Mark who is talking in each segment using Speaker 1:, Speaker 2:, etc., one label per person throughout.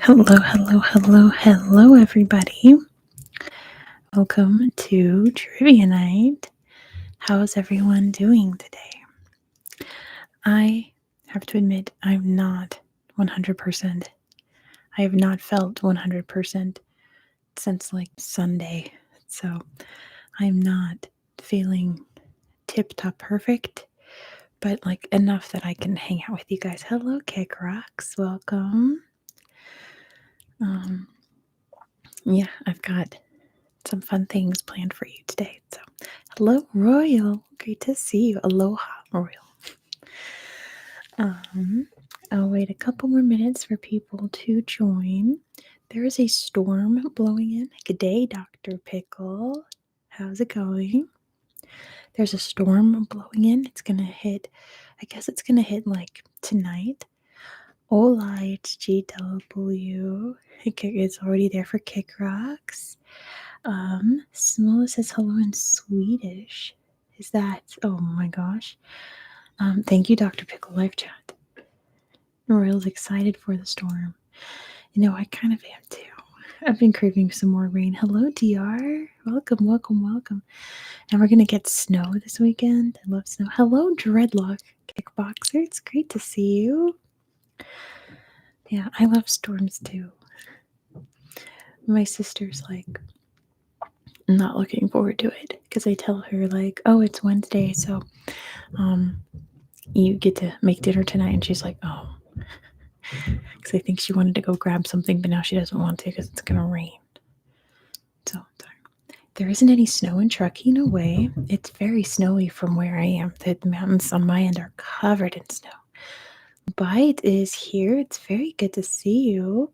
Speaker 1: Hello, hello, hello, hello, everybody. Welcome to Trivia Night. How's everyone doing today? I have to admit, I'm not 100%. I have not felt 100% since like Sunday. So I'm not feeling tip top perfect, but like enough that I can hang out with you guys. Hello, Kick Rocks. Welcome. Yeah, I've got some fun things planned for you today. So, hello, Royal. Great to see you. Aloha, Royal. I'll wait a couple more minutes for people to join. There is a storm blowing in. Good day, Dr. Pickle. How's it going? There's a storm blowing in. It's going to hit, I guess it's going to hit like tonight. Hola, it's GW. It's already there for Kick Rocks. Smola says hello in Swedish. Is that? Oh my gosh. Thank you, Dr. Pickle Live Chat. Royal's excited for the storm. I kind of am too. I've been craving some more rain. Hello, DR. Welcome, welcome, welcome. And we're gonna get snow this weekend. I love snow. Hello, Dreadlock Kickboxer. It's great to see you. Yeah, I love storms too. My sister's like not looking forward to it because I tell her like, oh, it's Wednesday, so you get to make dinner tonight, and she's like, oh, because I think she wanted to go grab something, but now she doesn't want to because it's gonna rain. So there isn't any snow in Truckee, no way. It's very snowy from where I am. The mountains on my end are covered in snow. Bite is here. It's very good to see you.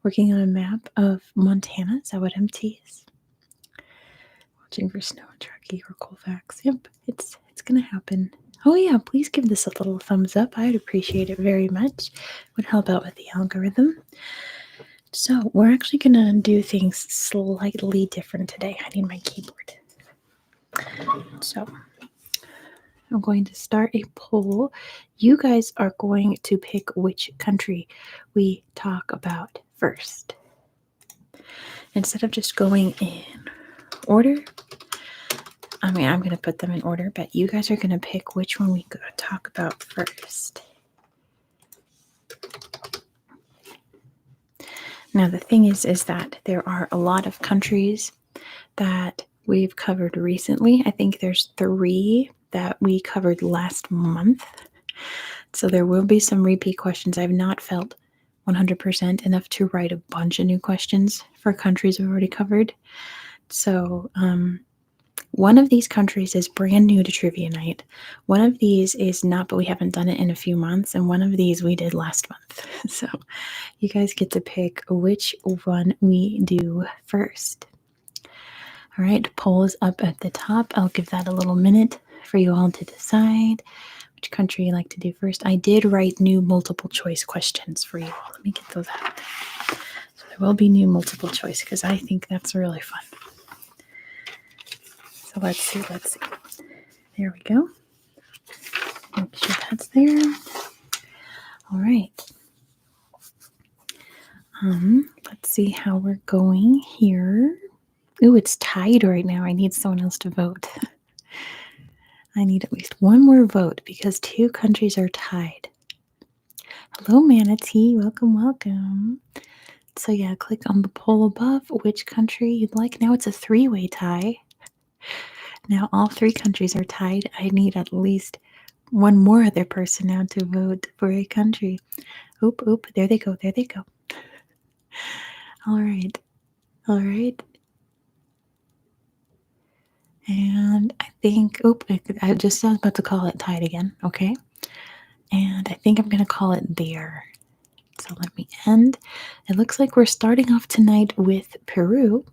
Speaker 1: Working on a map of Montana. Is that what MT is? Watching for snow in Truckee or Colfax. Yep, it's gonna happen. Oh yeah, please give this a little thumbs up. I'd appreciate it very much. Would help out with the algorithm. So we're actually gonna do things slightly different today. I need my keyboard. So I'm going to start a poll. You guys are going to pick which country we talk about first. Instead of just going in order, I'm going to put them in order, but you guys are going to pick which one we talk about first. Now, the thing is that there are a lot of countries that we've covered recently. I think there's 3 that we covered last month. So there will be some repeat questions. I've not felt 100% enough to write a bunch of new questions for countries we've already covered. So one of these countries is brand new to Trivia Night. One of these is not, but we haven't done it in a few months. And one of these we did last month. So you guys get to pick which one we do first. All right, poll is up at the top. I'll give that a little minute for you all to decide which country you like to do first. I did write new multiple choice questions for you all. Let me get those out. So there will be new multiple choice because I think that's really fun. So let's see. There we go. Make sure that's there. All right. Let's see how we're going here. Ooh, it's tied right now. I need someone else to vote. I need at least one more vote because 2 countries are tied. Hello, Manatee. Welcome, welcome. So yeah, click on the poll above which country you'd like. Now it's a 3-way tie. Now all 3 countries are tied. I need at least one more other person now to vote for a country. Oop, there they go. All right. And I think, I was about to call it tied again, okay? And I think I'm going to call it there. So let me end. It looks like we're starting off tonight with Peru.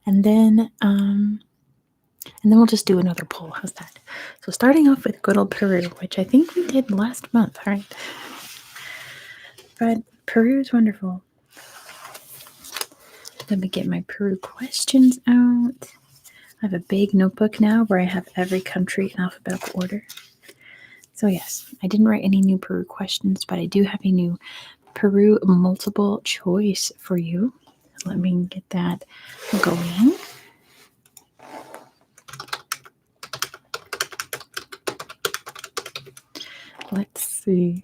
Speaker 1: And then we'll just do another poll. How's that? So starting off with good old Peru, which I think we did last month, right? But Peru is wonderful. Let me get my Peru questions out. I have a big notebook now where I have every country in alphabetical order. So yes, I didn't write any new Peru questions, but I do have a new Peru multiple choice for you. Let me get that going. Let's see.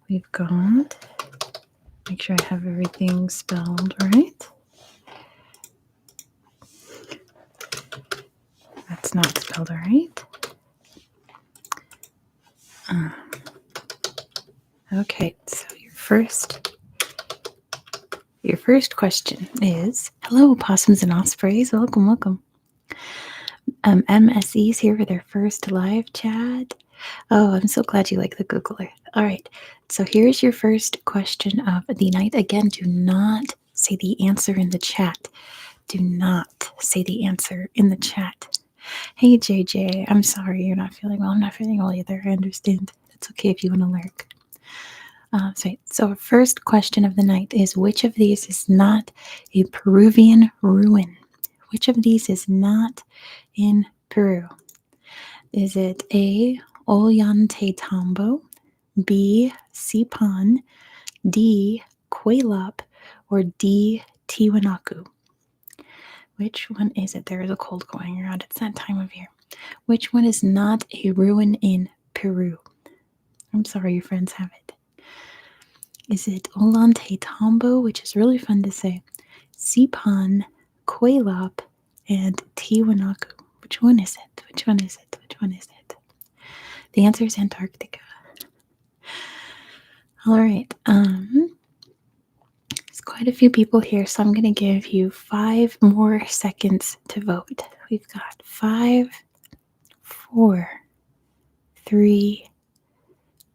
Speaker 1: We've got, make sure I have everything spelled right. That's not spelled right. Okay, so your first question is, hello, possums and ospreys. Welcome, welcome. MSE's here for their first live chat. Oh, I'm so glad you like the Googler. All right, so here's your first question of the night. Again, do not say the answer in the chat. Do not say the answer in the chat. Hey, JJ, I'm sorry you're not feeling well. I'm not feeling well either. I understand. It's okay if you want to lurk. So first question of the night is, which of these is not a Peruvian ruin? Which of these is not in Peru? Is it A, Ollantaytambo, B, Sipan, D, Cuelap, or D, Tiwanaku? Which one is it? There is a cold going around. It's that time of year. Which one is not a ruin in Peru? I'm sorry your friends have it. Is it Ollantaytambo, which is really fun to say, Sipan, Cuelap, and Tiwanaku? Which one is it? Which one is it? Which one is it? The answer is Antarctica. All right. There's quite a few people here, so I'm going to give you 5 more seconds to vote. We've got 5, 4, 3,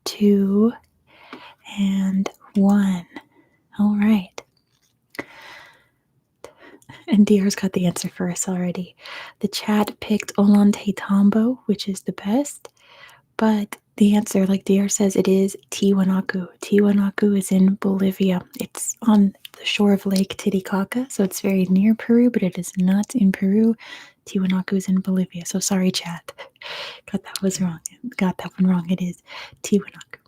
Speaker 1: 2, and 1. All right. And DR's got the answer for us already. The chat picked Ollantaytambo, which is the best, but the answer, like DR says, it is Tiwanaku. Tiwanaku is in Bolivia. It's on the shore of Lake Titicaca, so it's very near Peru, but it is not in Peru. Tiwanaku is in Bolivia. So sorry, chat. Got that one wrong. It is Tiwanaku.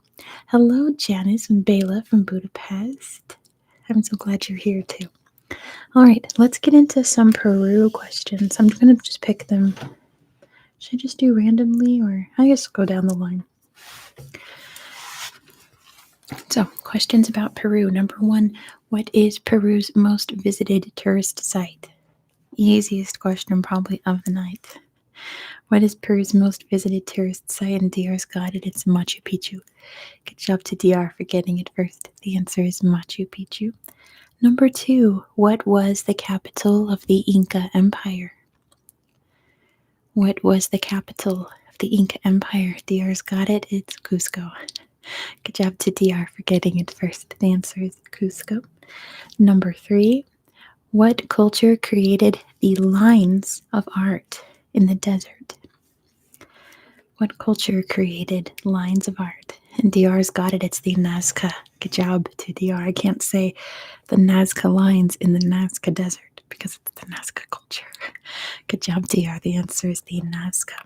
Speaker 1: Hello, Janice and Bela from Budapest. I'm so glad you're here too. All right, let's get into some Peru questions. I'm going to just pick them. Should I just do randomly, or I guess go down the line? So, questions about Peru. Number 1, what is Peru's most visited tourist site? Easiest question probably of the night. What is Peru's most visited tourist site? And DR's got it. It's Machu Picchu. Good job to DR for getting it first. The answer is Machu Picchu. Number 2, what was the capital of the Inca Empire? What was the capital of the Inca Empire? DR's got it. It's Cusco. Good job to DR for getting it first. The answer is Cusco. Number 3, what culture created the lines of art in the desert? What culture created lines of art? And DR's got it. It's the Nazca. Good job to DR. I can't say the Nazca lines in the Nazca Desert because it's the Nazca culture. Good job, DR. The answer is the Nazca.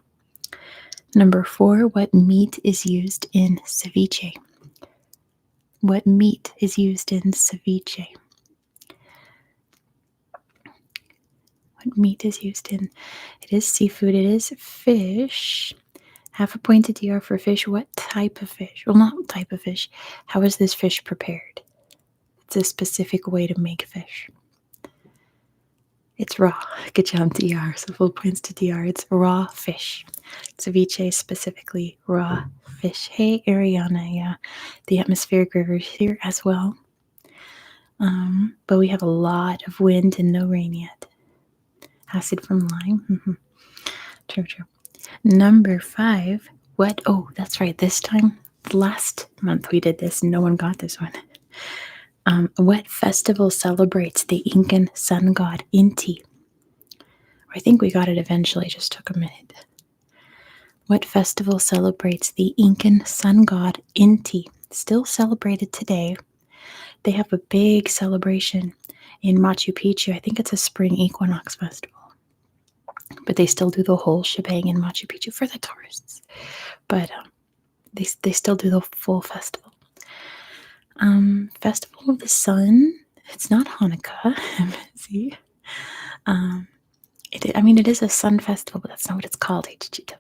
Speaker 1: Number 4, what meat is used in ceviche? What meat is used in ceviche? What meat is used in? It is seafood. It is fish. Half a point to DR for fish. What type of fish? Well, not type of fish. How is this fish prepared? It's a specific way to make fish. It's raw. Good job, DR. So full points to DR. It's raw fish. Ceviche, specifically raw fish. Hey, Ariana. Yeah, the atmospheric river is here as well. But we have a lot of wind and no rain yet. Acid from lime. True. Number 5. What? Oh, that's right. This time, last month we did this. No one got this one. What festival celebrates the Incan sun god Inti? I think we got it eventually. Just took a minute. What festival celebrates the Incan sun god Inti? Still celebrated today. They have a big celebration in Machu Picchu. I think it's a spring equinox festival. But they still do the whole shebang in Machu Picchu for the tourists. But they still do the full festival. Festival of the Sun. It's not Hanukkah. See? It is a sun festival, but that's not what it's called, HGW.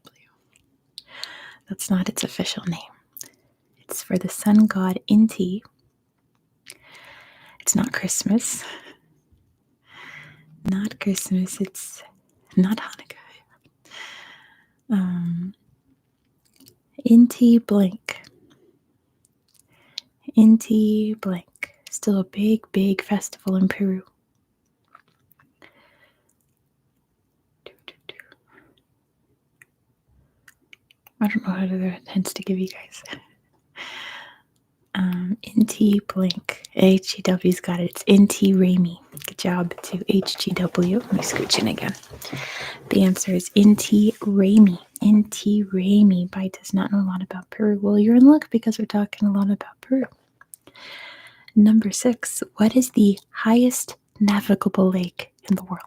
Speaker 1: That's not its official name. It's for the sun god Inti. It's not Christmas. Not Christmas. It's not Hanukkah. Inti blank. Inti blank. Still a big, big festival in Peru. I don't know how to hints to give you guys. Inti blank. HGW's got it. It's Inti Raimi. Good job to HGW. Let me scooch in again. The answer is Inti Raimi. Inti Raimi. Bai does not know a lot about Peru. Well, you're in luck because we're talking a lot about Peru. Number 6. What is the highest navigable lake in the world?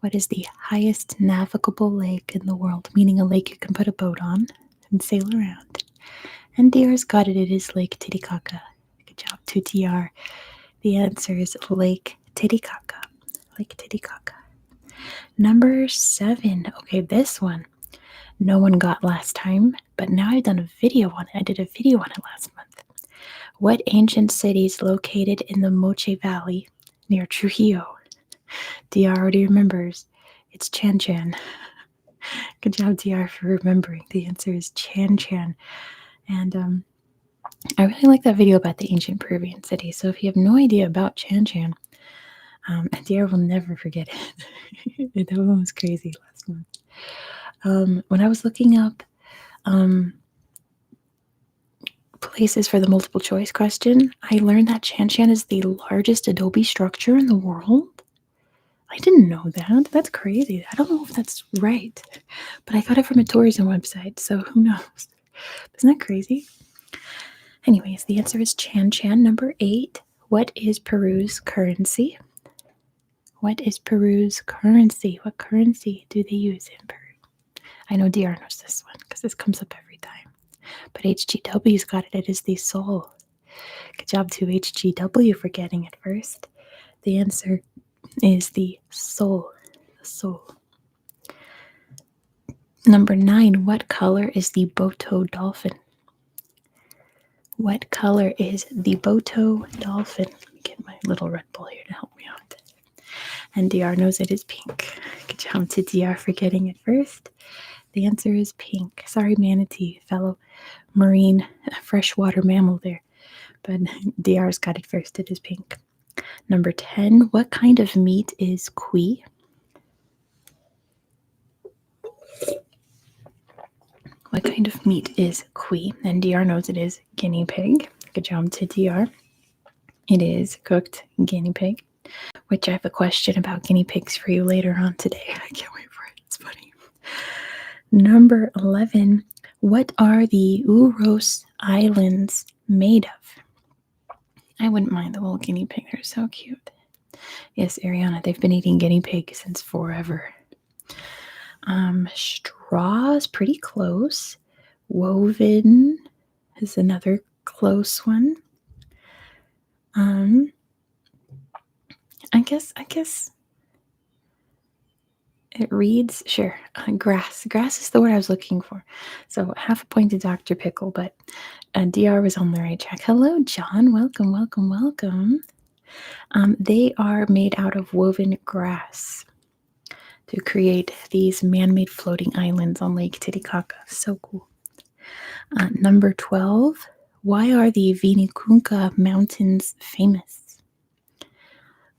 Speaker 1: What is the highest navigable lake in the world? Meaning a lake you can put a boat on and sail around. And DR's got it. It is Lake Titicaca. Good job to DR. The answer is Lake Titicaca. Lake Titicaca. Number 7. Okay, this one no one got last time, but now I've done a video on it. I did a video on it last month. What ancient city is located in the Moche Valley near Trujillo? DR already remembers. It's Chan Chan. Good job, DR, for remembering. The answer is Chan Chan. And I really like that video about the ancient Peruvian city. So if you have no idea about Chan Chan, DR will never forget it. That one was crazy last month. When I was looking up places for the multiple choice question, I learned that Chan Chan is the largest adobe structure in the world. I didn't know that. That's crazy. I don't know if that's right, but I got it from a tourism website, so who knows? Isn't that crazy? Anyways, the answer is Chan Chan. Number 8. What is Peru's currency? What is Peru's currency? What currency do they use in Peru? I know DR knows this one because this comes up every time. But HGW's got it. It is the sol. Good job to HGW for getting it first. The answer is the sol. The sol. Number 9. What color is the Boto dolphin? What color is the Boto dolphin? Let me get my little Red Bull here to help me out. And DR knows it is pink. Good job to DR for getting it first. The answer is pink. Sorry, manatee, fellow marine freshwater mammal there. But DR's got it first. It is pink. Number 10. What kind of meat is cuy? What kind of meat is cuy? And DR knows it is guinea pig. Good job to DR. It is cooked guinea pig, which I have a question about guinea pigs for you later on today. I can't wait for it. It's funny. Number 11. What are the Uros Islands made of? I wouldn't mind the little guinea pig. They're so cute. Yes, Ariana, they've been eating guinea pig since forever. Straws, pretty close. Woven is another close one. I guess it reads, sure, grass. Grass is the word I was looking for. So half a point to Dr. Pickle, but DR was on the right track. Hello, John. Welcome, welcome, welcome. They are made out of woven grass to create these man-made floating islands on Lake Titicaca. So cool. Number 12. Why are the Vinicunca Mountains famous?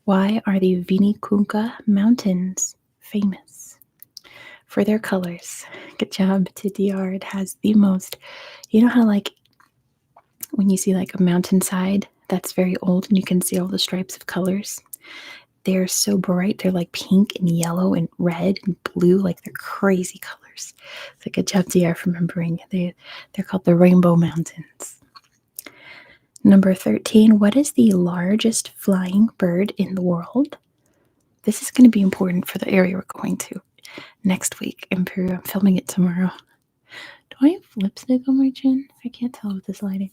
Speaker 1: Why are the Vinicunca Mountains famous? For their colors. Good job to DR. It has the most, you know how like when you see like a mountainside that's very old and you can see all the stripes of colors? They're so bright. They're like pink and yellow and red and blue. Like they're crazy colors. So good job, DR, for remembering. They're called the Rainbow Mountains. Number 13. What is the largest flying bird in the world? This is going to be important for the area we're going to next week in Peru. I'm filming it tomorrow. Do I have lipstick on my chin? I can't tell with this lighting.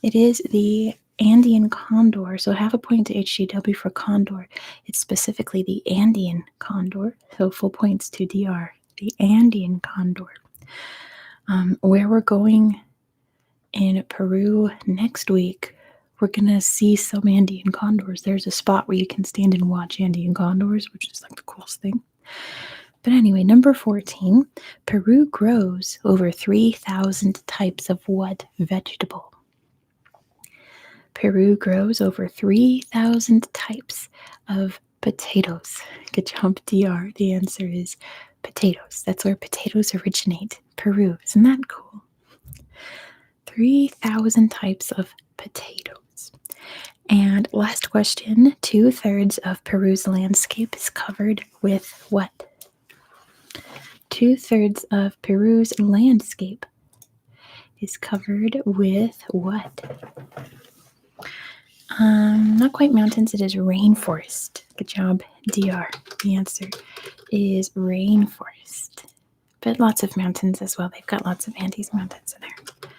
Speaker 1: It is the Andean condor. So half a point to HGW for condor. It's specifically the Andean condor. So full points to DR. The Andean condor. Where we're going in Peru next week, we're going to see some Andean condors. There's a spot where you can stand and watch Andean condors, which is like the coolest thing. But anyway, number 14, Peru grows over 3,000 types of what vegetable? Peru grows over 3,000 types of potatoes. Good job, DR. The answer is potatoes. That's where potatoes originate. Peru. Isn't that cool? 3,000 types of potatoes. And last question, 2/3 of Peru's landscape is covered with what? 2/3 of Peru's landscape is covered with what? Not quite mountains, it is rainforest. Good job, DR. The answer is rainforest. But lots of mountains as well. They've got lots of Andes mountains in there.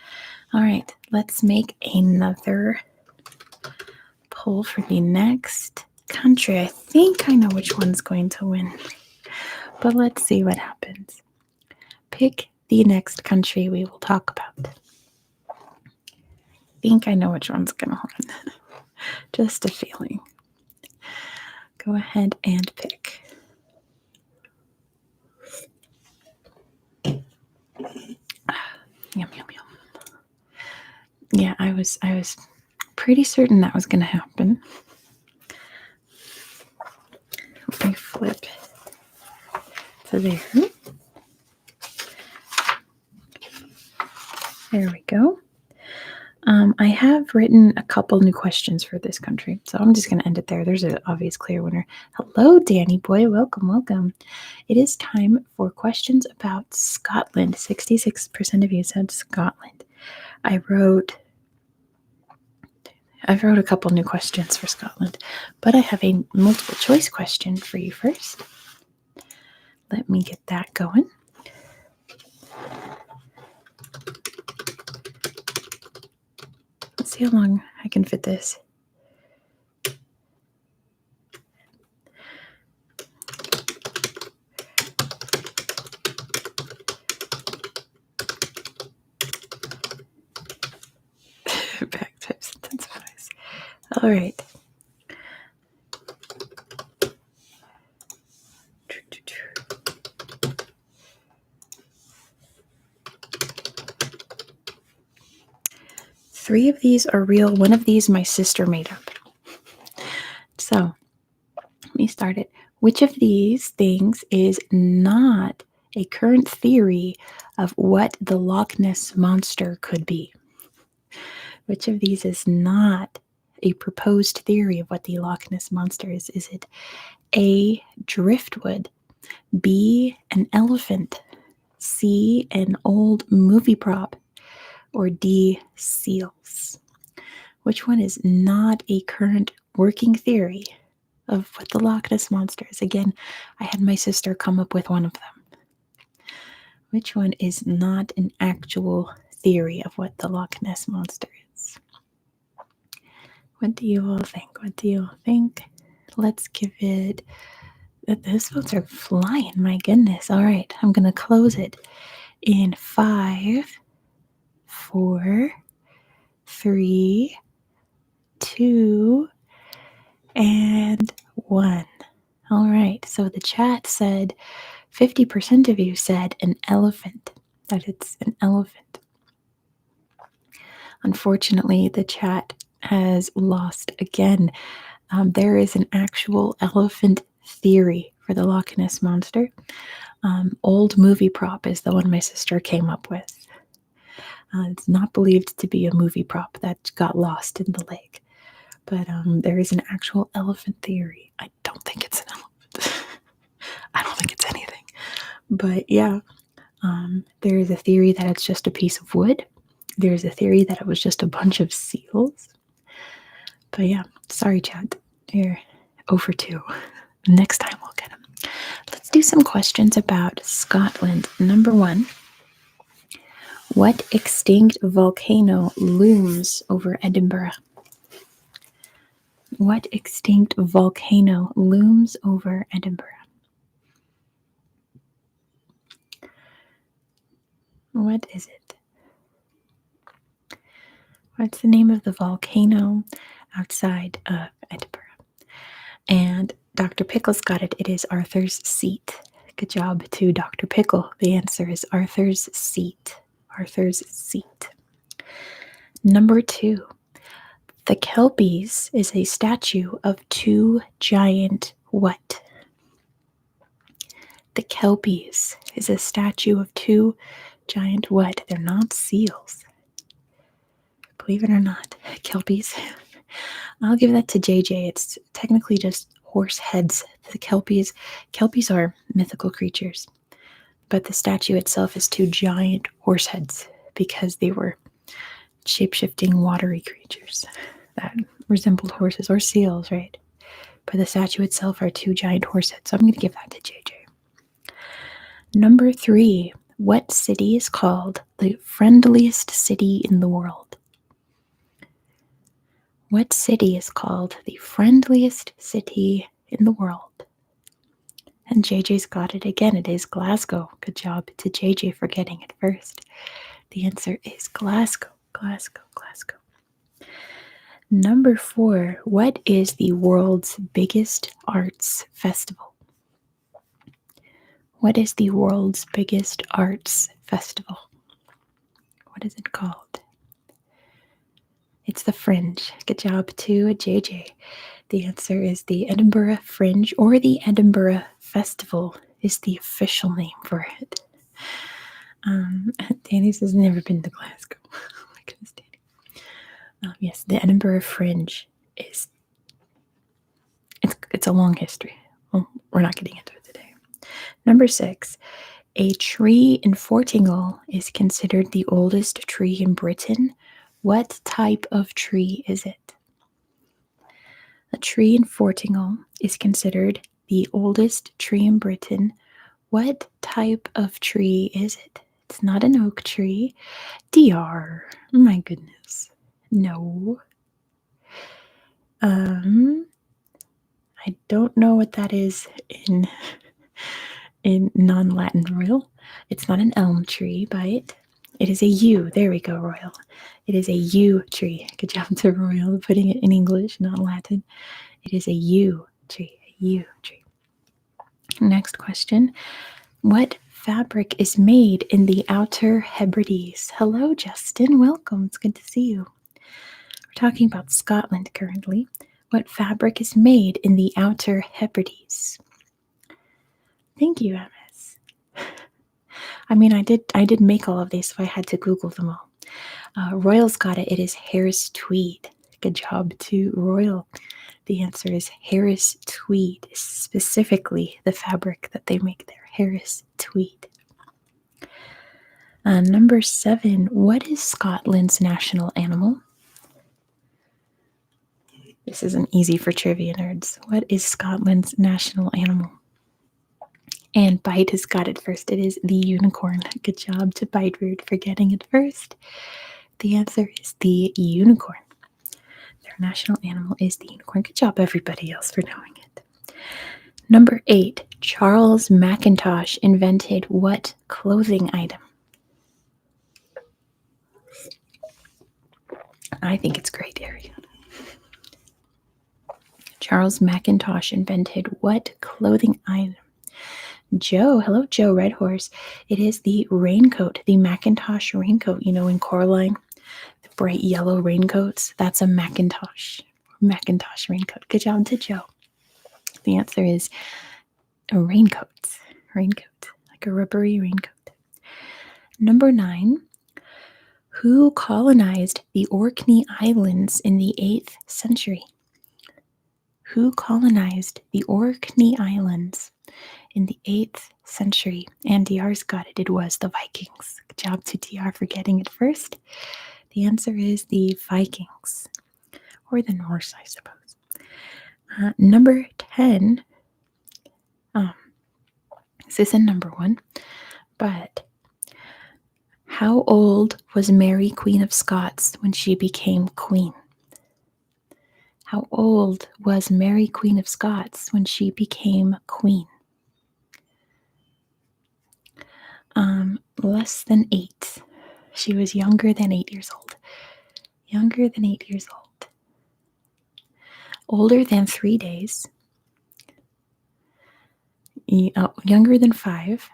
Speaker 1: All right, let's make another poll for the next country. I think I know which one's going to win, but let's see what happens. Pick the next country we will talk about. I think I know which one's going to win. Just a feeling. Go ahead and pick. Yum, yum, yum. Yeah, I was pretty certain that was going to happen. Let me flip to there. There we go. I have written a couple new questions for this country, so I'm just going to end it there. There's an obvious clear winner. Hello, Danny boy. Welcome, welcome. It is time for questions about Scotland. 66% of you said Scotland. I wrote a couple new questions for Scotland, but I have a multiple choice question for you first. Let me get that going. Let's see how long I can fit this. Back tips intensifies. All right. Three of these are real. One of these my sister made up. So let me start it. Which of these things is not a current theory of what the Loch Ness Monster could be? Which of these is not a proposed theory of what the Loch Ness Monster is? Is it A, driftwood, B, an elephant, C, an old movie prop, or D, seals? Which one is not a current working theory of what the Loch Ness Monster is? Again, I had my sister come up with one of them. Which one is not an actual theory of what the Loch Ness Monster is? What do you all think? What do you all think? Let's give it... Those votes are flying, my goodness. All right, I'm going to close it in 5, 4, 3, 2, and 1. All right, so the chat said 50% of you said an elephant, that it's an elephant. Unfortunately, the chat has lost again. There is an actual elephant theory for the Loch Ness Monster. Old movie prop is the one my sister came up with. It's not believed to be a movie prop that got lost in the lake. But there is an actual elephant theory. I don't think it's an elephant. I don't think it's anything. But yeah, there is a theory that it's just a piece of wood. There's a theory that it was just a bunch of seals. But yeah, sorry, chat. You're 0 for 2. Next time we'll get them. Let's do some questions about Scotland. Number 1. What extinct volcano looms over Edinburgh? What extinct volcano looms over Edinburgh? What is it? What's the name of the volcano outside of Edinburgh? And Dr. Pickles got it. It is Arthur's Seat. Good job to Dr. Pickle. The answer is Arthur's Seat. Arthur's Seat. Number 2. The Kelpies is a statue of two giant what? The Kelpies is a statue of two giant what? They're not seals. Believe it or not, Kelpies. I'll give that to JJ. It's technically just horse heads. The Kelpies are mythical creatures, but the statue itself is two giant horse heads because they were shape-shifting watery creatures that resembled horses or seals, right? But the statue itself are two giant horse heads, so I'm going to give that to JJ. Number 3, what city is called the friendliest city in the world? What city is called the friendliest city in the world? And JJ's got it again. It is Glasgow. Good job to JJ for getting it first. The answer is Glasgow. Glasgow, Glasgow. Number 4, what is the world's biggest arts festival? What is the world's biggest arts festival? What is it called? It's the Fringe. Good job to JJ. The answer is the Edinburgh Fringe, or the Edinburgh Festival is the official name for it. Danny says never been to Glasgow. Oh my goodness, Danny. Yes, the Edinburgh Fringe is. It's a long history. Well, we're not getting into it today. Number 6, a tree in Fortingal is considered the oldest tree in Britain. What type of tree is it? A tree in Fortingal is considered the oldest tree in Britain. What type of tree is it? It's not an oak tree. DR. My goodness. No. I don't know what that is in non-Latin Royal. It's not an elm tree, but it is a yew. There we go, Royal. It is a yew tree. Good job to Royal putting it in English, not Latin. It is a yew tree. A yew tree. Next question. What fabric is made in the Outer Hebrides? Hello, Justin. Welcome. It's good to see you. We're talking about Scotland currently. What fabric is made in the Outer Hebrides? Thank you, Ms. I mean, I did make all of these, so I had to Google them all. Royal's got it. It is Harris Tweed. Good job to Royal. The answer is Harris Tweed, specifically the fabric that they make there. Harris Tweed. Number 7, what is Scotland's national animal? This isn't easy for trivia nerds. What is Scotland's national animal? And Bite has got it first. It is the unicorn. Good job to Bite Root for getting it first. The answer is the unicorn. Their national animal is the unicorn. Good job, everybody else, for knowing it. Number 8, Charles Mackintosh invented what clothing item? I think it's great, Ariana. Charles Mackintosh invented what clothing item? Joe, hello, Joe Red Horse. It is the raincoat, the Mackintosh raincoat. You know, in Coraline, the bright yellow raincoats. That's a Mackintosh raincoat. Good job to Joe. The answer is a raincoat, like a rubbery raincoat. Number 9, who colonized the Orkney Islands in the 8th century? Who colonized the Orkney Islands in the 8th century? And DR's got it. It was the Vikings. Good job to DR for getting it first. The answer is the Vikings, or the Norse, I suppose. Number 10. This isn't number 1, but How old was Mary, Queen of Scots, when she became queen? How old was Mary, Queen of Scots, when she became queen? Less than 8. She was younger than 8 years old. Younger than 8 years old. Older than 3 days. Younger than 5.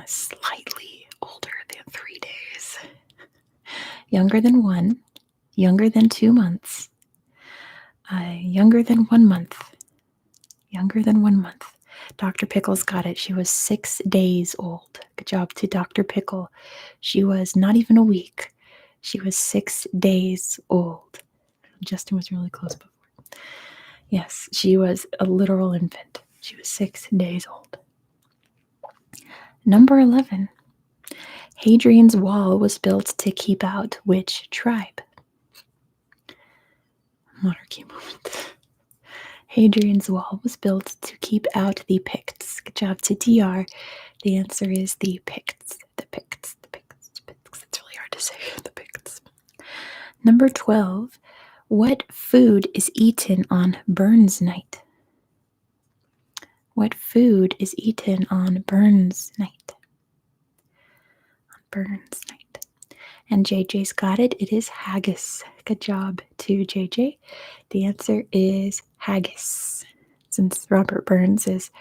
Speaker 1: Slightly older than 3 days. Younger than 1. Younger than 2 months. Younger than 1 month. Younger than 1 month. Dr. Pickles got it. She was 6 days old. Good job to Dr. Pickle. She was not even a week. She was 6 days old. Justin was really close before. Yes, she was a literal infant. She was 6 days old. Number 11. Hadrian's Wall was built to keep out which tribe? Monarchy moment. Hadrian's Wall was built to keep out the Picts. Good job to DR. The answer is the Picts. The Picts. The Picts. The Picts. It's really hard to say. The Picts. Number 12. What food is eaten on Burns Night? What food is eaten on Burns Night? On Burns Night. And JJ's got it. It is haggis. Good job to JJ. The answer is haggis. Since Robert Burns is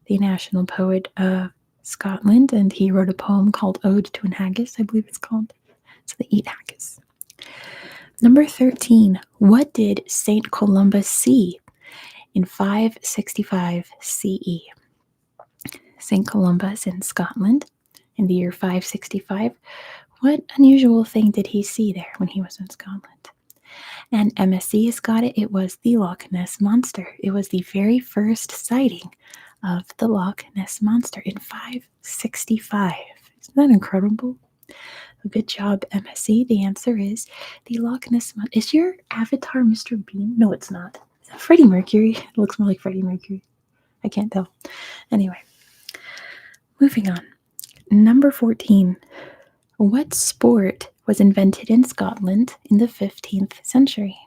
Speaker 1: the national poet of Scotland, and he wrote a poem called Ode to an Haggis, I believe it's called. So they eat haggis. Number 13. What did St. Columba see in 565 CE? St. Columba is in Scotland in the year 565. What unusual thing did he see there when he was in Scotland? And MSC has got it. It was the Loch Ness Monster. It was the very first sighting of the Loch Ness Monster in 565. Isn't that incredible? Good job, MSC. The answer is the Loch Ness Monster. Is your avatar Mr. Bean? No, it's not. Is that Freddie Mercury? It looks more like Freddie Mercury. I can't tell. Anyway, moving on. Number 14. What sport was invented in Scotland in the 15th century?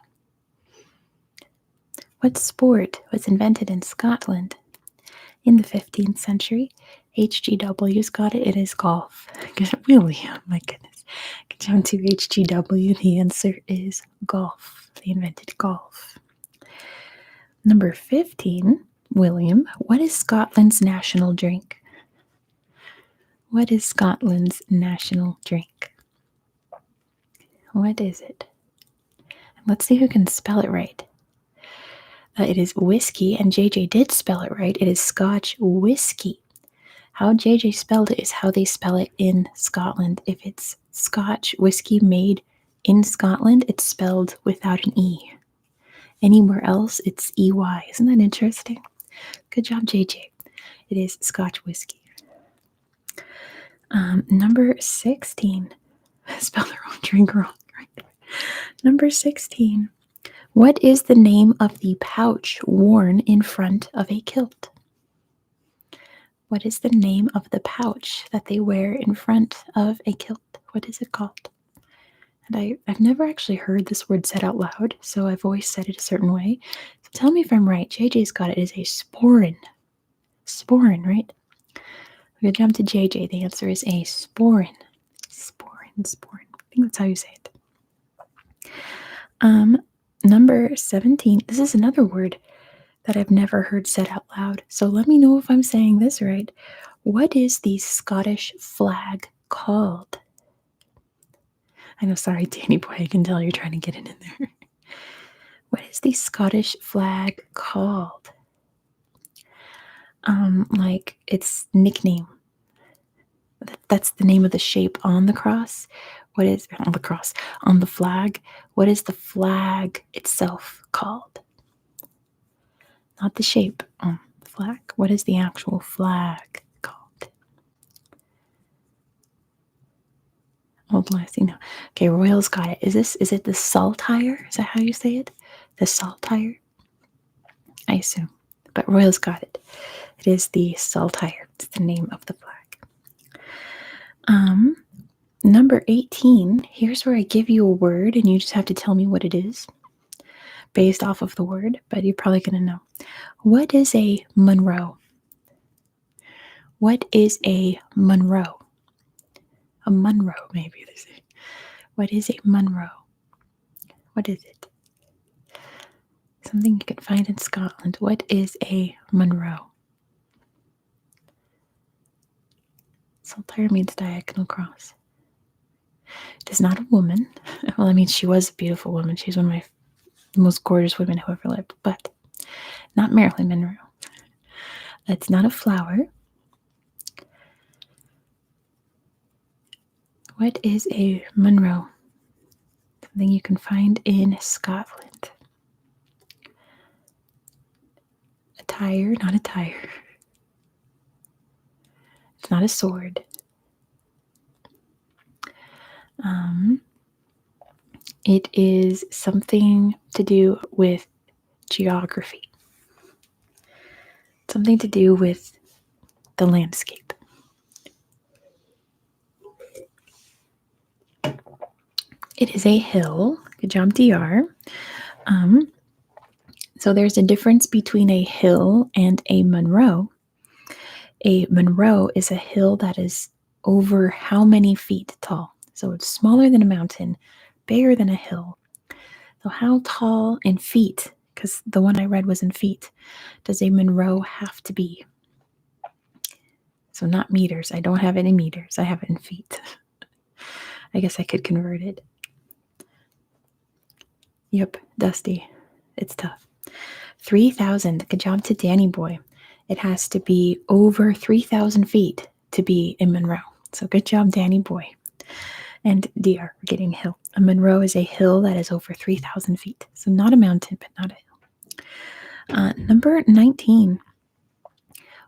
Speaker 1: What sport was invented in Scotland in the 15th century? HGW's got it. It is golf. Really? Oh my goodness. Get down to HGW. The answer is golf. They invented golf. Number 15. William, what is Scotland's national drink? What is Scotland's national drink? What is it? Let's see who can spell it right. It is whiskey, and JJ did spell it right. It is Scotch whiskey. How JJ spelled it is how they spell it in Scotland. If it's Scotch whiskey made in Scotland, it's spelled without an E. Anywhere else, it's EY. Isn't that interesting? Good job, JJ. It is Scotch whiskey. Number 16. Spell their own drink wrong. Right? Number 16. What is the name of the pouch worn in front of a kilt? What is the name of the pouch that they wear in front of a kilt? What is it called? And I've never actually heard this word said out loud, so I've always said it a certain way. So tell me if I'm right. JJ's got it. It is a sporran. Sporran, right? We're going to jump to JJ. The answer is a sporran. Sporran. I think that's how you say it. Number 17. This is another word that I've never heard said out loud. So let me know if I'm saying this right. What is the Scottish flag called? I know, sorry, Danny boy, I can tell you're trying to get it in there. What is the Scottish flag called? Like its nickname. That's the name of the shape on the cross. What is on the cross? On the flag. What is the flag itself called? Not the shape on the flag. What is the actual flag called? Old Lassie, no. Okay, Royal's got it. Is it the saltire? Is that how you say it? The saltire? I assume. But Royal's got it. It is the saltire. It's the name of the flag. Number 18, here's where I give you a word and you just have to tell me what it is based off of the word, but you're probably going to know. What is a Monroe? What is a Monroe? A Monroe, maybe. What is a Monroe? What is it? Something you can find in Scotland. What is a Monroe? Saltire means diagonal cross. It is not a woman. Well, I mean, she was a beautiful woman. She's one of my most gorgeous women who ever lived, but not Marilyn Monroe. It's not a flower. What is a Monroe? Something you can find in Scotland. A tire, not a tire. It's not a sword. It is something to do with geography. Something to do with the landscape. It is a hill. Good job, DR. So there's a difference between a hill and a Monroe. A Monroe is a hill that is over how many feet tall? So it's smaller than a mountain, bigger than a hill. So how tall in feet, because the one I read was in feet, does a Monroe have to be? So not meters. I don't have it in meters. I have it in feet. I guess I could convert it. Yep, Dusty. It's tough. 3,000. Good job to Danny Boy. It has to be over 3,000 feet to be a Monroe. So good job, Danny Boy. And DR, we're getting a hill. A Monroe is a hill that is over 3,000 feet. So not a mountain, but not a hill. Number 19.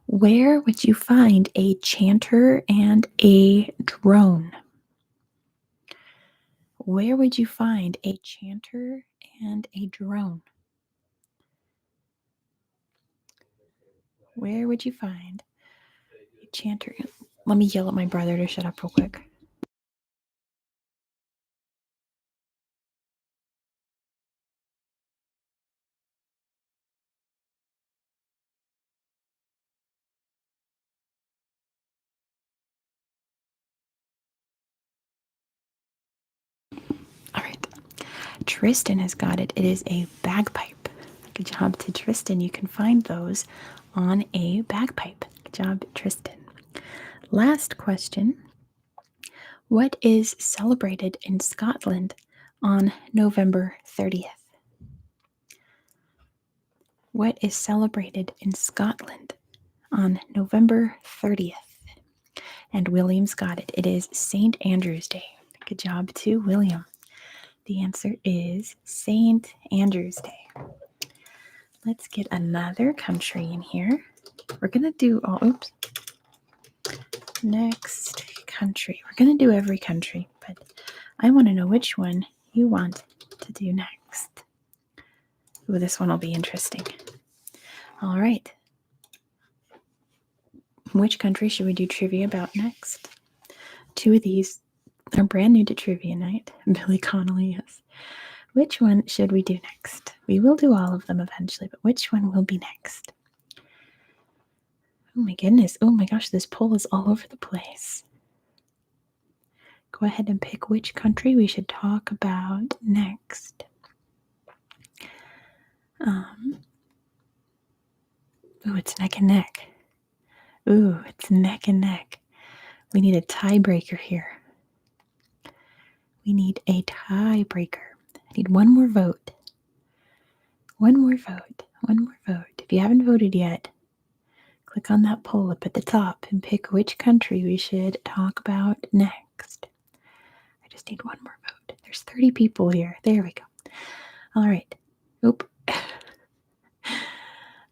Speaker 1: Where would you find a chanter and a drone? Where would you find a chanter and a drone? Where would you find a chanter? Let me yell at my brother to shut up real quick. All right. Tristan has got it. It is a bagpipe. Good job to Tristan. You can find those on a bagpipe. Good job, Tristan. Last question. What is celebrated in Scotland on November 30th? What is celebrated in Scotland on November 30th? And William's got it. It is St. Andrew's Day. Good job to William. The answer is St. Andrew's Day. Let's get another country in here. We're going to do next country. We're going to do every country, but I want to know which one you want to do next. Ooh, this one will be interesting. All right. Which country should we do trivia about next? Two of these are brand new to trivia night. Billy Connolly, yes. Which one should we do next? We will do all of them eventually, but which one will be next? Oh my goodness. Oh my gosh, this poll is all over the place. Go ahead and pick which country we should talk about next. Ooh, it's neck and neck. Ooh, it's neck and neck. We need a tiebreaker here. We need a tiebreaker. I need one more vote. One more vote. One more vote. If you haven't voted yet, click on that poll up at the top and pick which country we should talk about next. I just need one more vote. There's 30 people here. There we go. All right. Oop.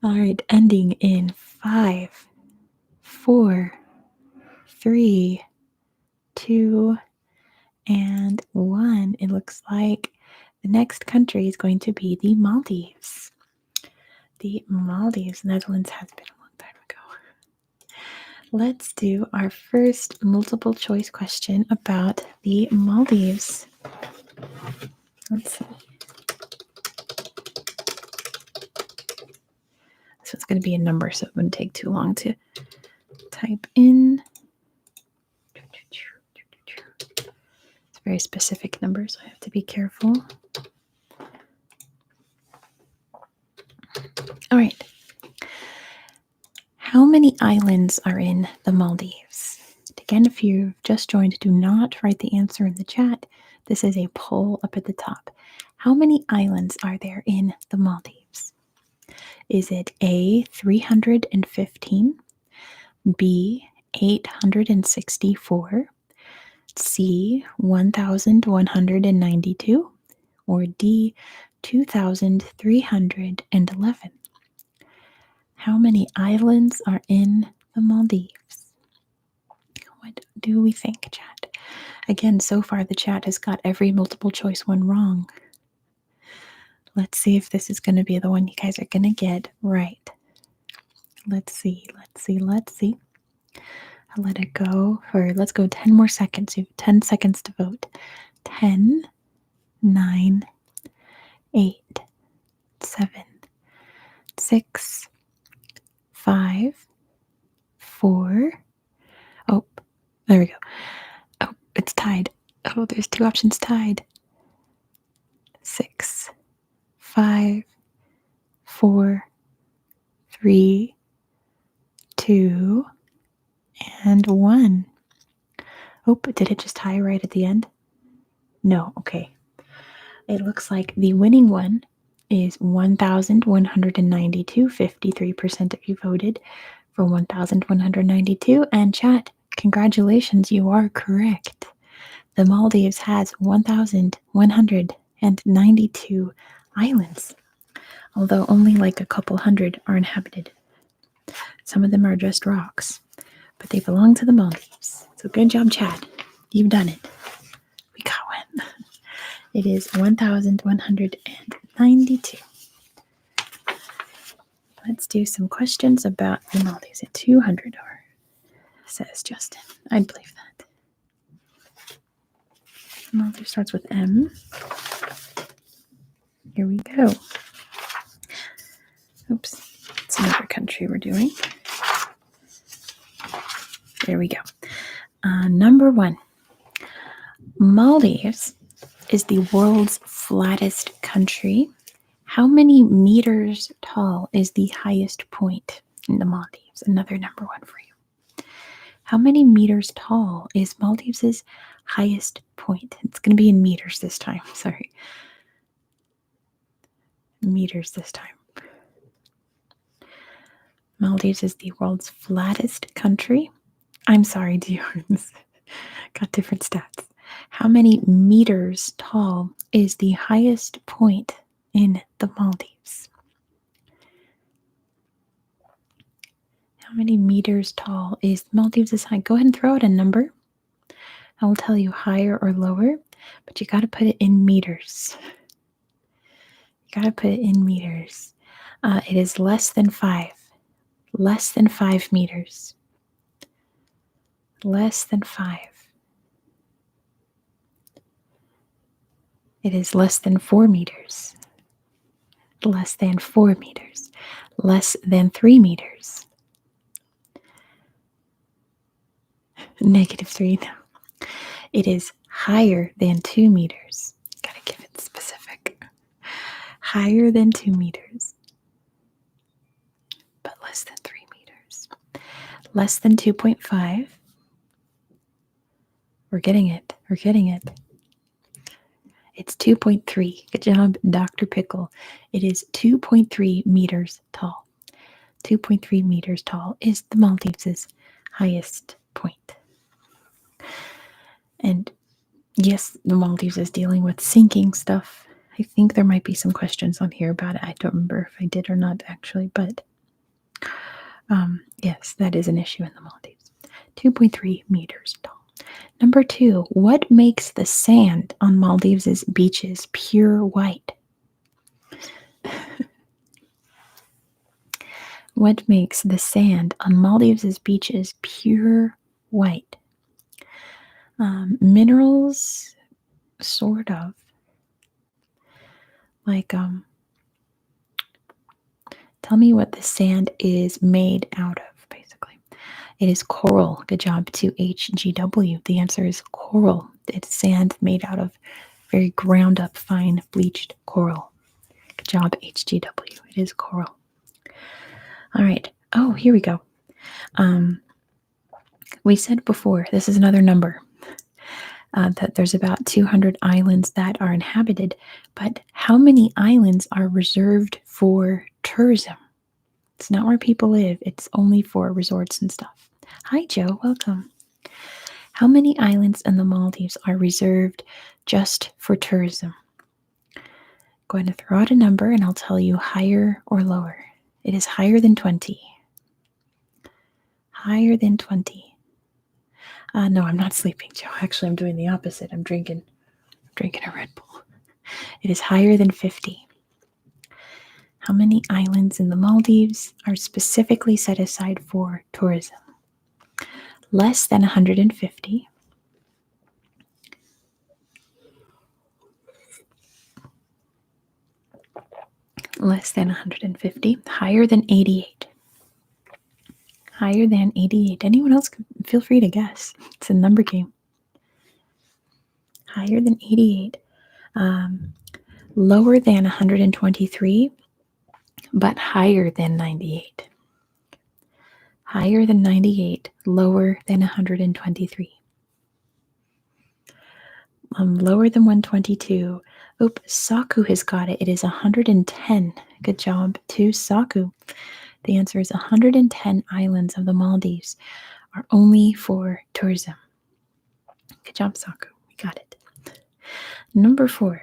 Speaker 1: All right. Ending in 5, 4, 3, 2, and 1. It looks like the next country is going to be the Maldives. The Maldives. Netherlands has been a long time ago. Let's do our first multiple choice question about the Maldives. Let's see. So it's going to be a number, so it wouldn't take too long to type in. It's very specific number, so I have to be careful. All right. How many islands are in the Maldives? Again, if you've just joined, do not write the answer in the chat. This is a poll up at the top. How many islands are there in the Maldives? Is it A, 315, B, 864, C, 1,192, or D, 2,311? How many islands are in the Maldives? What do we think, chat? Again, so far the chat has got every multiple choice one wrong. Let's see if this is going to be the one you guys are going to get right. Let's see. I'll let it go for, let's go 10 more seconds. You have 10 seconds to vote. 10, 9, 8, 7, 6, 5, 4. Oh, there we go. Oh, it's tied. Oh, there's two options tied. 6, 5, 4, 3, 2, and 1. Oh, did it just tie right at the end? No, okay. It looks like the winning one is 1,192. 53% of you voted for 1,192. And chat, congratulations, you are correct. The Maldives has 1,192 islands, although only like a couple hundred are inhabited. Some of them are just rocks, but they belong to the Maldives. So good job, chat. You've done it. We got one. It is 1,192. Let's do some questions about the Maldives at 200, says Justin. I'd believe that. Maldives starts with M. Here we go. Oops, it's another country we're doing. There we go. Number 1. Maldives is the world's flattest country. How many meters tall is the highest point in the Maldives? Another number 1 for you. How many meters tall is Maldives' highest point? It's going to be in meters this time. Sorry. Meters this time. Maldives is the world's flattest country. I'm sorry, Diorns. Got different stats. How many meters tall is the highest point in the Maldives? How many meters tall is Maldives' high? Go ahead and throw out a number. I will tell you higher or lower, but you got to put it in meters. You got to put it in meters. It is less than 5. Less than 5 meters. Less than 5. It is less than 4 meters. Less than 4 meters. Less than 3 meters. -3. No. It is higher than 2 meters. Gotta give it specific. Higher than 2 meters. But less than 3 meters. Less than 2.5. We're getting it. We're getting it. It's 2.3. Good job, Dr. Pickle. It is 2.3 meters tall. 2.3 meters tall is the Maldives' highest point. And yes, the Maldives is dealing with sinking stuff. I think there might be some questions on here about it. I don't remember if I did or not, actually, but yes, that is an issue in the Maldives. 2.3 meters tall. Number 2, what makes the sand on Maldives' beaches pure white? What makes the sand on Maldives' beaches pure white? Minerals, sort of. Like, tell me what the sand is made out of, basically. It is coral. Good job to HGW. The answer is coral. It's sand made out of very ground up, fine, bleached coral. Good job, HGW. It is coral. All right. Oh, here we go. We said before, this is another number, that there's about 200 islands that are inhabited, but how many islands are reserved for tourism? It's not where people live, it's only for resorts and stuff. Hi, Joe. Welcome. How many islands in the Maldives are reserved just for tourism? Going to throw out a number and I'll tell you higher or lower. It is higher than 20. Higher than 20. No, I'm not sleeping, Joe. Actually, I'm doing the opposite. I'm drinking a Red Bull. It is higher than 50. How many islands in the Maldives are specifically set aside for tourism? Less than 150. Less than 150. Higher than 88. Higher than 88. Anyone else, feel free to guess. It's a number game. Higher than 88. Lower than 123, but higher than 98. Higher than 98, lower than 123. Lower than 122. Saku has got it. It is 110. Good job to Saku. The answer is 110 islands of the Maldives are only for tourism. Good job, Saku. We got it. Number 4.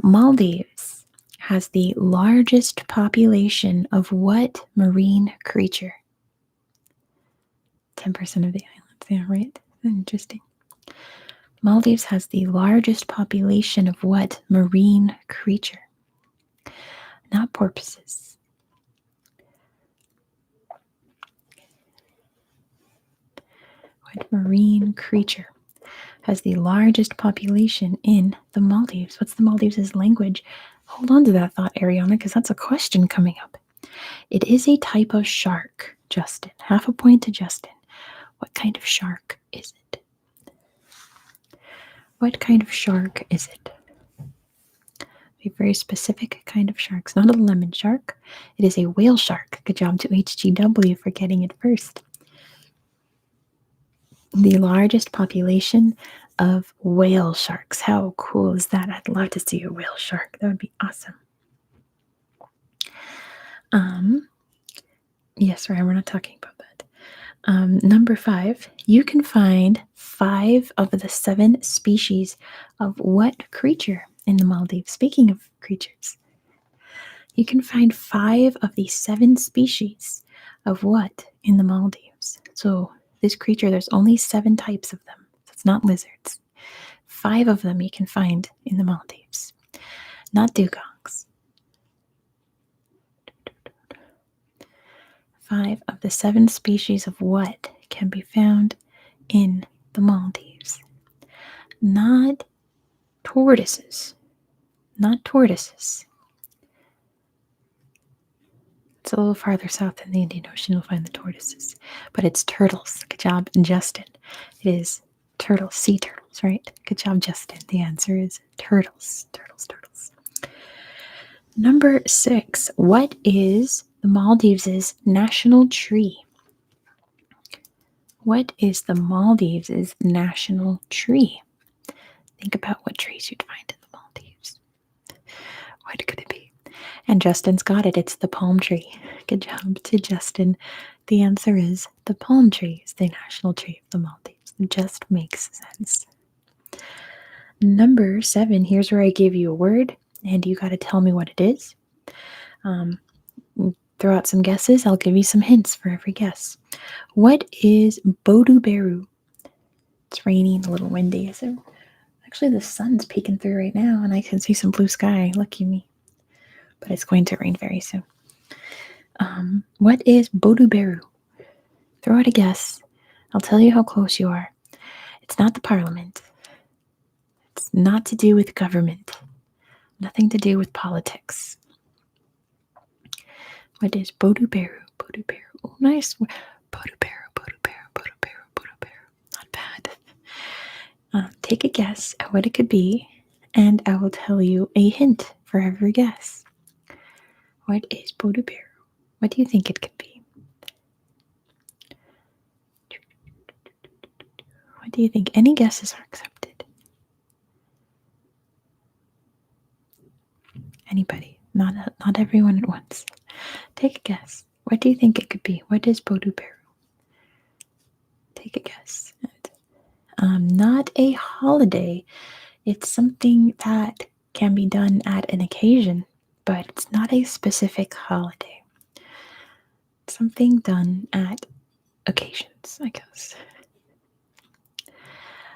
Speaker 1: Maldives has the largest population of what marine creature? 10% of the islands. Yeah, right? Interesting. Maldives has the largest population of what marine creature? Not porpoises. What marine creature has the largest population in the Maldives? What's the Maldives' language? Hold on to that thought, Ariana, because that's a question coming up. It is a type of shark, Justin. Half a point to Justin. What kind of shark is it? What kind of shark is it? A very specific kind of shark. It's not a lemon shark. It is a whale shark. Good job to HGW for getting it first. The largest population of whale sharks. How cool is that? I'd love to see a whale shark. That would be awesome. Yes, Ryan, we're not talking about that. Number 5, you can find 5 of the 7 species of what creature in the Maldives? Speaking of creatures, you can find 5 of the 7 species of what in the Maldives? So this creature, there's only 7 types of them. So it's not lizards. 5 of them you can find in the Maldives. Not dugongs. 5 of the 7 species of what can be found in the Maldives? Not tortoises. Not tortoises. It's a little farther south in the Indian Ocean, you'll find the tortoises. But it's turtles. Good job, Justin. It is turtles, sea turtles, right? Good job, Justin. The answer is turtles. Turtles, turtles. Number 6. What is the Maldives' national tree? What is the Maldives' national tree? Think about what trees you'd find in the Maldives. What could it be? And Justin's got it. It's the palm tree. Good job to Justin. The answer is the palm tree is the national tree of the Maldives. It just makes sense. Number 7. Here's where I give you a word, and you got to tell me what it is. Throw out some guesses. I'll give you some hints for every guess. What is Bodu Beru? It's raining, a little windy. So actually, the sun's peeking through right now, and I can see some blue sky. Lucky me. But it's going to rain very soon. What is Boduberu? Throw out a guess. I'll tell you how close you are. It's not the parliament. It's not to do with government. Nothing to do with politics. What is Boduberu? Boduberu. Oh, nice. Boduberu, Boduberu, Boduberu, Boduberu. Not bad. Take a guess at what it could be, and I will tell you a hint for every guess. What is Boduberu? What do you think it could be? What do you think? Any guesses are accepted. Anybody? Not everyone at once. Take a guess. What do you think it could be? What is Boduberu? Take a guess. Not a holiday. It's something that can be done at an occasion, but it's not a specific holiday. It's something done at occasions, I guess.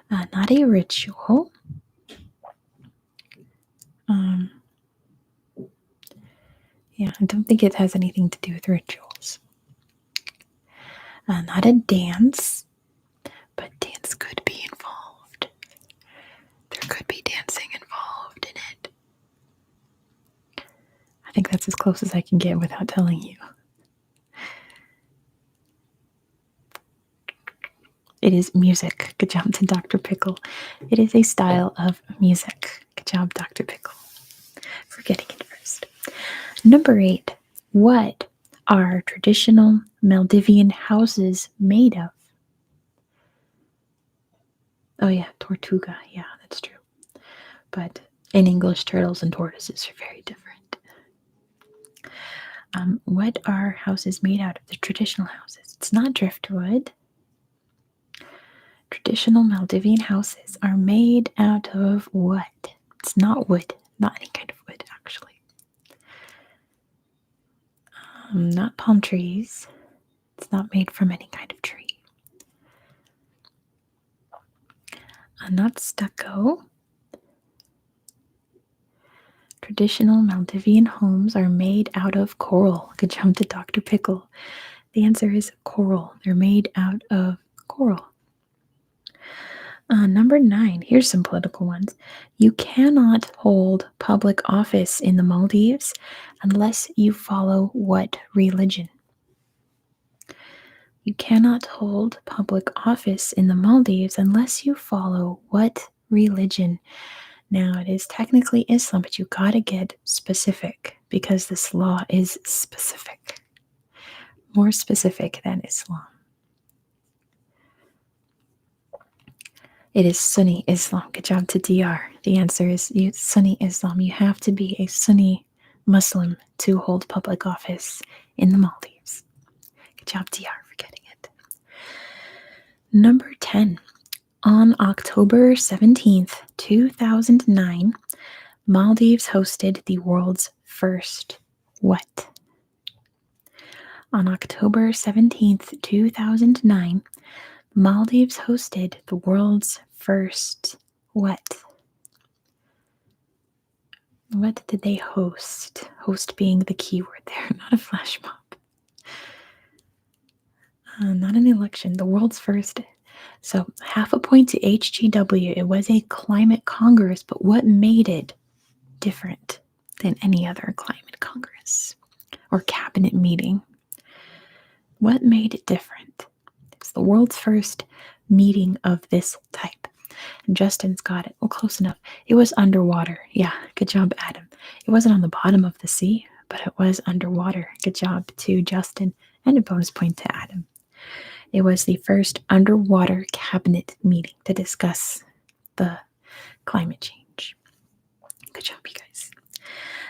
Speaker 1: Not a ritual. Yeah, I don't think it has anything to do with rituals. Not a dance, but dance could be involved. There could be dancing involved in it. I think that's as close as I can get without telling you. It is music. Good job to Dr. Pickle. It is a style of music. Good job, Dr. Pickle, for getting it first. Number 8. What are traditional Maldivian houses made of? Oh yeah, Tortuga. Yeah, that's true. But in English, turtles and tortoises are very different. What are houses made out of? The traditional houses. It's not driftwood. Traditional Maldivian houses are made out of what? It's not wood. Not any kind of wood, actually. Not palm trees. It's not made from any kind of tree. Not stucco. Traditional Maldivian homes are made out of coral. Good job to Dr. Pickle. The answer is coral. They're made out of coral. Number 9. Here's some political ones. You cannot hold public office in the Maldives unless you follow what religion? You cannot hold public office in the Maldives unless you follow what religion? Now, it is technically Islam, but you gotta get specific because this law is specific. More specific than Islam. It is Sunni Islam. Good job to DR. The answer is Sunni Islam. You have to be a Sunni Muslim to hold public office in the Maldives. Good job, DR, for getting it. Number 10. On October 17th, 2009, Maldives hosted the world's first what? On October 17th, 2009, Maldives hosted the world's first what? What did they host? Host being the key word there, not a flash mob. Not an election, the world's first. So half a point to HGW. It was a climate congress, but what made it different than any other climate congress or cabinet meeting? What made it different? It's the world's first meeting of this type. And Justin's got it. Well, close enough. It was underwater. Yeah, good job, Adam. It wasn't on the bottom of the sea, but it was underwater. Good job to Justin, and a bonus point to Adam. It was the first underwater cabinet meeting to discuss the climate change. Good job, you guys.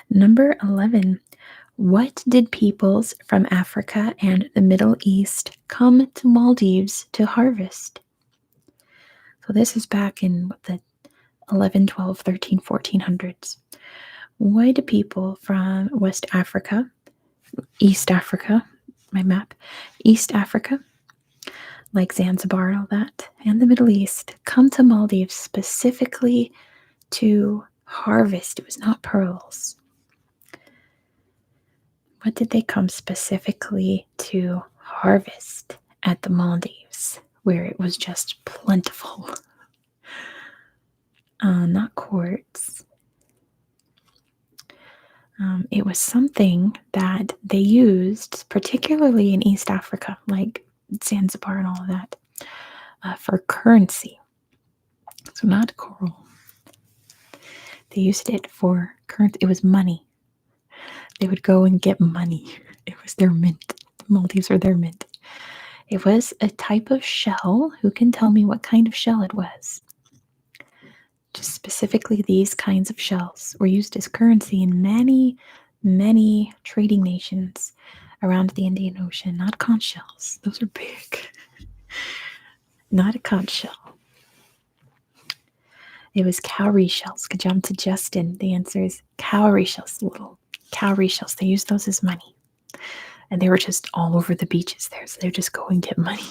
Speaker 1: Number 11. What did peoples from Africa and the Middle East come to Maldives to harvest? So this is back in the 11, 12, 13, 1400s. Why do people from West Africa, East Africa, my map, East Africa, like Zanzibar and all that, and the Middle East, come to Maldives specifically to harvest? It was not pearls. What did they come specifically to harvest at the Maldives, where it was just plentiful? Not quartz. It was something that they used, particularly in East Africa, like Zanzibar and all of that, for currency. So not coral. They used it for currency. It was money. They would go and get money. It was their mint. The Maldives were their mint. It was a type of shell. Who can tell me what kind of shell it was? Just specifically, these kinds of shells were used as currency in many, many trading nations around the Indian Ocean. Not conch shells. Those are big. Not a conch shell. It was cowrie shells. Good job to Justin. The answer is cowrie shells. Little cowrie shells. They used those as money. And they were just all over the beaches there. So they would just go and get money.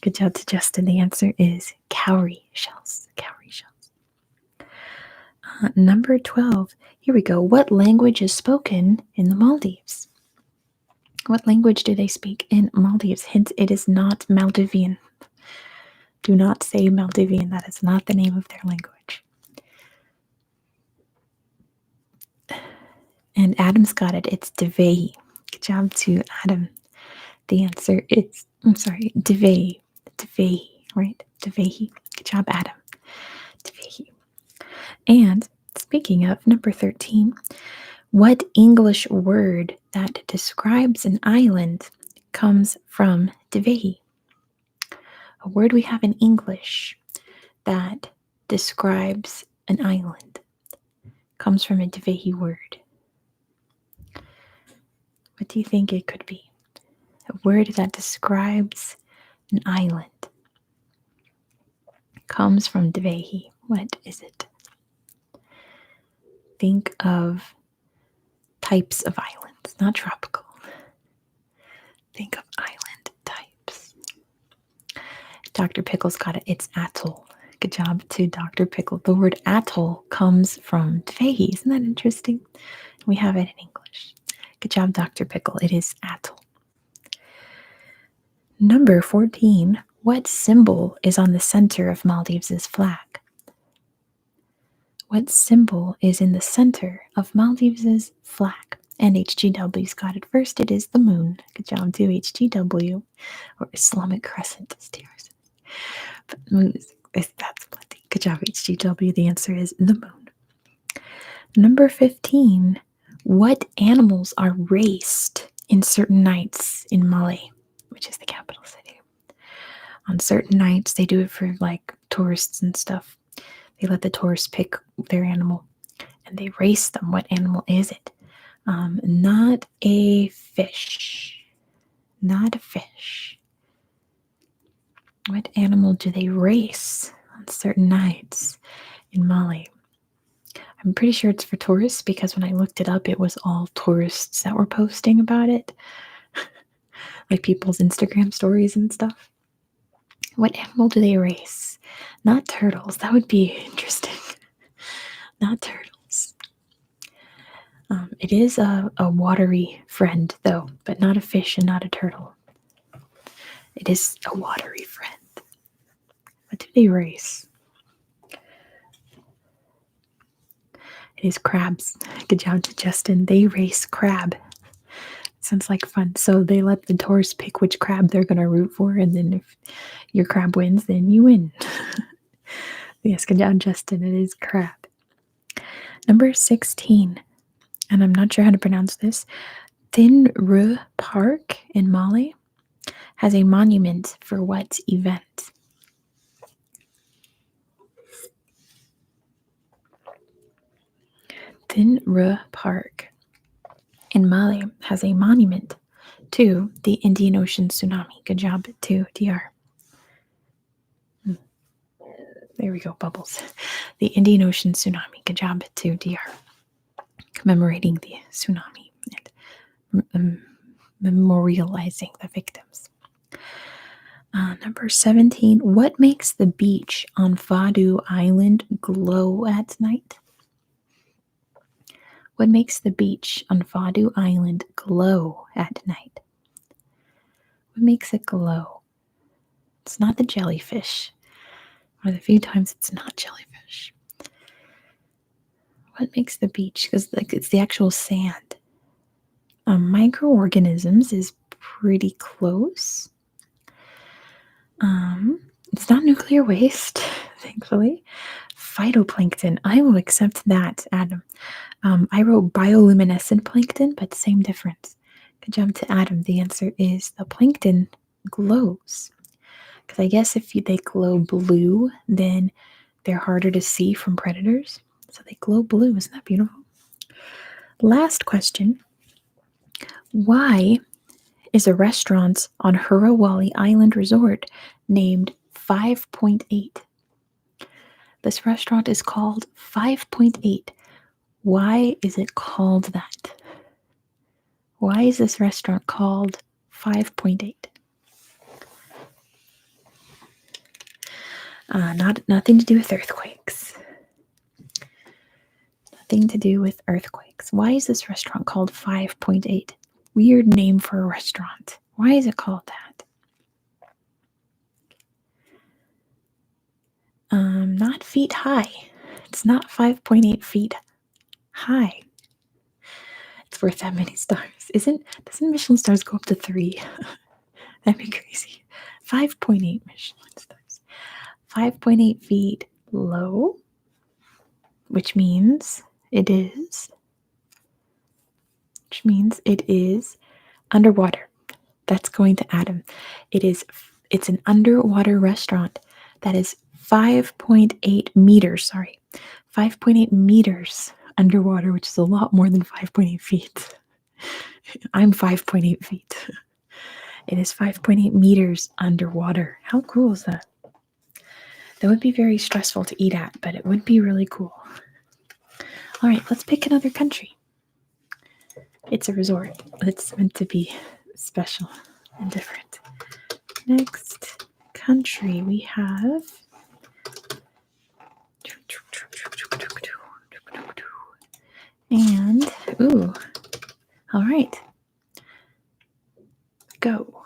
Speaker 1: Good job to Justin. The answer is cowrie shells. Cowrie shells. Number 12. Here we go. What language is spoken in the Maldives? What language do they speak in Maldives? Hint, it is not Maldivian. Do not say Maldivian. That is not the name of their language. And Adam's got it. It's Divehi. Good job to Adam. The answer is, Divehi. Divehi, right? Divehi. Good job, Adam. Divehi. And speaking of, number 13, what English word that describes an island comes from Divehi? A word we have in English that describes an island comes from a Divehi word. What do you think it could be? A word that describes an island comes from Divehi. What is it? Think of types of islands, not tropical. Think of island types. Dr. Pickle's got it. It's atoll. Good job to Dr. Pickle. The word atoll comes from Divehi. Isn't that interesting? We have it in English. Good job, Dr. Pickle. It is atoll. Number 14. What symbol is on the center of Maldives' flag? What symbol is in the center of Maldives' flag? And HGW's got it first. It is the moon. Good job to HGW. Or Islamic Crescent, as TR says. But moon that's plenty. Good job, HGW. The answer is the moon. Number 15. What animals are raced in certain nights in Male, which is the capital city? On certain nights, they do it for like tourists and stuff. They let the tourists pick their animal and they race them. What animal is it? Not a fish. Not a fish. What animal do they race on certain nights in Mali? I'm pretty sure it's for tourists because when I looked it up, it was all tourists that were posting about it. Like people's Instagram stories and stuff. What animal do they race? Not turtles. That would be interesting. Not turtles. It is a watery friend, though, but not a fish and not a turtle. It is a watery friend. What do they race? It is crabs. Good job to Justin. They race crab. Sounds like fun. So they let the tourists pick which crab they're going to root for, and then if your crab wins, then you win. Yes, good job, Justin. It is crab. Number 16, and I'm not sure how to pronounce this. Thin Ru Park in Mali has a monument for what event? Thin Ru Park in Mali has a monument to the Indian Ocean tsunami. Good job to DR. There we go, bubbles. The Indian Ocean tsunami. Good job to DR. Commemorating the tsunami and memorializing the victims. Number 17. What makes the beach on Vadu Island glow at night? What makes the beach on Fadu Island glow at night? What makes it glow? It's not the jellyfish, or the few times it's not jellyfish. What makes the beach? Because it's the actual sand. Microorganisms is pretty close. It's not nuclear waste, thankfully. Phytoplankton. I will accept that, Adam. I wrote bioluminescent plankton, but same difference. Good job to Adam. The answer is the plankton glows. Because I guess if they glow blue, then they're harder to see from predators. So they glow blue. Isn't that beautiful? Last question. Why is a restaurant on Hurawali Island Resort named 5.8? This restaurant is called 5.8. Why is it called that? Why is this restaurant called 5.8? Nothing to do with earthquakes. Nothing to do with earthquakes. Why is this restaurant called 5.8? Weird name for a restaurant. Why is it called that? Not feet high. It's not 5.8 feet high. It's worth that many stars. Doesn't Michelin stars go up to 3? That'd be crazy. 5.8 Michelin stars. 5.8 feet low, which means it is underwater. That's going to Adam. It's an underwater restaurant that is 5.8 meters, 5.8 meters underwater, which is a lot more than 5.8 feet. I'm 5.8 feet. It is 5.8 meters underwater. How cool is that? That would be very stressful to eat at, but it would be really cool. All right, let's pick another country. It's a resort. It's meant to be special and different. Next country we have. And, all right. Go.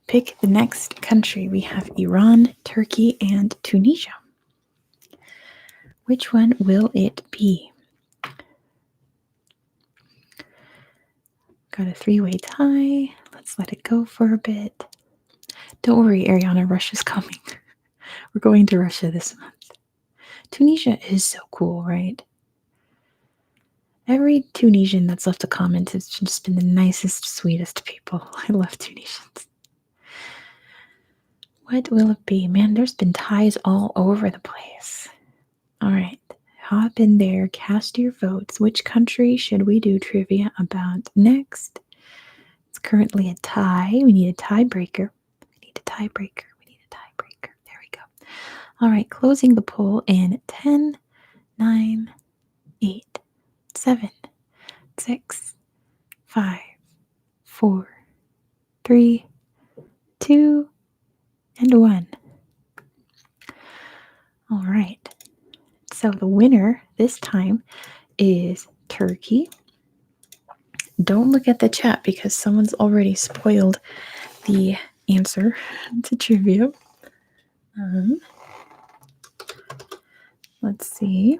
Speaker 1: Pick the next country. We have Iran, Turkey, and Tunisia. Which one will it be? Got a 3-way tie. Let's let it go for a bit. Don't worry, Ariana, Russia's coming. We're going to Russia this month. Tunisia is so cool, right? Every Tunisian that's left a comment has just been the nicest, sweetest people. I love Tunisians. What will it be? Man, there's been ties all over the place. All right. Hop in there, cast your votes. Which country should we do trivia about next? It's currently a tie. We need a tiebreaker. There we go. All right, closing the poll in 10, 9, 8, 7, 6, 5, 4, 3, 2, and 1. All right. So the winner this time is Turkey. Don't look at the chat because someone's already spoiled the answer to trivia. Let's see.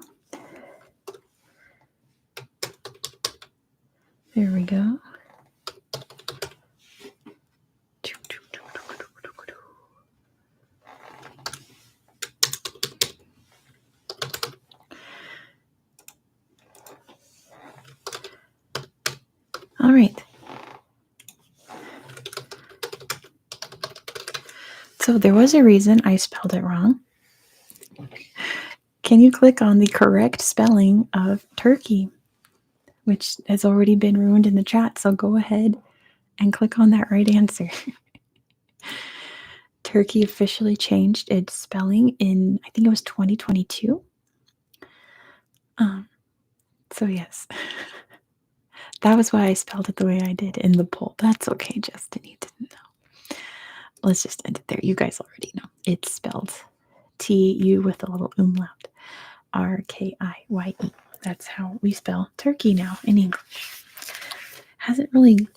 Speaker 1: There we go. All right. So there was a reason I spelled it wrong. Can you click on the correct spelling of turkey, which has already been ruined in the chat? So go ahead and click on that right answer. Turkey officially changed its spelling in, I think it was 2022. So yes, that was why I spelled it the way I did in the poll. That's okay, Justin, you didn't know. Let's just end it there. You guys already know. It's spelled TU with a little umlaut. Turkye. That's how we spell turkey now in English. Hasn't really,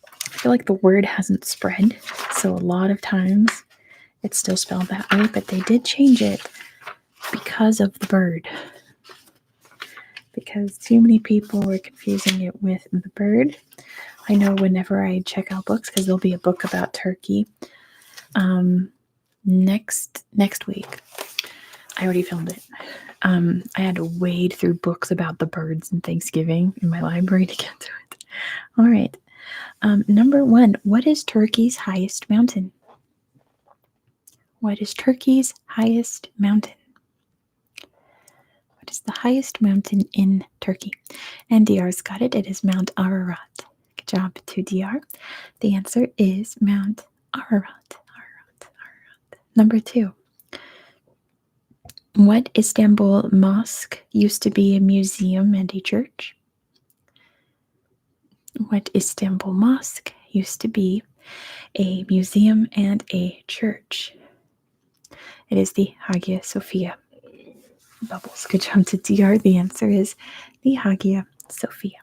Speaker 1: I feel like the word hasn't spread, so a lot of times it's still spelled that way, but they did change it because of the bird. Because too many people were confusing it with the bird. I know whenever I check out books, because there'll be a book about turkey next week. I already filmed it. I had to wade through books about the birds and Thanksgiving in my library to get to it. All right. Number 1, what is Turkey's highest mountain? What is Turkey's highest mountain? What is the highest mountain in Turkey? And DR's got it. It is Mount Ararat. Good job to DR. The answer is Mount Ararat. Number 2. What Istanbul mosque used to be a museum and a church? What Istanbul mosque used to be a museum and a church? It is the Hagia Sophia. Bubbles. Good job to DR. The answer is the Hagia Sophia.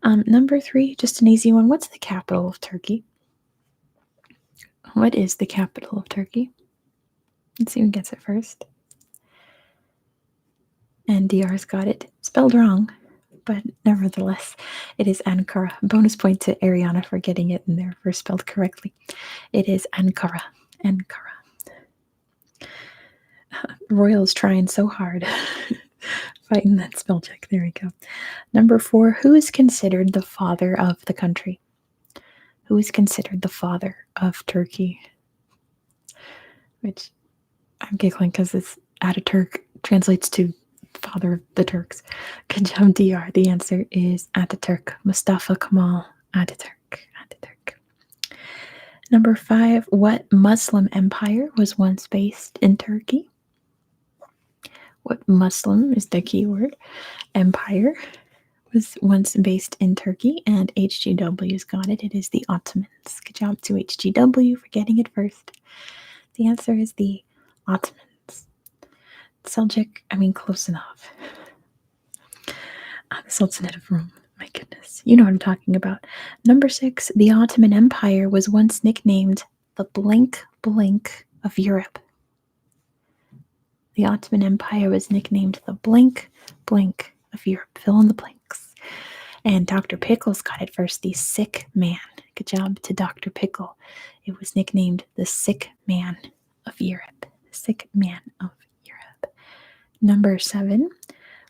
Speaker 1: Number 3, just an easy one. What's the capital of Turkey? What is the capital of Turkey? Let's see who gets it first. And DR's got it. Spelled wrong, but nevertheless, it is Ankara. Bonus point to Ariana for getting it in there for spelled correctly. It is Ankara. Ankara. Royal's trying so hard. Fighting that spell check. There we go. Number 4, who is considered the father of the country? Who is considered the father of Turkey? Which I'm giggling because it's Ataturk translates to father of the Turks. Good job, DR. The answer is Ataturk. Mustafa Kemal Ataturk. Number 5, what Muslim empire was once based in Turkey? What Muslim is the key word? Empire was once based in Turkey, and HGW's got it. It is the Ottomans. Good job to HGW for getting it first. The answer is the Ottomans. Seljuk, close enough. The Sultanate of Rome. My goodness. You know what I'm talking about. Number 6, the Ottoman Empire was once nicknamed the blank blank of Europe. The Ottoman Empire was nicknamed the blank blank of Europe. Fill in the blanks. And Dr. Pickles got it first, the sick man. Good job to Dr. Pickle. It was nicknamed the sick man of Europe. The sick man of Europe. Number 7,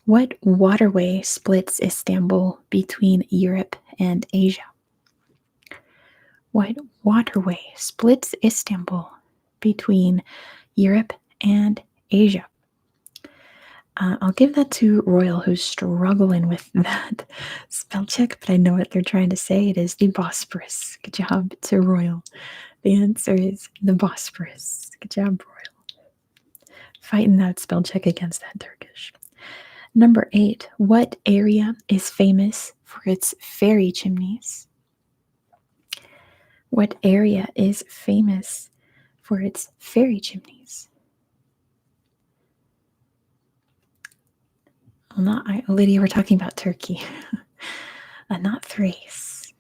Speaker 1: what waterway splits Istanbul between Europe and Asia? What waterway splits Istanbul between Europe and Asia? I'll give that to Royal, who's struggling with that spell check, but I know what they're trying to say. It is the Bosporus. Good job to Royal. The answer is the Bosporus. Good job, Royal. Fighting that spell check against that Turkish. Number 8, what area is famous for its fairy chimneys? What area is famous for its fairy chimneys? Well, Lydia, we're talking about Turkey. Not Thrace.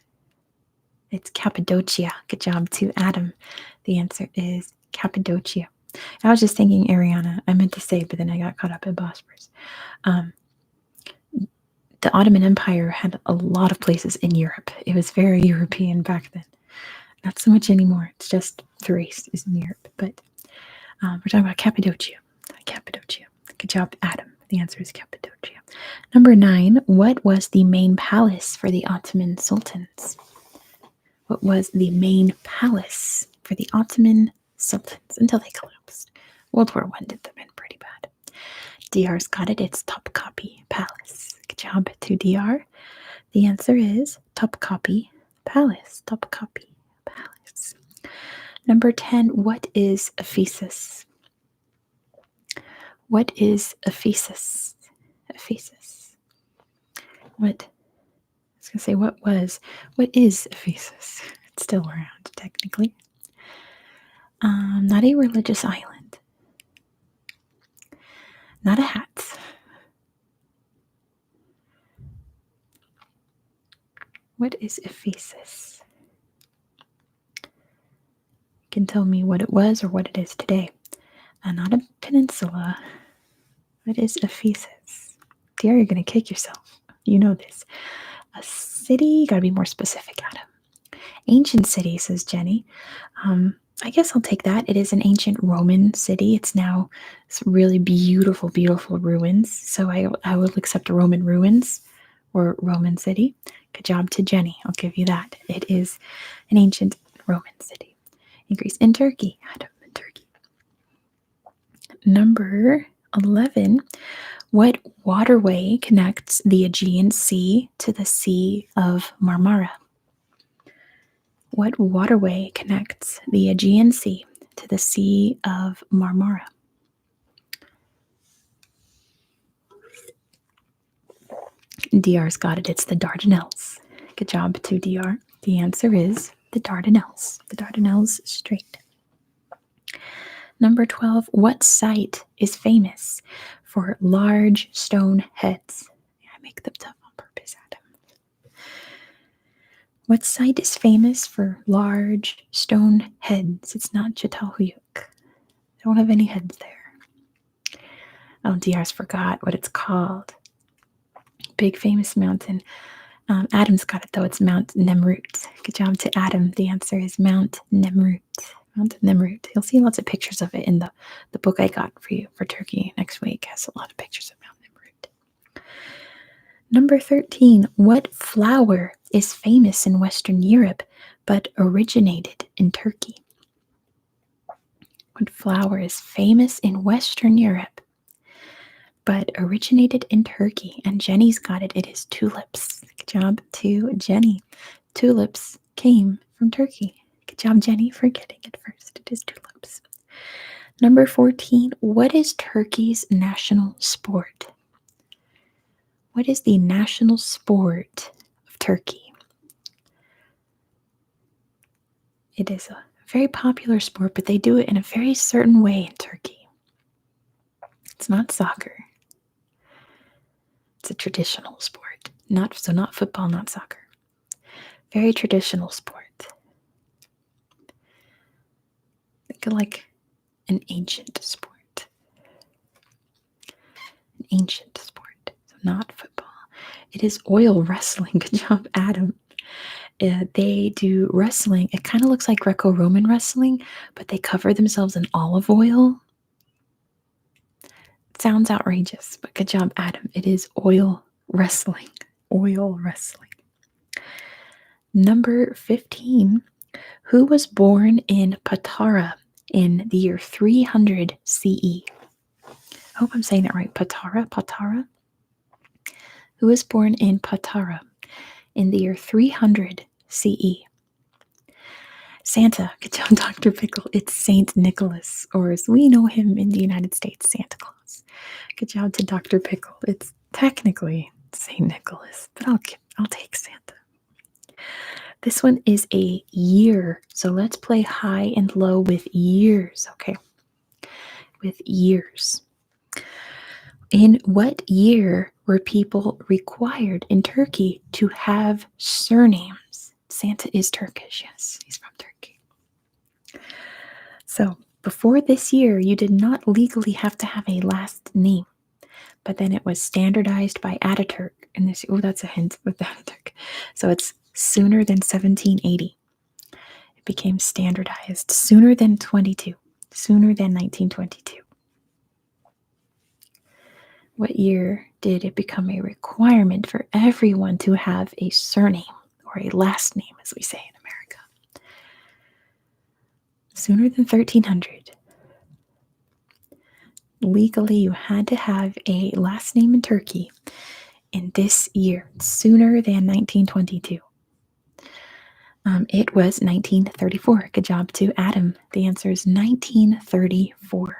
Speaker 1: It's Cappadocia. Good job to Adam. The answer is Cappadocia. I was just thinking Ariana. I meant to say, but then I got caught up in Bosporus. The Ottoman Empire had a lot of places in Europe. It was very European back then. Not so much anymore. It's just Thrace is in Europe. But we're talking about Cappadocia. Cappadocia. Good job, Adam. The answer is Cappadocia. Number 9, what was the main palace for the Ottoman sultans? What was the main palace for the Ottoman sultans until they collapsed? World War I did them in pretty bad. DR's got it. It's Topkapi Palace. Good job to DR. The answer is Topkapi Palace. Topkapi Palace. Number 10, what is Ephesus? What is Ephesus? Ephesus. What is Ephesus? It's still around, technically. Not a religious island. Not a hat. What is Ephesus? You can tell me what it was or what it is today. Not a peninsula. What is Ephesus? Dear, you're going to kick yourself. You know this. A city? You got to be more specific, Adam. Ancient city, says Jenny. I guess I'll take that. It is an ancient Roman city. It's now really beautiful, beautiful ruins. So I will accept Roman ruins or Roman city. Good job to Jenny. I'll give you that. It is an ancient Roman city. In Greece. In Turkey. Adam, in Turkey. Number 11. What waterway connects the Aegean Sea to the Sea of Marmara? What waterway connects the Aegean Sea to the Sea of Marmara? DR's got it. It's the Dardanelles. Good job to DR. The answer is the Dardanelles. The Dardanelles Strait. Number 12. What site is famous for large stone heads? I make them tough on purpose, Adam. What site is famous for large stone heads? It's not Çatalhöyük. They don't have any heads there. Oh, DR's forgot what it's called. Big famous mountain. Adam's got it though. It's Mount Nemrut. Good job to Adam. The answer is Mount Nemrut. Mount Nemrut. You'll see lots of pictures of it in the book I got for you for Turkey next week. It has a lot of pictures of Mount Nemrut. Number 13. What flower is famous in Western Europe but originated in Turkey? What flower is famous in Western Europe but originated in Turkey? And Jenny's got it. It is tulips. Good job to Jenny. Tulips came from Turkey. Good job, Jenny, for getting it first. It is tulips. Number 14. What is Turkey's national sport? What is the national sport of Turkey? It is a very popular sport, but they do it in a very certain way in Turkey. It's not soccer. It's a traditional sport. Not football, not soccer. Very traditional sport. Think of like an ancient sport. An ancient sport. So not football. It is oil wrestling. Good job, Adam. They do wrestling. It kind of looks like Greco-Roman wrestling, but they cover themselves in olive oil. It sounds outrageous, but good job, Adam. It is oil wrestling. Oil wrestling. Number 15. Who was born in Patara in the year 300 CE? I hope I'm saying that right. Patara. Who was born in Patara in the year 300 CE? Santa. Good job, Dr. Pickle. It's Saint Nicholas, or as we know him in the United States, Santa Claus. Good job to Dr. Pickle. It's technically Saint Nicholas, but I'll take Santa. This one is a year, so let's play high and low with years, okay? With years. In what year were people required in Turkey to have surnames? Santa is Turkish, yes, he's from Turkey. So, before this year, you did not legally have to have a last name, but then it was standardized by Ataturk. And this, that's a hint with Ataturk. So it's sooner than 1780. It became standardized sooner than 1922. What year did it become a requirement for everyone to have a surname or a last name, as we say in America? Sooner than 1300. Legally, you had to have a last name in Turkey in this year, sooner than 1922. It was 1934. Good job to Adam. The answer is 1934.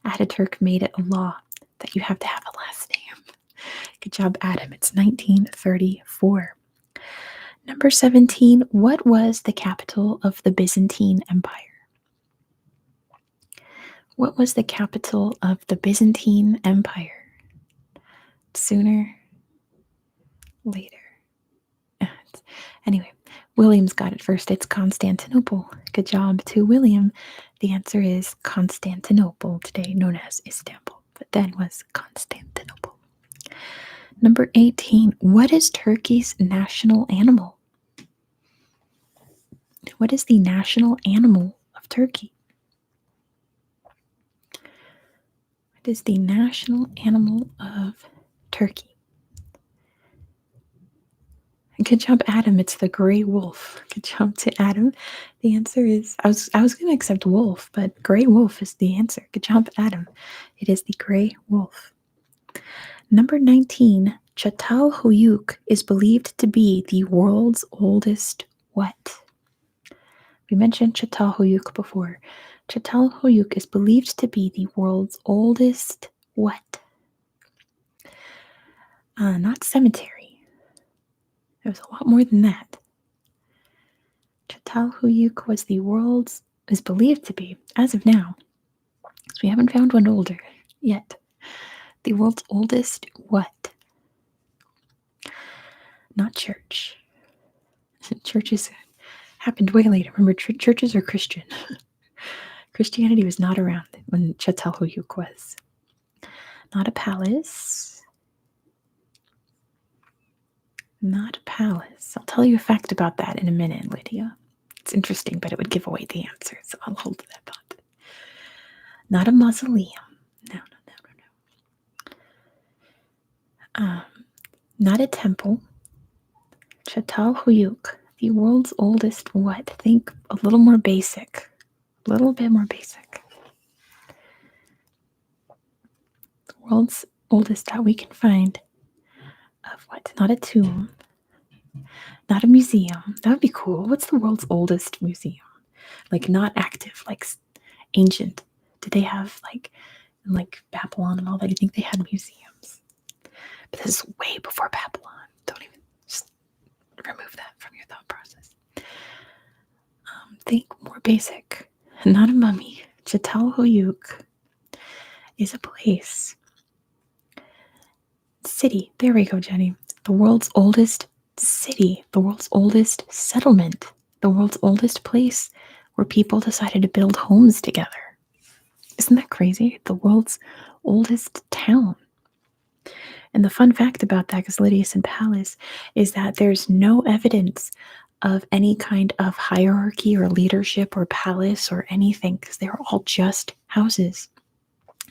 Speaker 1: Ataturk made it a law that you have to have a last name. Good job, Adam. It's 1934. Number 17. What was the capital of the Byzantine Empire? What was the capital of the Byzantine Empire? Sooner, later. Anyway, William's got it first. It's Constantinople. Good job to William. The answer is Constantinople, today known as Istanbul, but then was Constantinople. Number 18. What is Turkey's national animal? What is the national animal of Turkey? What is the national animal of Turkey? Good job, Adam. It's the gray wolf. Good job to Adam. The answer is I was going to accept wolf, but gray wolf is the answer. Good job, Adam. It is the gray wolf. Number 19. Çatalhöyük is believed to be the world's oldest what? We mentioned Çatalhöyük before. Çatalhöyük is believed to be the world's oldest what? Not cemetery. It was a lot more than that. Çatalhöyük is believed to be, as of now, because we haven't found one older yet, the world's oldest what? Not church. Churches happened way later. Remember, churches are Christian. Christianity was not around when Çatalhöyük was. Not a palace. Not a palace. I'll tell you a fact about that in a minute, Lydia. It's interesting, but it would give away the answer, so I'll hold that thought. Not a mausoleum. No. Not a temple. Çatalhöyük, the world's oldest what? Think a little more basic. A little bit more basic. The world's oldest that we can find of what? Not a tomb. Not a museum. That would be cool. What's the world's oldest museum? Like not active, like ancient. Did they have like Babylon and all that? Do you think they had museums? But this is way before Babylon. Don't even just remove that from your thought process. Think more basic. Not a mummy. Çatalhöyük is a place. City. There we go, Jenny. The world's oldest city. The world's oldest settlement. The world's oldest place where people decided to build homes together. Isn't that crazy? The world's oldest town. And the fun fact about that, because Lydia said palace, is that there's no evidence of any kind of hierarchy or leadership or palace or anything, because they were all just houses.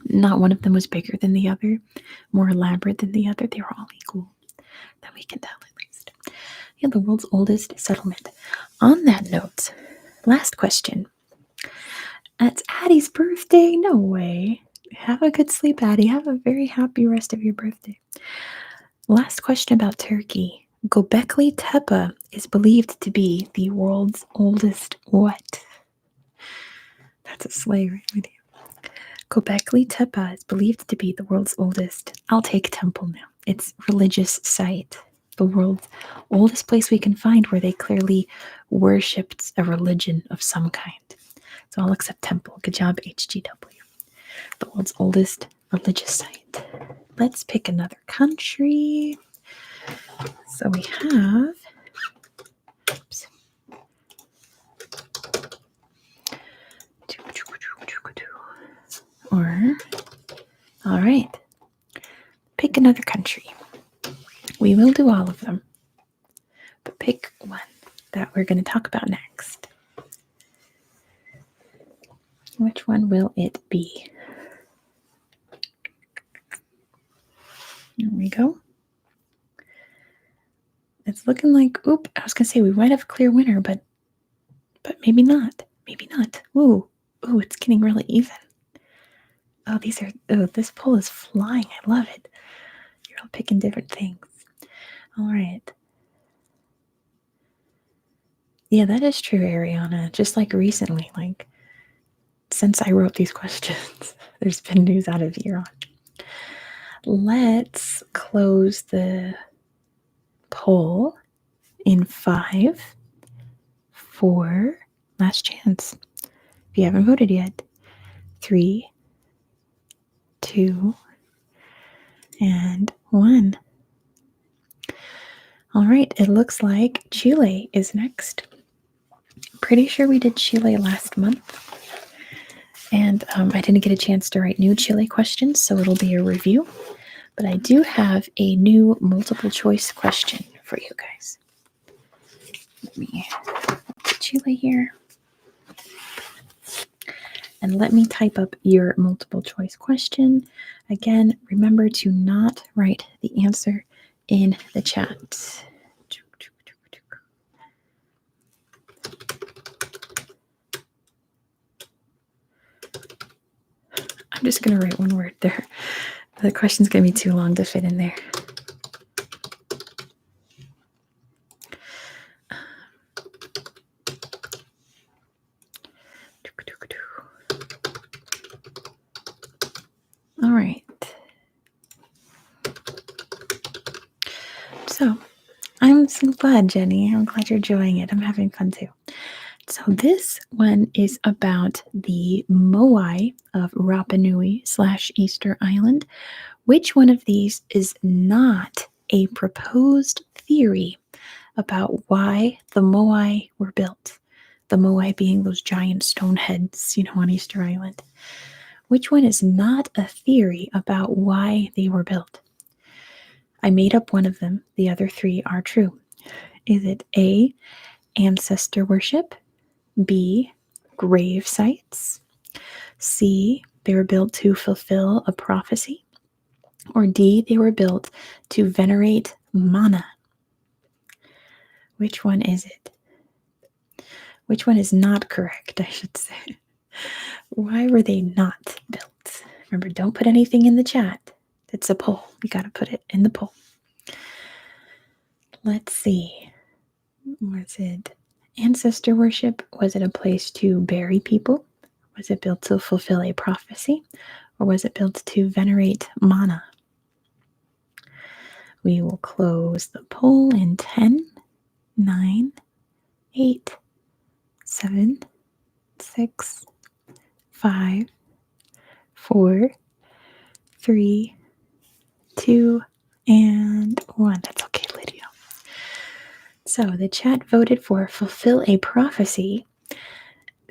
Speaker 1: Not one of them was bigger than the other, more elaborate than the other. They were all equal. That we can tell at least. Yeah, the world's oldest settlement. On that note, last question. It's Addie's birthday? No way. Have a good sleep, Addie. Have a very happy rest of your birthday. Last question about Turkey. Göbekli Tepe is believed to be the world's oldest what? That's a sleigh right with you. Göbekli Tepe is believed to be the world's oldest. I'll take temple now. It's religious site. The world's oldest place we can find where they clearly worshipped a religion of some kind. So I'll accept temple. Good job, HGW. The world's oldest religious site. Let's pick another country. So we have, all right, pick another country. We will do all of them, but pick one that we're going to talk about next. Which one will it be? There we go. It's looking like, I was going to say we might have a clear winner, but maybe not. Maybe not. Ooh, it's getting really even. This poll is flying. I love it. You're all picking different things. All right. Yeah, that is true, Ariana. Just like recently, like since I wrote these questions, there's been news out of Iran. Let's close the poll in 5, 4, last chance. If you haven't voted yet, 3, 2, and 1. All right, it looks like Chile is next. Pretty sure we did Chile last month. And I didn't get a chance to write new Chile questions, so it'll be a review. But I do have a new multiple choice question for you guys. Let me put Chile here. And let me type up your multiple choice question. Again, remember to not write the answer in the chat. I'm just going to write one word there. The question's going to be too long to fit in there. All right. So I'm so glad, Jenny. I'm glad you're enjoying it. I'm having fun too. So this one is about the Moai of Rapa Nui / Easter Island. Which one of these is not a proposed theory about why the Moai were built? The Moai being those giant stone heads, on Easter Island. Which one is not a theory about why they were built? I made up one of them. The other 3 are true. Is it A, ancestor worship, B, grave sites, C, they were built to fulfill a prophecy, or D, they were built to venerate mana? Which one is it? Which one is not correct, I should say? Why were they not built? Remember, don't put anything in the chat. It's a poll. You got to put it in the poll. Let's see. Was it ancestor worship? Was it a place to bury people? Was it built to fulfill a prophecy? Or was it built to venerate mana? We will close the poll in 10, 9, 8, 7, 6, 5, 4, 3, 2, and 1. That's okay, Lydia. So the chat voted for fulfill a prophecy,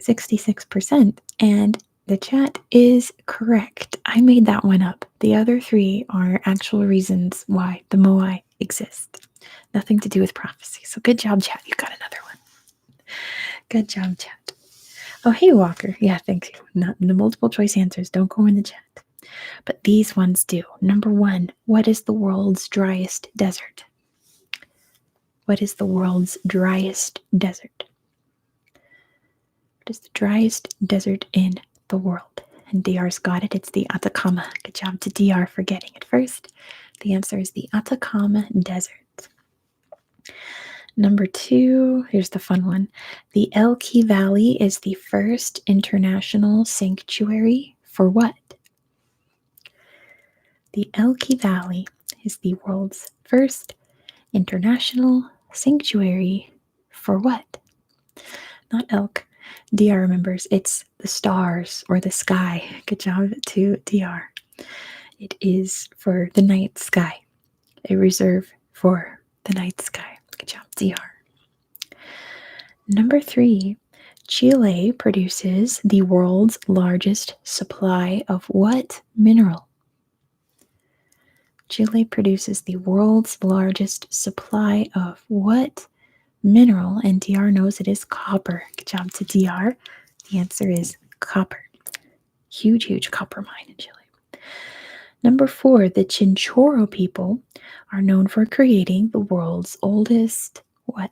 Speaker 1: 66%, and the chat is correct. I made that one up. The other 3 are actual reasons why the Moai exist. Nothing to do with prophecy. So good job, chat. You got another one. Good job, chat. Oh, hey, Walker. Yeah, thank you. Not the multiple choice answers don't go in the chat. But these ones do. Number 1, what is the world's driest desert? What is the world's driest desert? What is the driest desert in the world? And DR's got it. It's the Atacama. Good job to DR for getting it first. The answer is the Atacama Desert. Number 2, here's the fun one. The Elqui Valley is the first international sanctuary for what? The Elqui Valley is the world's first international sanctuary for what? Not elk. DR remembers it's the stars or the sky. Good job to DR. It is for the night sky. A reserve for the night sky. Good job, DR. Number 3, Chile produces the world's largest supply of what mineral? Chile produces the world's largest supply of what mineral? And DR knows it is copper. Good job to DR. The answer is copper. Huge, huge copper mine in Chile. Number 4, the Chinchorro people are known for creating the world's oldest what?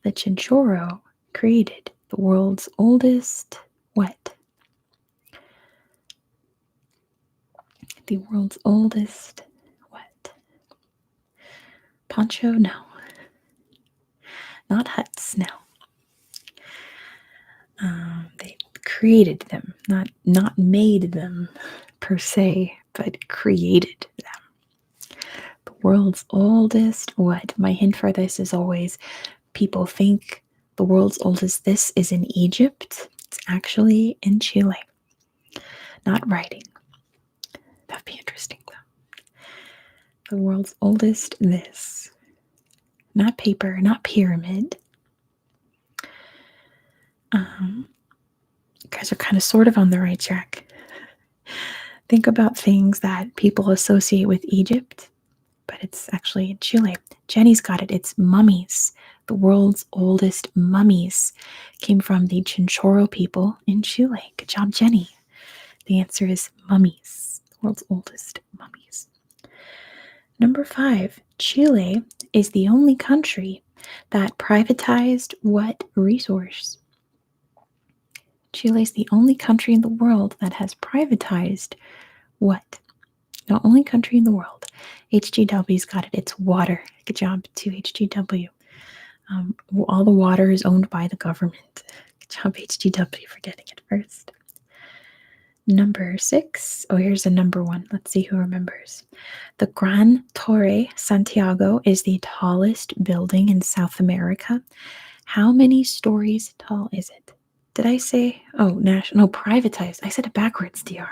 Speaker 1: The Chinchorro created the world's oldest what? The world's oldest what? Poncho? No. Not huts, no. They created them, not made them per se, but created them. The world's oldest what? My hint for this is always people think the world's oldest this is in Egypt. It's actually in Chile. Not writing. That'd be interesting, though. The world's oldest this. Not paper, not pyramid. You guys are kind of sort of on the right track. Think about things that people associate with Egypt, but it's actually Chile. Jenny's got it. It's mummies. The world's oldest mummies came from the Chinchorro people in Chile. Good job, Jenny. The answer is mummies. The world's oldest mummies. Number 5, Chile is the only country that privatized what resource? Chile is the only country in the world that has privatized what? The only country in the world. HGW's got it. It's water. Good job to HGW. All the water is owned by the government. Good job, HGW, for getting it first. Number 6. Oh, here's a number 1. Let's see who remembers. The Gran Torre Santiago is the tallest building in South America. How many stories tall is it? Did I say, privatized. I said it backwards, DR.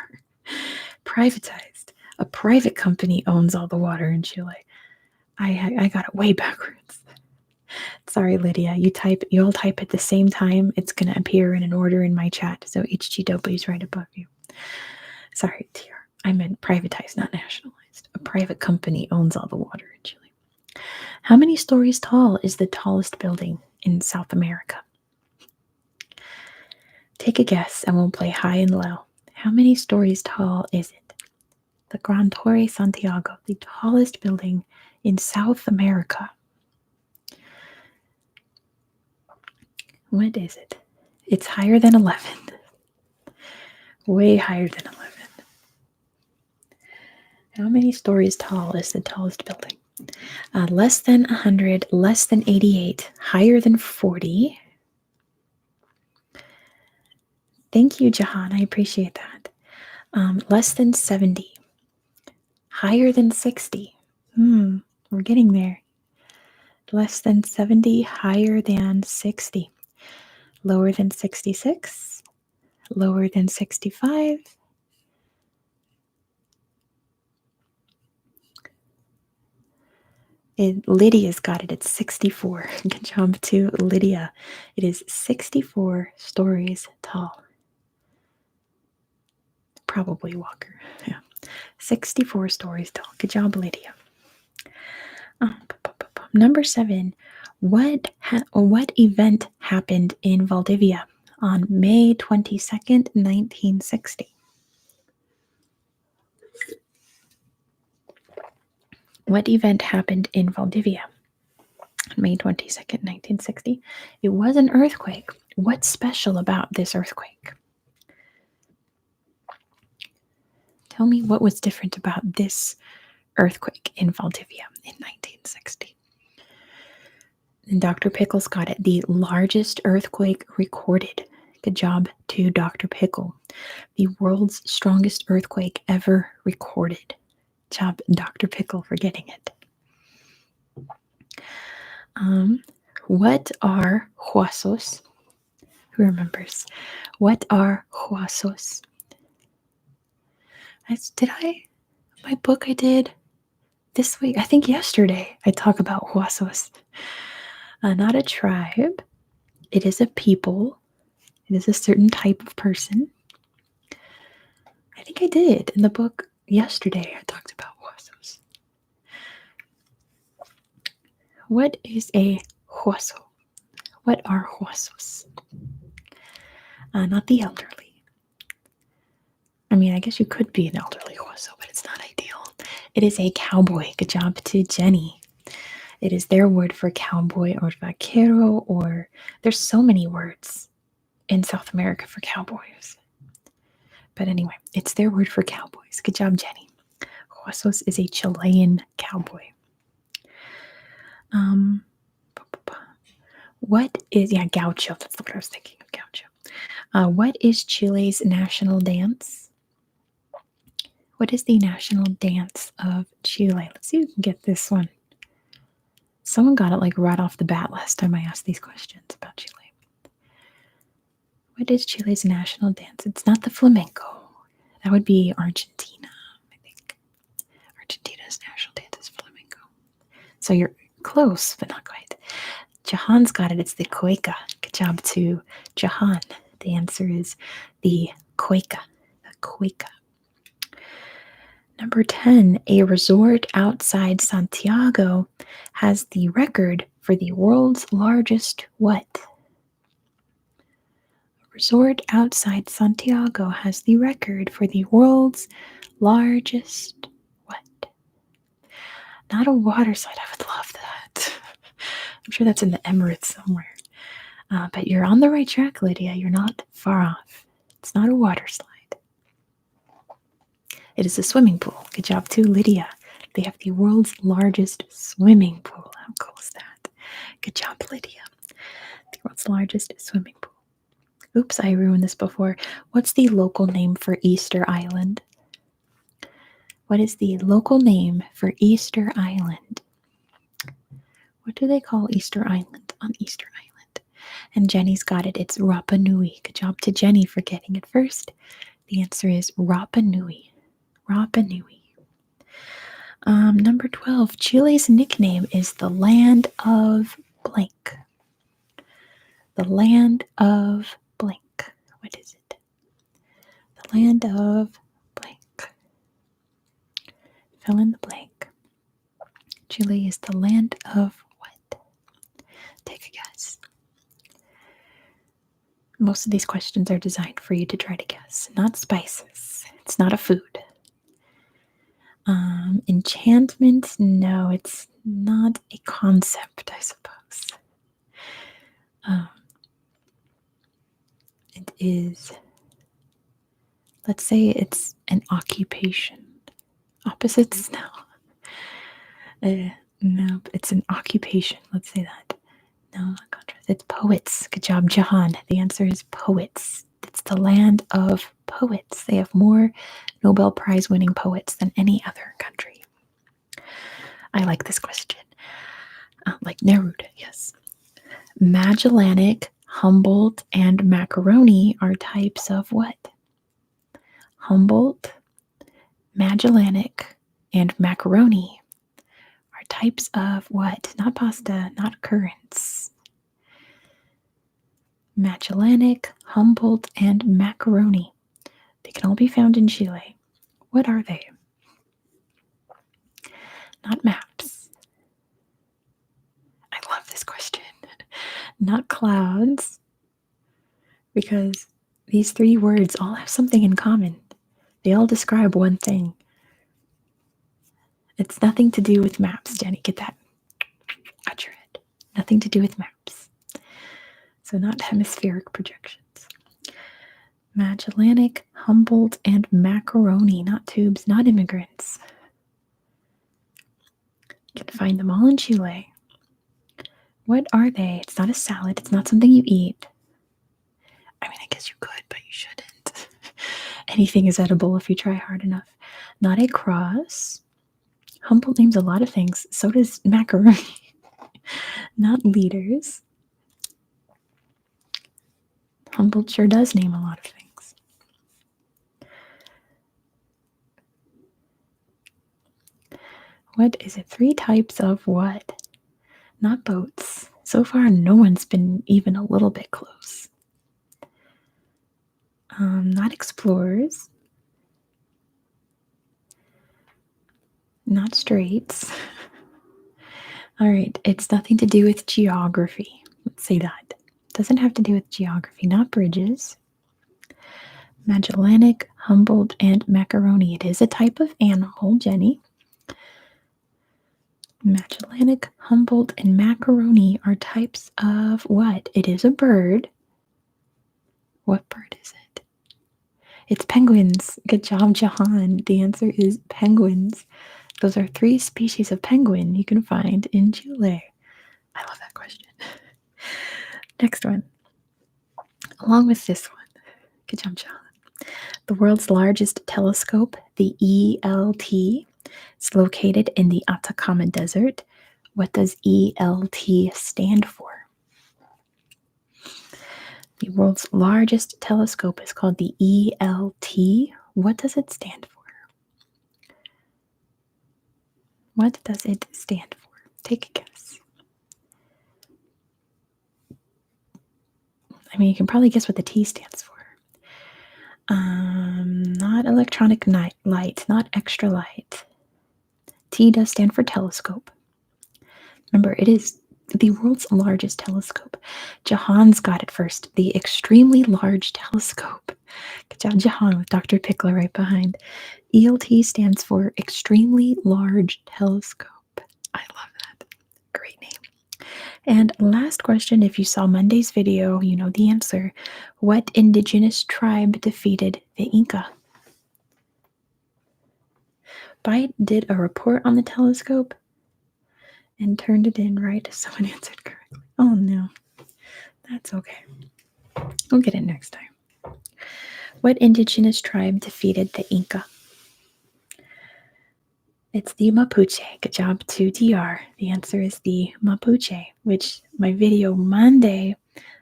Speaker 1: Privatized. A private company owns all the water in Chile. I got it way backwards. Sorry, Lydia. You all type at the same time. It's going to appear in an order in my chat. So HGW is right above you. Sorry, TR. I meant privatized, not nationalized. A private company owns all the water in Chile. How many stories tall is the tallest building in South America? Take a guess and we'll play high and low. How many stories tall is it? The Gran Torre Santiago, the tallest building in South America. What is it? It's higher than 11. Way higher than 11. How many stories tall is the tallest building? Less than 100, less than 88, higher than 40. Thank you, Jahan. I appreciate that. Less than 70. Higher than 60. We're getting there. Less than 70, higher than 60. Lower than 66. Lower than 65. Lydia's got it. It's 64. Good job to Lydia. It is 64 stories tall. Probably Walker. Yeah. 64 stories tall. Good job, Lydia. Number 7. What event happened in Valdivia on May 22nd, 1960? What event happened in Valdivia on May 22nd, 1960? It was an earthquake. What's special about this earthquake? Tell me what was different about this earthquake in Valdivia in 1960. And Dr. Pickles got it. The largest earthquake recorded. Good job to Dr. Pickle. The world's strongest earthquake ever recorded. Job, Dr. Pickle, for getting it. What are huasos? Who remembers? What are huasos? My book I did this week, I think yesterday, I talk about huasos. Not a tribe. It is a people. It is a certain type of person. I think I did in the book yesterday. I talked about huasos. What is a huaso? What are huasos? Not the elderly. I mean, I guess you could be an elderly huaso, but it's not ideal. It is a cowboy. Good job to Jenny. It is their word for cowboy or vaquero, or there's so many words in South America for cowboys. But anyway, it's their word for cowboys. Good job, Jenny. Huasos is a Chilean cowboy. What is, gaucho. That's what I was thinking of, gaucho. What is Chile's national dance? What is the national dance of Chile? Let's see if we can get this one. Someone got it like right off the bat last time I asked these questions about Chile. What is Chile's national dance? It's not the flamenco. That would be Argentina, I think. Argentina's national dance is flamenco. So you're close, but not quite. Jahan's got it. It's the cueca. Good job to Jahan. The answer is the cueca. The cueca. Number 10, a resort outside Santiago has the record for the world's largest what? A resort outside Santiago has the record for the world's largest what? Not a water slide. I would love that. I'm sure that's in the Emirates somewhere. But you're on the right track, Lydia. You're not far off. It's not a water slide. It is a swimming pool. Good job to Lydia. They have the world's largest swimming pool. How cool is that? Good job, Lydia. The world's largest swimming pool. Oops, I ruined this before. What's the local name for Easter Island? What is the local name for Easter Island? What do they call Easter Island on Easter Island? And Jenny's got it. It's Rapa Nui. Good job to Jenny for getting it first. The answer is Rapa Nui. Rapa Nui. Number 12. Chile's nickname is the land of blank. The land of blank. What is it? The land of blank. Fill in the blank. Chile is the land of what? Take a guess. Most of these questions are designed for you to try to guess. Not spices. It's not a food. Enchantment, no, it's not a concept, I suppose. It is, let's say it's an occupation. Opposites, no. No, it's an occupation, let's say that. No, contrast. It's poets. Good job, Jahan. The answer is poets. It's the land of poets. They have more Nobel Prize winning poets than any other country. I like this question. Like Neruda, yes. Magellanic, Humboldt, and macaroni are types of what? Humboldt, Magellanic, and macaroni are types of what? Not pasta, not currants. Magellanic, Humboldt, and macaroni. They can all be found in Chile. What are they? Not maps. I love this question. Not clouds. Because these three words all have something in common. They all describe one thing. It's nothing to do with maps, Jenny. Get that out your head. Nothing to do with maps. So not hemispheric projections. Magellanic, Humboldt, and macaroni. Not tubes, not immigrants. You can find them all in Chile. What are they? It's not a salad. It's not something you eat. I mean, I guess you could, but you shouldn't. Anything is edible if you try hard enough. Not a cross. Humboldt names a lot of things. So does macaroni. Not leaders. Humboldt sure does name a lot of things. What is it? 3 types of what? Not boats. So far, no one's been even a little bit close. Not explorers. Not straits. All right, it's nothing to do with geography. Let's say that. Doesn't have to do with geography. Not bridges. Magellanic, Humboldt, and macaroni. It is a type of animal, Jenny. Magellanic, Humboldt, and macaroni are types of what? It is a bird. What bird is it? It's penguins. Good job, Jahan. The answer is penguins. Those are 3 species of penguin you can find in Chile. I love that question. Next one. Along with this one. Good job, Jahan. The world's largest telescope, the ELT, is located in the Atacama Desert. What does ELT stand for? The world's largest telescope is called the ELT. What does it stand for? What does it stand for? Take a guess. I mean, you can probably guess what the T stands for. Not electronic light, not extra light. T does stand for telescope. Remember, it is the world's largest telescope. Jahan's got it first. The extremely large telescope. Good job, Jahan, with Dr. Pickler right behind. ELT stands for extremely large telescope. I love that. Great name. And last question, if you saw Monday's video, you know the answer. What indigenous tribe defeated the Inca? Bite did a report on the telescope and turned it in right as someone answered correctly. Oh no, that's okay. We'll get it next time. What indigenous tribe defeated the Inca? It's the Mapuche. Good job to DR. The answer is the Mapuche, which my video Monday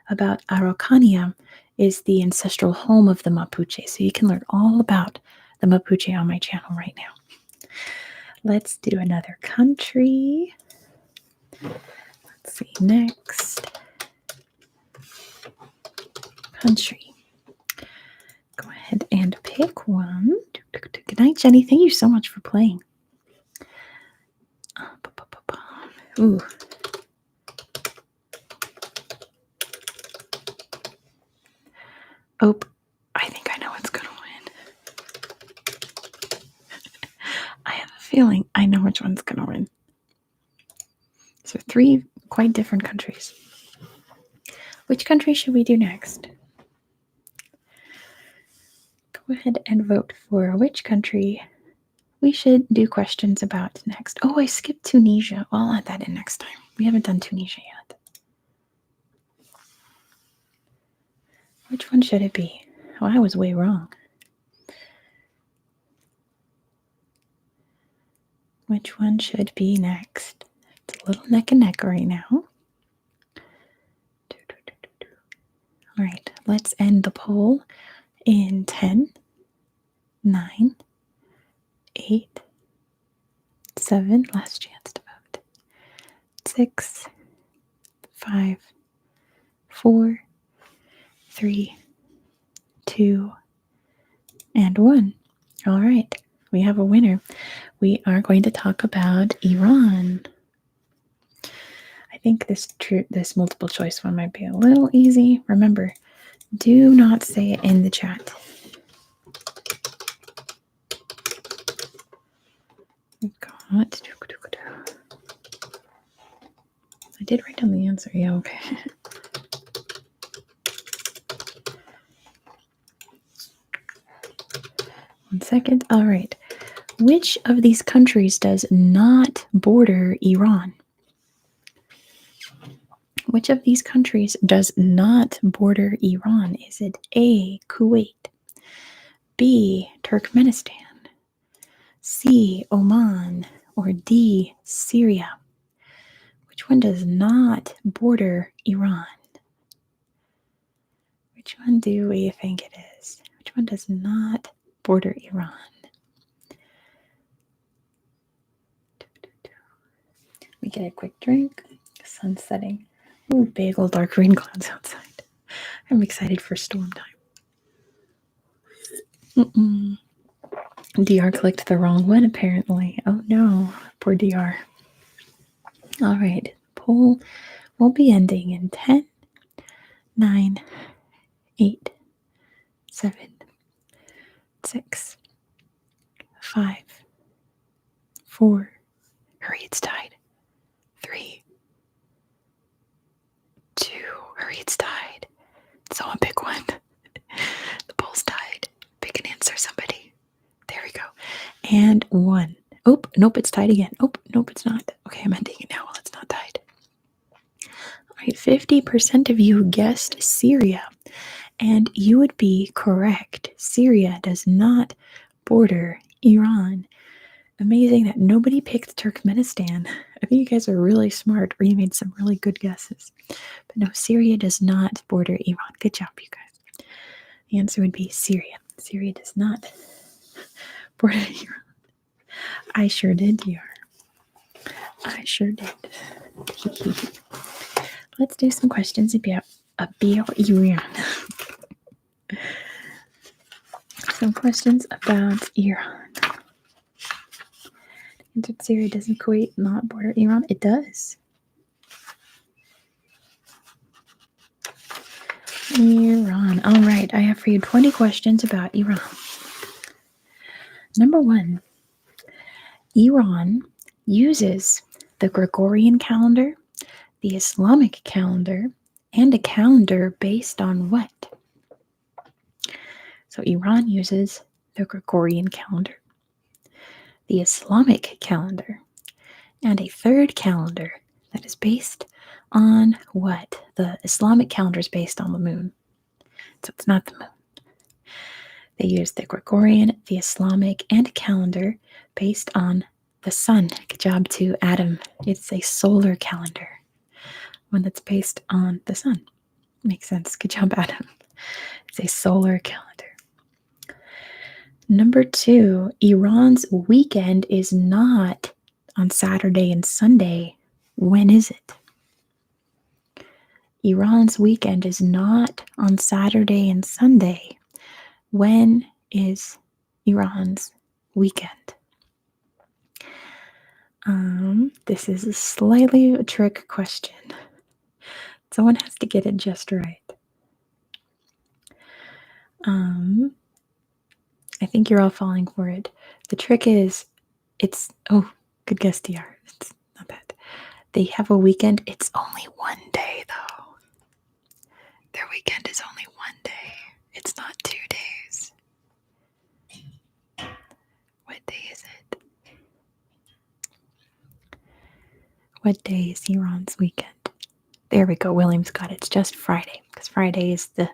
Speaker 1: about Araucania is the ancestral home of the Mapuche. So you can learn all about the Mapuche on my channel right now. Let's do another country. Let's see, next. Country. Go ahead and pick one. Good night, Jenny. Thank you so much for playing. Ooh. Oh, I think I know what's going to win. I have a feeling I know which one's going to win. So 3 quite different countries. Which country should we do next? Go ahead and vote for which country we should do questions about next. Oh, I skipped Tunisia. Well, I'll add that in next time. We haven't done Tunisia yet. Which one should it be? Oh, I was way wrong. Which one should be next? It's a little neck and neck right now. All right, let's end the poll in 10, 9, 8, 7, last chance to vote, 6, 5, 4, 3, 2, and 1. All right, we have a winner. We are going to talk about Iran. I think this multiple choice one might be a little easy. Remember, do not say it in the chat. We've got. I did write down the answer. Yeah, okay. One second. All right. Which of these countries does not border Iran? Which of these countries does not border Iran? Is it A, Kuwait, B, Turkmenistan, C, Oman, or D, Syria? Which one does not border Iran? Which one do we think it is? Which one does not border Iran? We get a quick drink. Sun setting. Ooh, big old dark rain clouds outside. I'm excited for storm time. DR clicked the wrong one, apparently. Oh no, poor DR. All right, poll will be ending in 10, 9, 8, 7, 6, 5, 4. Hurry, it's tied. 3, 2. Hurry, it's tied. Someone pick one. The poll's tied. Pick an answer, somebody. There we go. And 1. Oh, nope, it's tied again. Oh, nope, it's not. Okay, I'm ending it now while it's not tied. All right, 50% of you guessed Syria, and you would be correct. Syria does not border Iran. Amazing that nobody picked Turkmenistan. I think you guys are really smart, or you made some really good guesses. But no, Syria does not border Iran. Good job, you guys. The answer would be Syria. Syria does not Bordered Iran. I sure did, DR. I sure did. Let's do some questions about Iran. Some questions about Iran. Entered Syria, doesn't Kuwait not border Iran? It does. Iran. All right, I have for you 20 questions about Iran. Number 1. Iran uses the Gregorian calendar, the Islamic calendar, and a calendar based on what? So Iran uses the Gregorian calendar, the Islamic calendar, and a third calendar that is based on what? The Islamic calendar is based on the moon, so it's not the moon. They use the Gregorian, the Islamic, and a calendar based on the sun. Good job to Adam. It's a solar calendar, one that's based on the sun. Makes sense. Good job, Adam. It's a solar calendar. Number 2, Iran's weekend is not on Saturday and Sunday. When is it? Iran's weekend is not on Saturday and Sunday. When is Iran's weekend? This is a slightly a trick question. Someone has to get it just right. I think you're all falling for it. The trick is, good guess, DR. It's not that. They have a weekend. It's only one day, though. Their weekend is only one day. It's not 2 days. What day is it? What day is Iran's weekend? There we go. William's got it. It's just Friday, because Friday is the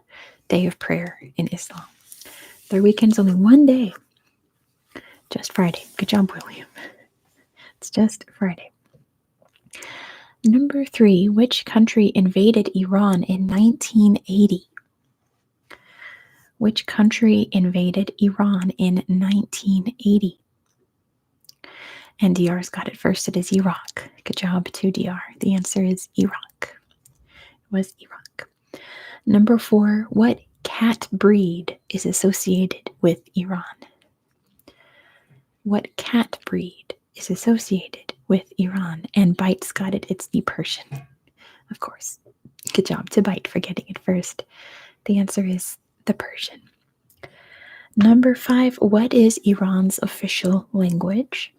Speaker 1: day of prayer in Islam. Their weekend's only one day. Just Friday. Good job, William. It's just Friday. Number 3, which country invaded Iran in 1980? Which country invaded Iran in 1980? And DR's got it first. It is Iraq. Good job to DR. The answer is Iraq. It was Iraq. Number 4, what cat breed is associated with Iran? What cat breed is associated with Iran? And Bite's got it. It's the Persian. Of course. Good job to Bite for getting it first. The answer is the Persian. Number 5, what is Iran's official language?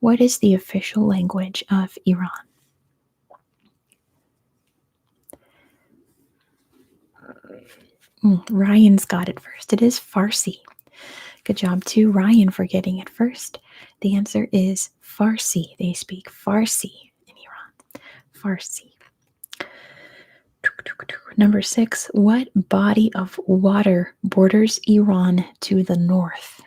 Speaker 1: What is the official language of Iran? Ryan's got it first. It is Farsi. Good job to Ryan for getting it first. The answer is Farsi. They speak Farsi in Iran. Farsi. Number 6, what body of water borders Iran to the north?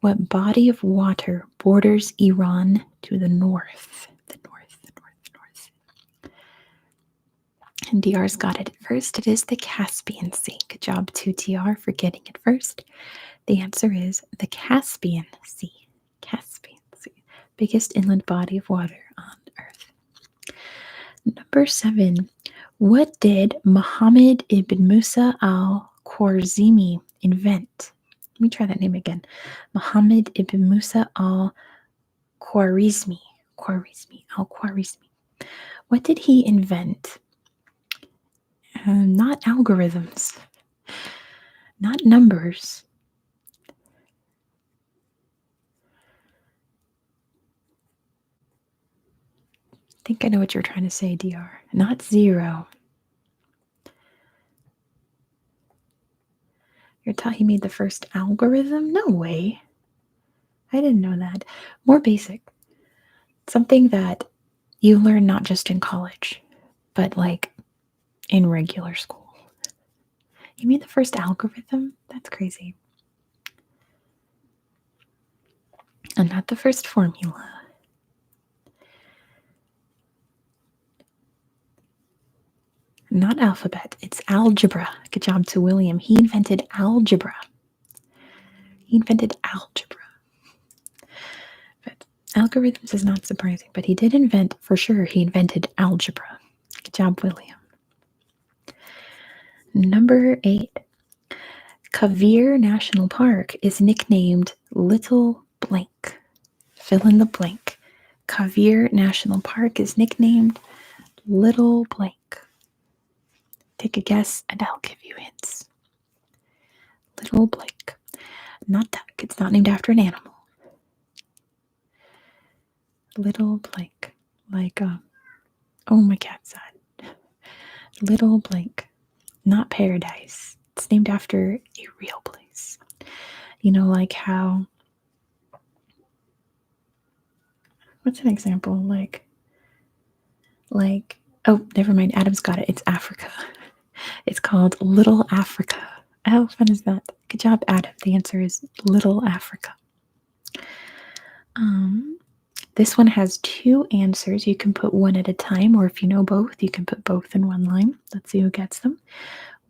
Speaker 1: What body of water borders Iran to the north? The north. And DR's got it first. It is the Caspian Sea. Good job to DR for getting it first. The answer is the Caspian Sea. Caspian Sea. Biggest inland body of water on Earth. Number 7. What did Muhammad ibn Musa al-Khwarizmi invent? Let me try that name again. Muhammad ibn Musa al-Khwarizmi. Al-Khwarizmi. What did he invent? Not algorithms. Not numbers. I think I know what you're trying to say, DR. Not 0. You're telling he made the first algorithm? No way. I didn't know that. More basic. Something that you learn not just in college, but like in regular school. You made the first algorithm? That's crazy. And not the first formula. Not alphabet, it's algebra. Good job to William. He invented algebra. He invented algebra. But algorithms is not surprising, but he did invent, for sure, he invented algebra. Good job, William. Number 8. Kavir National Park is nicknamed Little Blank. Fill in the blank. Kavir National Park is nicknamed Little Blank. Take a guess and I'll give you hints. Little Blank. Not duck. It's not named after an animal. Little Blank. Like, oh, my cat's died. Little Blank. Not paradise. It's named after a real place. You know, like how... What's an example? Like, oh, never mind. Adam's got it. It's Africa. It's called Little Africa. How fun is that? Good job, Adam. The answer is Little Africa. This one has 2 answers. You can put one at a time, or if you know both, you can put both in one line. Let's see who gets them.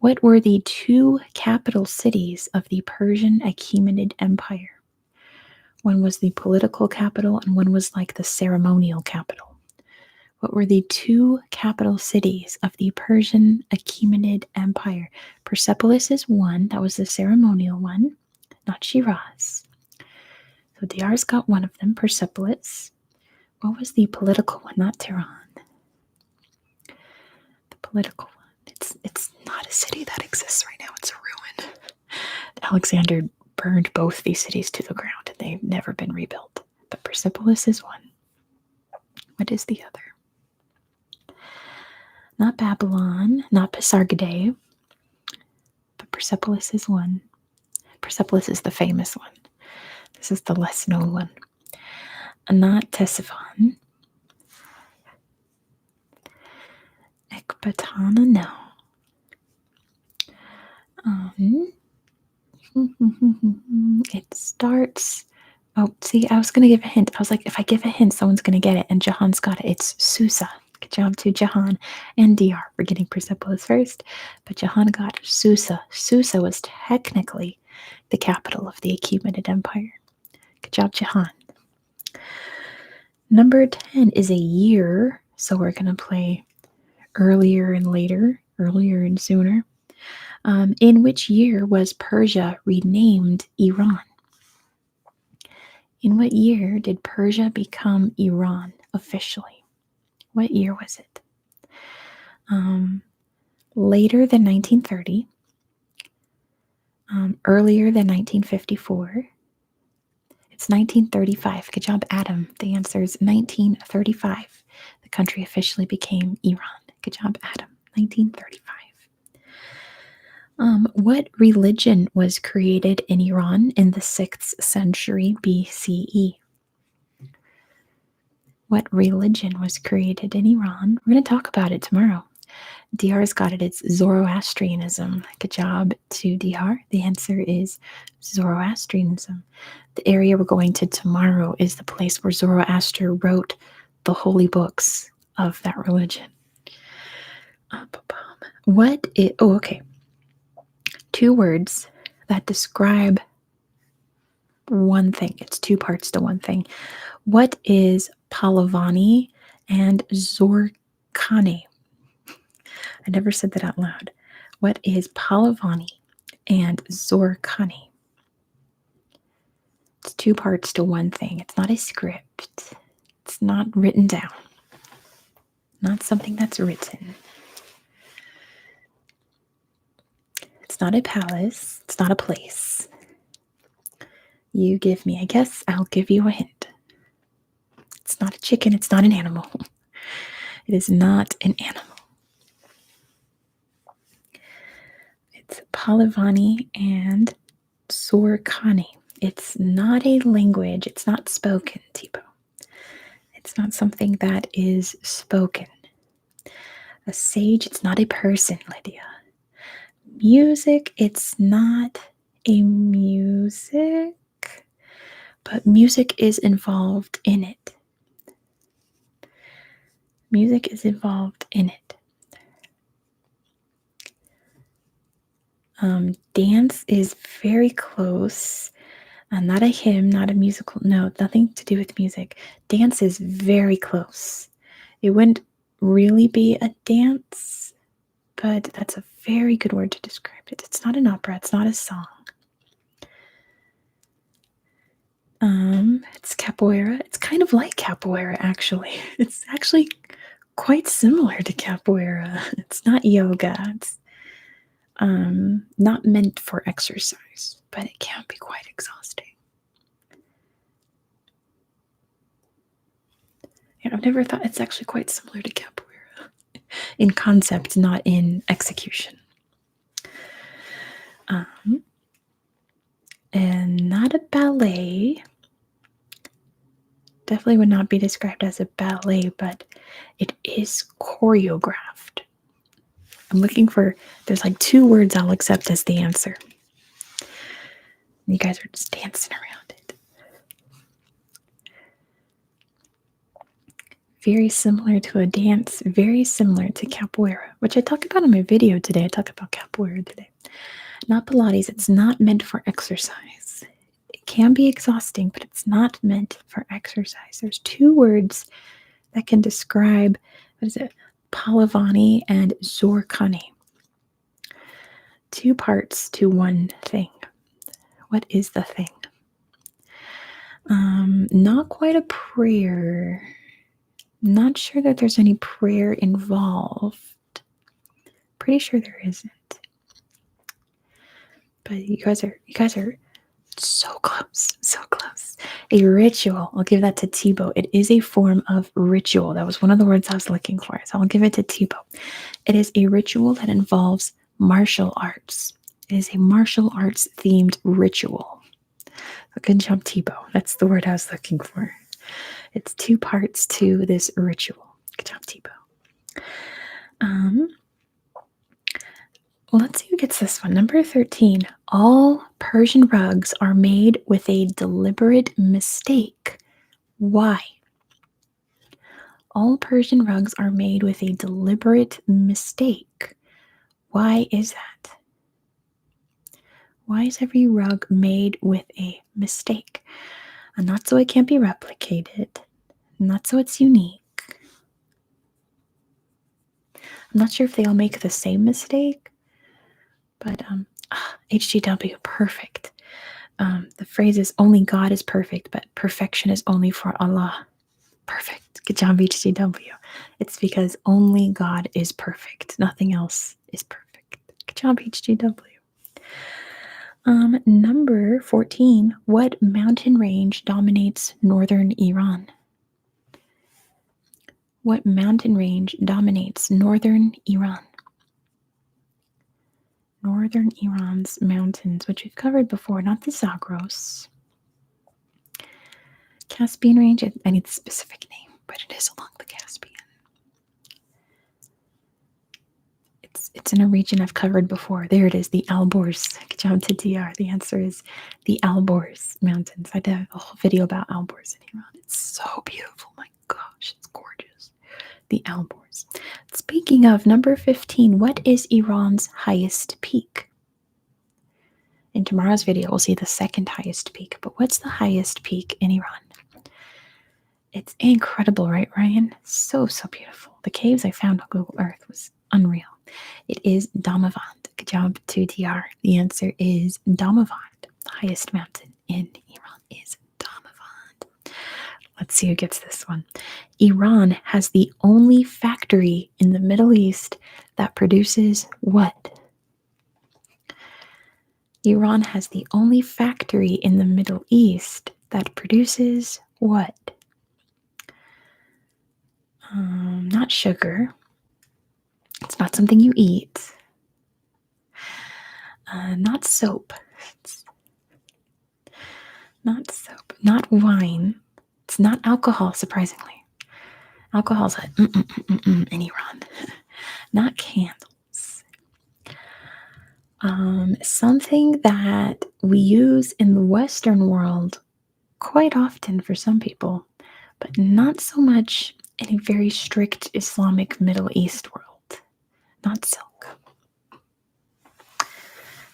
Speaker 1: What were the 2 capital cities of the Persian Achaemenid Empire? One was the political capital, and one was like the ceremonial capital. What were the 2 capital cities of the Persian Achaemenid Empire? Persepolis is one. That was the ceremonial one, not Shiraz. So Diyar's got one of them, Persepolis. What was the political one? Not Tehran. The political one. It's not a city that exists right now. It's a ruin. Alexander burned both these cities to the ground, and they've never been rebuilt. But Persepolis is one. What is the other? Not Babylon, not Pasargadae, but Persepolis is one. Persepolis is the famous one. This is the less known one. Not Ctesiphon. Ecbatana, no. It starts... Oh, see, I was going to give a hint. I was like, if I give a hint, someone's going to get it. And Jahan's got it. It's Susa. Good job to Jahan and Diyar for getting Persepolis first. But Jahan got Susa. Susa was technically the capital of the Achaemenid Empire. Good job, Jahan. Number 10 is a year. So we're going to play earlier and later, earlier and sooner. In which year was Persia renamed Iran? In what year did Persia become Iran officially? What year was it? Later than 1930, earlier than 1954. It's 1935. Good job, Adam. The answer is 1935. The country officially became Iran. Good job, Adam. 1935. What religion was created in Iran in the 6th century BCE? What religion was created in Iran? We're going to talk about it tomorrow. Diyar's got it. It's Zoroastrianism. Good job to Diyar. The answer is Zoroastrianism. The area we're going to tomorrow is the place where Zoroaster wrote the holy books of that religion. Okay. 2 words that describe one thing. It's 2 parts to one thing. What is Palavani and Zorkani? I never said that out loud. What is Palavani and Zorkani? It's 2 parts to one thing. It's not a script. It's not written down. Not something that's written. It's not a palace. It's not a place. You give me a guess, I'll give you a hint. It's not a chicken. It's not an animal. It is not an animal. It's Palavani and Zorkani. It's not a language. It's not spoken, Tipo. It's not something that is spoken. A sage, it's not a person, Lydia. Music, it's not a music, but music is involved in it. Music is involved in it. Dance is very close. Not a hymn, not a musical note, nothing to do with music. Dance is very close. It wouldn't really be a dance, but that's a very good word to describe it. It's not an opera, it's not a song. It's capoeira. It's kind of like capoeira, actually. It's actually quite similar to capoeira. It's not yoga. It's not meant for exercise, but it can be quite exhausting. Yeah, I've never thought it's actually quite similar to capoeira in concept, not in execution. And not a ballet. Definitely would not be described as a ballet, but it is choreographed. I'm looking for, there's like 2 words I'll accept as the answer. You guys are just dancing around it. Very similar to a dance, very similar to capoeira, which I talk about in my video today. I talk about capoeira today. Not Pilates, it's not meant for exercise. It can be exhausting, but it's not meant for exercise. There's 2 words that can describe, what is it, Palavani and Zorkani. 2 parts to one thing. What is the thing? Not quite a prayer. Not sure that there's any prayer involved. Pretty sure there isn't. But you guys are so close, so close. A ritual. I'll give that to Thibaut. It is a form of ritual. That was one of the words I was looking for, so I'll give it to Thibaut. It is a ritual that involves martial arts. It is a martial arts themed ritual. So good job, Thibaut. That's the word I was looking for. It's 2 parts to this ritual. Good job, Thibaut. Well, let's see who gets this one. Number 13. All Persian rugs are made with a deliberate mistake. Why? All Persian rugs are made with a deliberate mistake. Why is that? Why is every rug made with a mistake? And not so it can't be replicated, not so it's unique. I'm not sure if they all make the same mistake, but HGW, perfect. The phrase is only God is perfect, but perfection is only for Allah. Perfect. Good job, HGW. It's because only God is perfect. Nothing else is perfect. Good job, HGW. Number 14. What mountain range dominates northern Iran? What mountain range dominates northern Iran? Northern Iran's mountains, which we've covered before, not the Zagros. Caspian Range, I need the specific name, but it is along the Caspian. It's in a region I've covered before. There it is, the Alborz. Good job to DR. The answer is the Alborz Mountains. I did a whole video about Alborz in Iran. It's so beautiful. My gosh, it's gorgeous. The Alborz. Speaking of, number 15, what is Iran's highest peak? In tomorrow's video, we'll see the second highest peak, but what's the highest peak in Iran? It's incredible, right, Ryan? So, so beautiful. The caves I found on Google Earth was unreal. It is Damavand. Good job to DR. The answer is Damavand. The highest mountain in Iran is Damavand. Let's see who gets this one. Iran has the only factory in the Middle East that produces what? Iran has the only factory in the Middle East that produces what? Not sugar. It's not something you eat. Not soap. Not soap. Not wine. It's not alcohol, surprisingly. Alcohol's in Iran. Not candles. Something that we use in the Western world quite often for some people, but not so much in a very strict Islamic Middle East world. Not silk.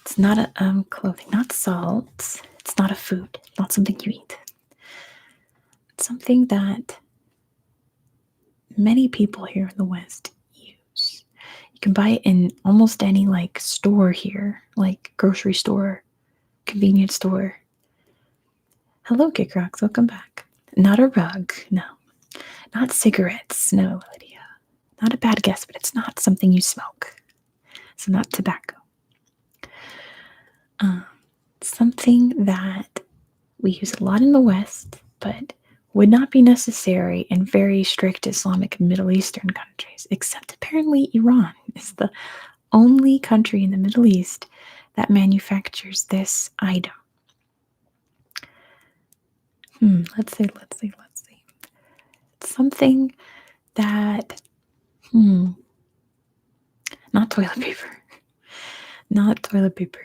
Speaker 1: It's not a clothing. Not salt. It's not a food, not something you eat. It's something that many people here in the West use. You can buy it in almost any like store here, like grocery store, convenience store. Hello, Kick Rocks, welcome back. Not a rug, no. Not cigarettes, no, Lydia. Not a bad guess, but it's not something you smoke. So not tobacco. Something that we use a lot in the West, but would not be necessary in very strict Islamic Middle Eastern countries, except apparently Iran is the only country in the Middle East that manufactures this item. Let's see. It's something that, not toilet paper. Not toilet paper.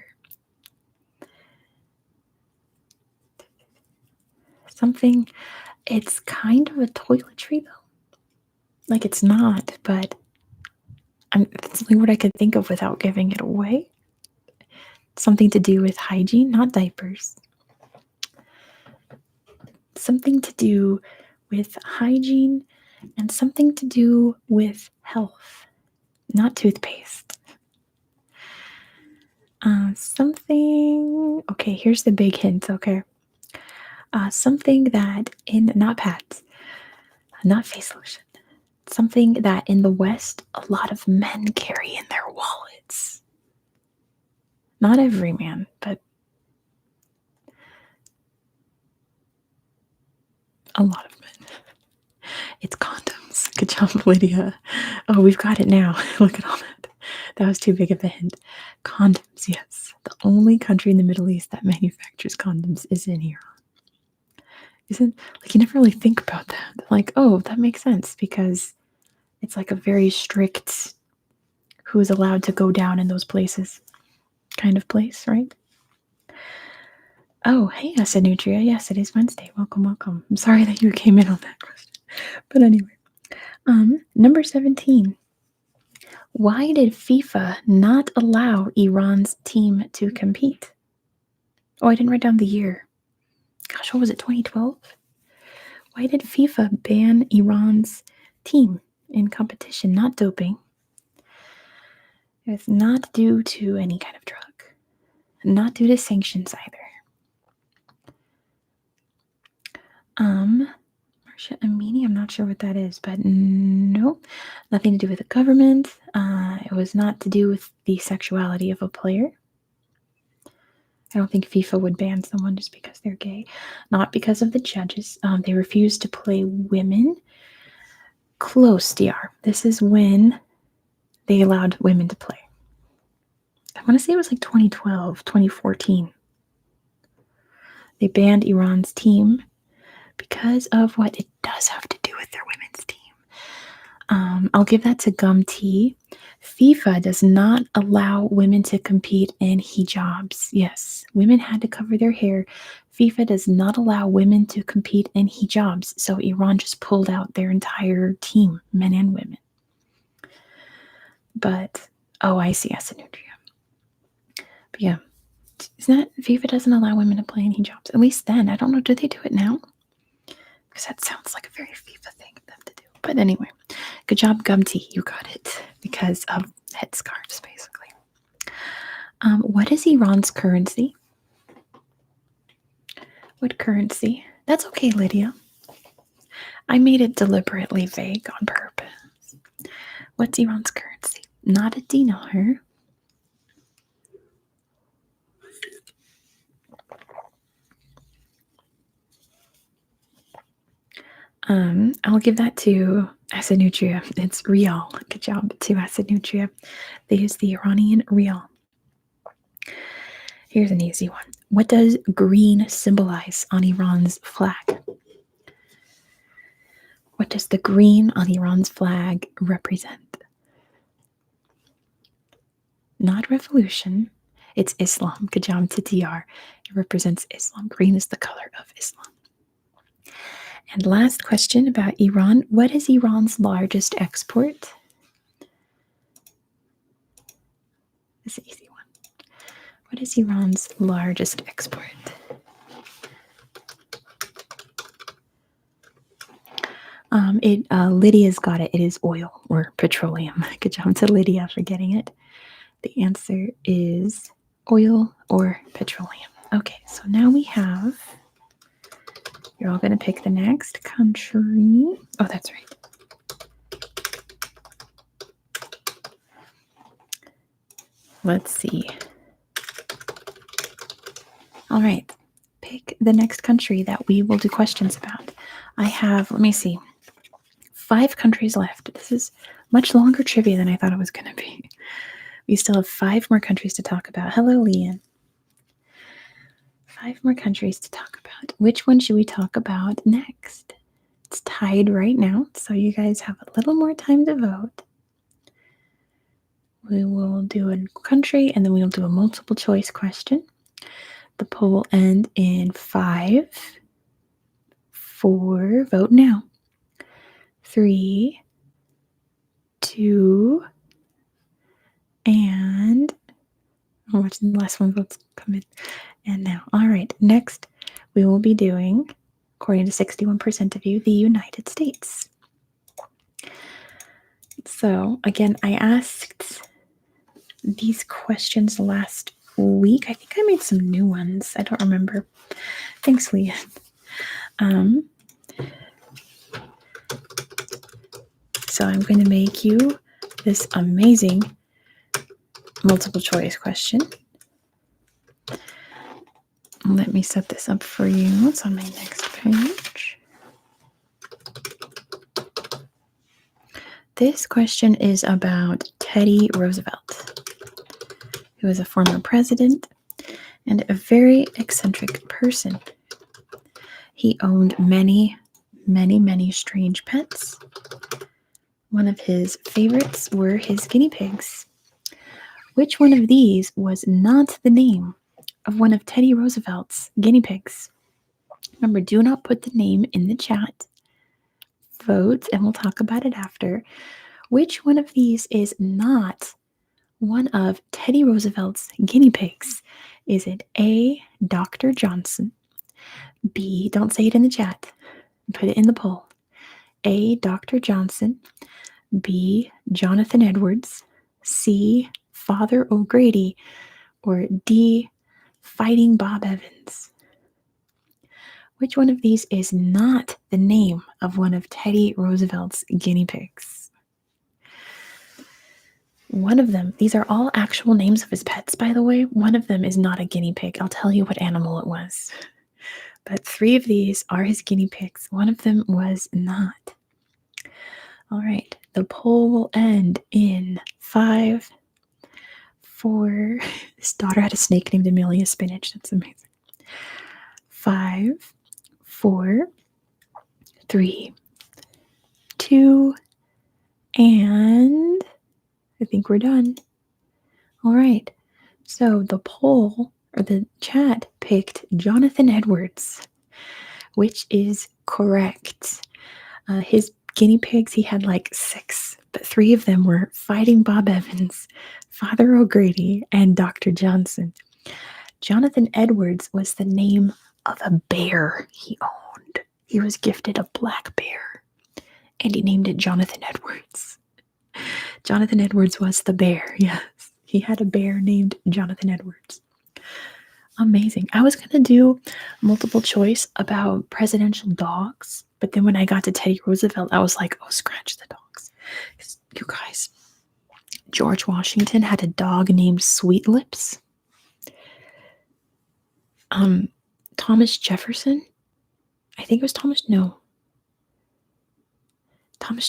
Speaker 1: Something, it's kind of a toiletry though. Like it's not, but it's the only word I could think of without giving it away. Something to do with hygiene, not diapers. Something to do with hygiene and something to do with health, not toothpaste. Okay, here's the big hint, okay? Something that not pads, not face lotion, something that in the West a lot of men carry in their wallets. Not every man, but a lot of men. It's condoms. Good job, Lydia. Oh, we've got it now. Look at all that. That was too big of a hint. Condoms, yes. The only country in the Middle East that manufactures condoms is in Iran. Isn't, like, you never really think about that. Like, oh, that makes sense because it's like a very strict who is allowed to go down in those places kind of place, right? Oh, hey, I said Nutria. Yes, it is Wednesday. Welcome, welcome. I'm sorry that you came in on that question. But anyway, number 17. Why did FIFA not allow Iran's team to compete? Oh, I didn't write down the year. Gosh, what was it, 2012? Why did FIFA ban Iran's team in competition? Not doping. It's not due to any kind of drug. Not due to sanctions either. Marsha Amini, I'm not sure what that is, but no, nothing to do with the government. It was not to do with the sexuality of a player. I don't think FIFA would ban someone just because they're gay. Not because of the judges. They refused to play women. Close, DR. This is when they allowed women to play. I want to say it was like 2012, 2014. They banned Iran's team because of what it does have to do with their women's team. I'll give that to Gum Tea. FIFA does not allow women to compete in hijabs. Yes, women had to cover their hair. FIFA does not allow women to compete in hijabs. So Iran just pulled out their entire team, men and women. But, oh, I see, Asanutria. But yeah, isn't that FIFA doesn't allow women to play in hijabs? At least then. I don't know, do they do it now? Because that sounds like a very FIFA thing for them to do. But anyway, good job, Gumty. You got it because of headscarves, basically. What is Iran's currency? What currency? That's okay, Lydia. I made it deliberately vague on purpose. What's Iran's currency? Not a dinar. I'll give that to Asanutria. It's Rial. Good job to Asanutria. They use the Iranian Rial. Here's an easy one. What does green symbolize on Iran's flag? What does the green on Iran's flag represent? Not revolution. It's Islam. Good job to DR. It represents Islam. Green is the color of Islam. And last question about Iran. What is Iran's largest export? This is an easy one. What is Iran's largest export? Lydia's got it. It is oil or petroleum. Good job to Lydia for getting it. The answer is oil or petroleum. Okay, so now we have. You're all going to pick the next country. Oh, that's right. Let's see. All right. Pick the next country that we will do questions about. I have, let me see, 5 countries left. This is much longer trivia than I thought it was going to be. We still have 5 more countries to talk about. Hello, Leanne. 5 more countries to talk about. Which one should we talk about next? It's tied right now, so you guys have a little more time to vote. We will do a country and then we will do a multiple choice question. The poll will end in 5, 4, vote now, 3, 2, and I'm watching the last one votes come in. And now, all right, next we will be doing, according to 61% of you, the United States. So again, I asked these questions last week. I think I made some new ones. I don't remember. Thanks, Leah. So I'm going to make you this amazing multiple choice question. Let me set this up for you. It's on my next page. This question is about Teddy Roosevelt, who was a former president and a very eccentric person. He owned many, many, many strange pets. One of his favorites were his guinea pigs. Which one of these was not the name of one of Teddy Roosevelt's guinea pigs? Remember, do not put the name in the chat. Vote, and we'll talk about it after. Which one of these is not one of Teddy Roosevelt's guinea pigs? Is it A, Dr. Johnson, B, don't say it in the chat, put it in the poll, A, Dr. Johnson, B, Jonathan Edwards, C, Father O'Grady, or D, Fighting Bob Evans? Which one of these is not the name of one of Teddy Roosevelt's guinea pigs? One of them, these are all actual names of his pets, by the way. One of them is not a guinea pig. I'll tell you what animal it was. But 3 of these are his guinea pigs. One of them was not. All right, the poll will end in 5, 4. His daughter had a snake named Amelia Spinach. That's amazing. 5, 4, 3, 2, and I think we're done. All right. So the poll or the chat picked Jonathan Edwards, which is correct. His guinea pigs, he had like 6, but 3 of them were Fighting Bob Evans, Father O'Grady, and Dr. Johnson. Jonathan Edwards was the name of a bear he owned. He was gifted a black bear, and he named it Jonathan Edwards. Jonathan Edwards was the bear, yes. He had a bear named Jonathan Edwards. Amazing. I was going to do multiple choice about presidential dogs, but then when I got to Teddy Roosevelt, I was like, oh, scratch the dogs. You guys, George Washington had a dog named Sweet Lips. Thomas Jefferson, I think it was Thomas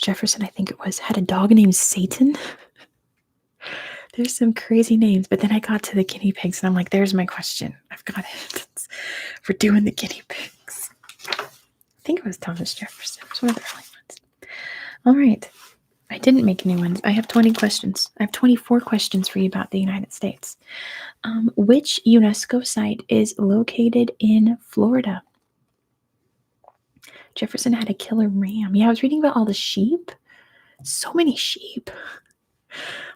Speaker 1: Jefferson, I think it was, had a dog named Satan. There's some crazy names, but then I got to the guinea pigs and I'm like, there's my question. I've got it. We're doing the guinea pigs. I think it was Thomas Jefferson. It was one of the early ones. All right. I didn't make new ones. I have 20 questions. I have 24 questions for you about the United States. Which UNESCO site is located in Florida? Jefferson had a killer ram. Yeah, I was reading about all the sheep. So many sheep.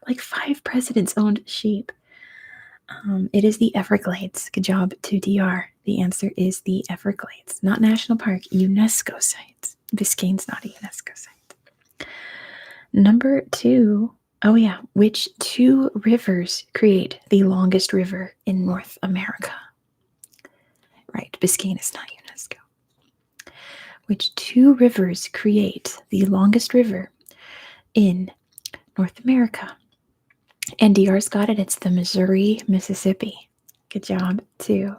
Speaker 1: Like 5 presidents owned sheep. It is the Everglades. Good job to DR. The answer is the Everglades. Not national park, UNESCO site. Biscayne's not a UNESCO site. Number 2. Oh, yeah. Which 2 rivers create the longest river in North America? Right. Biscayne is not UNESCO. Which 2 rivers create the longest river in North America? And DR's got it. It's the Missouri, Mississippi. Good job, too.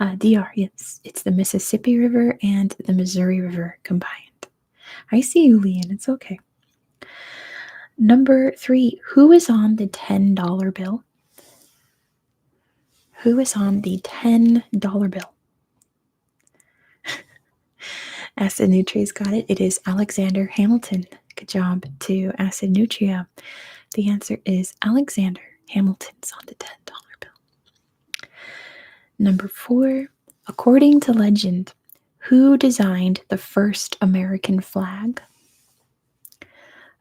Speaker 1: DR, yes. It's the Mississippi River and the Missouri River combined. I see you, Leanne. It's okay. Number 3. Who is on the $10 bill? Who is on the $10 bill? Acid Nutria's got it. It is Alexander Hamilton. Good job to Acid Nutria. The answer is Alexander Hamilton's on the $10 bill. Number 4. According to legend, who designed the first American flag?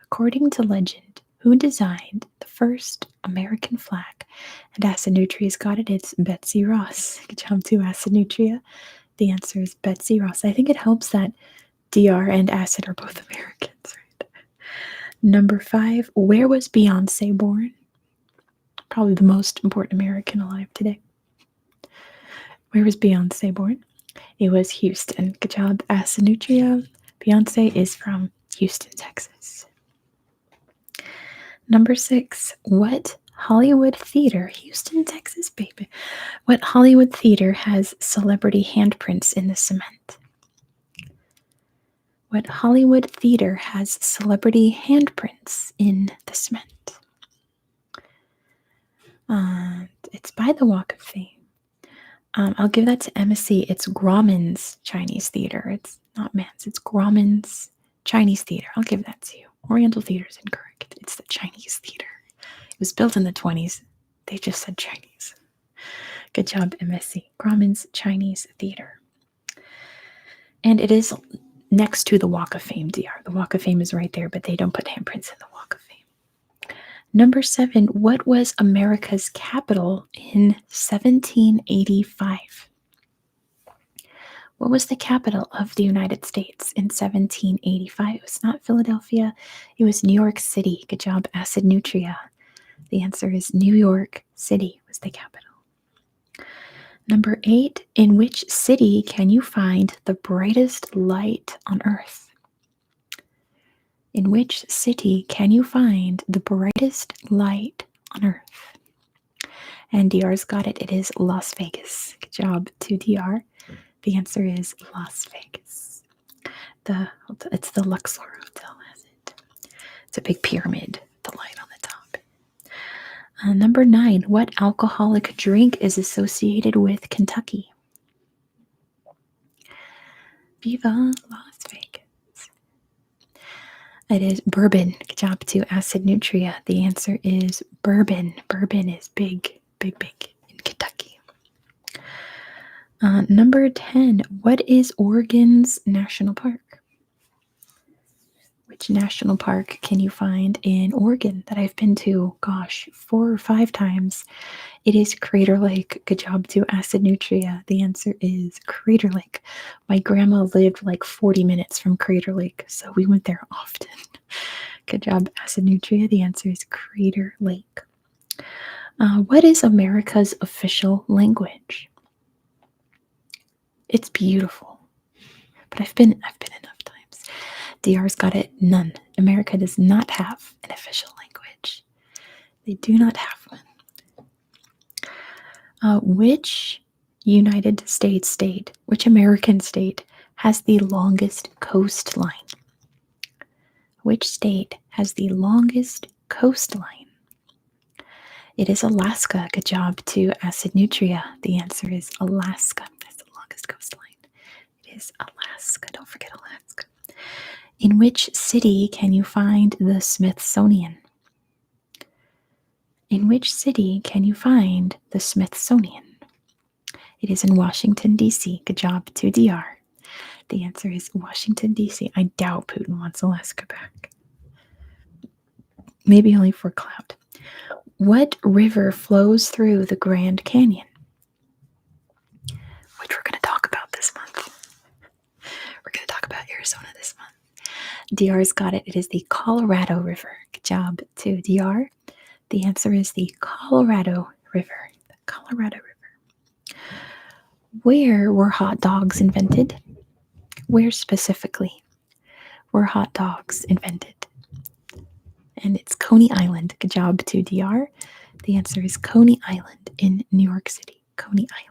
Speaker 1: According to legend, who designed the first American flag? And Acid Nutria's got it. It's Betsy Ross. Good job to Acid Nutria. The answer is Betsy Ross. I think it helps that DR and Acid are both Americans, right? Number 5. Where was Beyonce born? Probably the most important American alive today. Where was Beyonce born? It was Houston. Good job, Acid Nutria. Beyonce is from Houston, Texas. Number 6. What Hollywood theater, Houston, Texas, baby. What Hollywood theater has celebrity handprints in the cement? What Hollywood theater has celebrity handprints in the cement? It's by the Walk of Fame. I'll give that to MSC. It's Grauman's Chinese Theater. It's not Mann's. It's Grauman's Chinese Theater. I'll give that to you. Oriental Theater is incorrect. It's the Chinese Theater. It was built in the 20s. They just said Chinese. Good job, MSC. Grauman's Chinese Theater. And it is next to the Walk of Fame, DR. The Walk of Fame is right there, but they don't put handprints in the Walk of Fame. Number 7, what was America's capital in 1785? What was the capital of the United States in 1785? It was not Philadelphia. It was New York City. Good job, Acid Nutria. The answer is New York City was the capital. Number 8, in which city can you find the brightest light on Earth? In which city can you find the brightest light on Earth? And DR's got it. It is Las Vegas. Good job to DR. The answer is Las Vegas. It's the Luxor Hotel, has it? It's a big pyramid, the light on the top. Number 9, what alcoholic drink is associated with Kentucky? Viva Las Vegas. It is bourbon. Good job to Acid Nutria. The answer is bourbon. Bourbon is big, big, big in Kentucky. Number 10, what is Oregon's national park? Which national park can you find in Oregon that I've been to, 4 or 5 times? It is Crater Lake. Good job to Acid Nutria. The answer is Crater Lake. My grandma lived like 40 minutes from Crater Lake, so we went there often. Good job, Acid Nutria. The answer is Crater Lake. What is America's official language? It's beautiful, but I've been enough times. DR's got it. None. America does not have an official language. They do not have one. Which United States state, which American state has the longest coastline? Which state has the longest coastline? It is Alaska. Good job to Acid Nutria. The answer is Alaska. That's the longest coastline. It is Alaska. Don't forget Alaska. In which city can you find the Smithsonian? In which city can you find the Smithsonian? It is in Washington, D.C. Good job to DR. The answer is Washington, D.C. I doubt Putin wants Alaska back. Maybe only for clout. What river flows through the Grand Canyon? Which we're going to talk about this month. We're going to talk about Arizona this month. DR's got it. It is the Colorado River. Good job to DR. The answer is the Colorado River. The Colorado River. Where were hot dogs invented? Where specifically were hot dogs invented? And it's Coney Island. Good job to DR. The answer is Coney Island in New York City. Coney Island.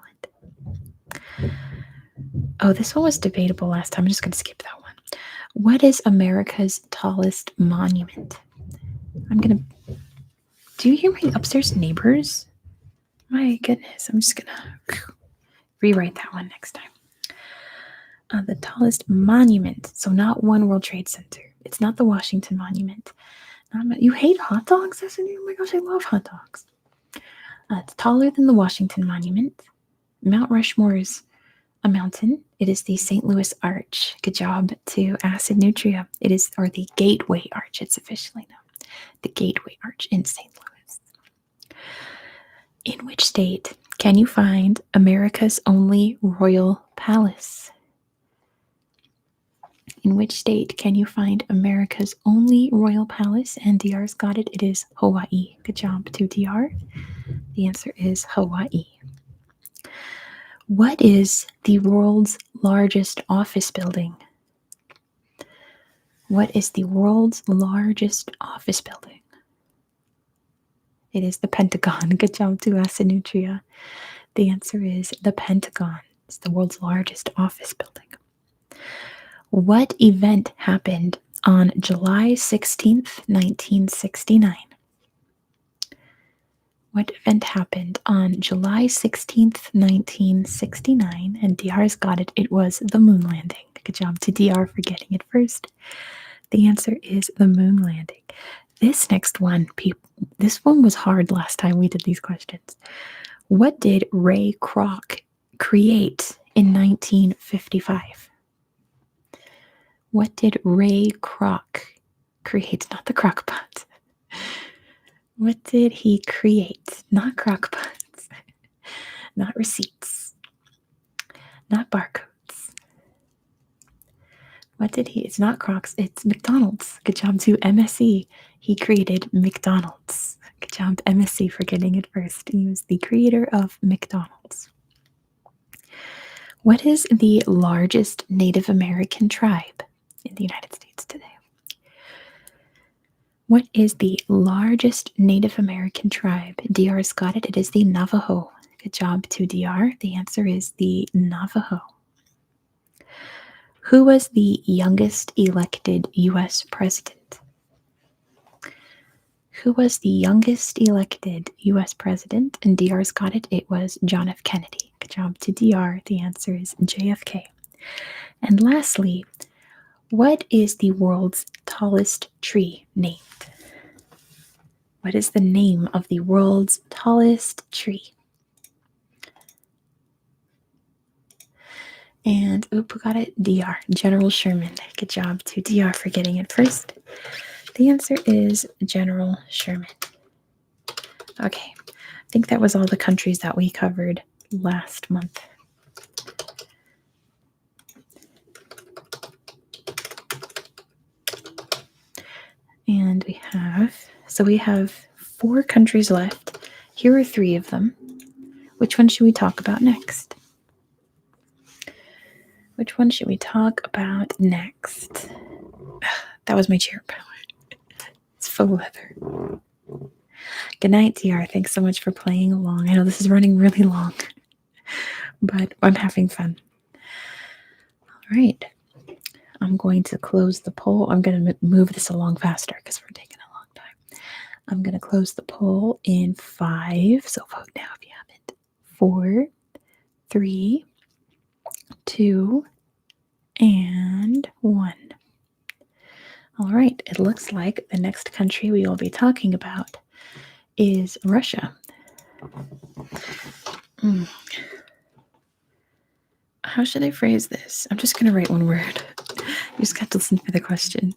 Speaker 1: Oh, this one was debatable last time. I'm just going to skip that one. What is America's tallest monument? Do you hear my upstairs neighbors? My goodness, I'm just going to rewrite that one next time. The tallest monument. So not One World Trade Center. It's not the Washington Monument. You hate hot dogs, Destiny? Oh my gosh, I love hot dogs. It's taller than the Washington Monument. Mount Rushmore is a mountain. It is the St. Louis Arch. Good job to Acid Nutria. It is, or the Gateway Arch, it's officially known. The Gateway Arch in St. Louis. In which state can you find America's only royal palace? In which state can you find America's only royal palace? And DR's got it. It is Hawaii. Good job to DR. The answer is Hawaii. What is the world's largest office building? What is the world's largest office building? It is the Pentagon. Good job to Asinutria. The answer is the Pentagon. It's the world's largest office building. What event happened on July 16th, 1969? What event happened on July 16th, 1969? And DR's got it. It was the moon landing. Good job to DR for getting it first. The answer is the moon landing. This next one, this one was hard last time we did these questions. What did Ray Kroc create in 1955? What did Ray Kroc create? Not the crock pot. What did he create? Not crock pots. Not receipts. Not barcodes. What did he? It's not Crocs, it's McDonald's. Good job to MSC. He created McDonald's. Good job to MSC for getting it first. He was the creator of McDonald's. What is the largest Native American tribe in the United States today? What is the largest Native American tribe? DR's got it. It is the Navajo. Good job to DR. The answer is the Navajo. Who was the youngest elected U.S. president? Who was the youngest elected U.S. president? And DR's got it. It was John F. Kennedy. Good job to DR. The answer is JFK. And lastly, what is the world's tallest tree named? What is the name of the world's tallest tree? And who got it? DR, General Sherman. Good job to DR for getting it first. The answer is General Sherman. Okay, I think that was all the countries that we covered last month. And we have 4 countries left. Here are 3 of them. Which one should we talk about next? Which one should we talk about next? That was my chair power. It's faux leather. Good night, DR. Thanks so much for playing along. I know this is running really long, but I'm having fun. All right. I'm going to close the poll. I'm going to move this along faster because we're taking a long time. I'm going to close the poll in 5. So vote now if you haven't. 4, 3, 2, and 1. All right. It looks like the next country we will be talking about is Russia. How should I phrase this? I'm just going to write one word. You just got to listen for the question.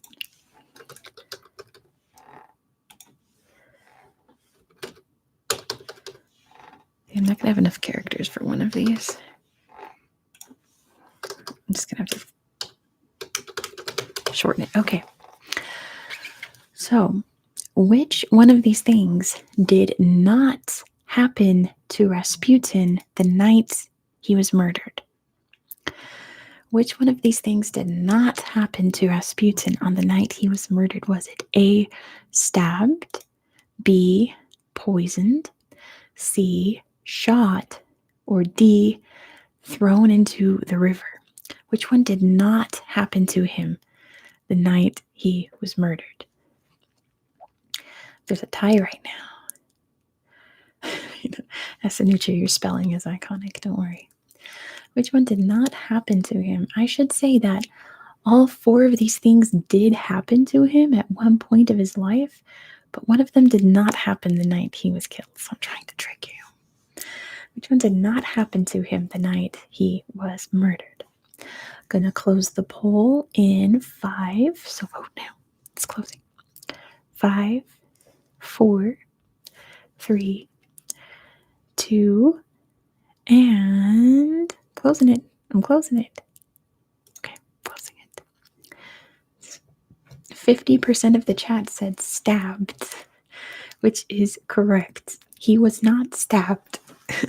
Speaker 1: I'm not going to have enough characters for one of these. I'm just going to have to shorten it. Okay. So, which one of these things did not happen to Rasputin the night he was murdered? Which one of these things did not happen to Rasputin on the night he was murdered? Was it A, stabbed, B, poisoned, C, shot, or D, thrown into the river? Which one did not happen to him the night he was murdered? There's a tie right now. Asanucha, your spelling is iconic, don't worry. Which one did not happen to him? I should say that all four of these things did happen to him at one point of his life, but one of them did not happen the night he was killed. So I'm trying to trick you. Which one did not happen to him the night he was murdered? Gonna close the poll in 5. So vote now. It's closing. 5, 4, 3, 2, and closing it. I'm closing it. Okay, closing it. 50% of the chat said stabbed, which is correct. He was not stabbed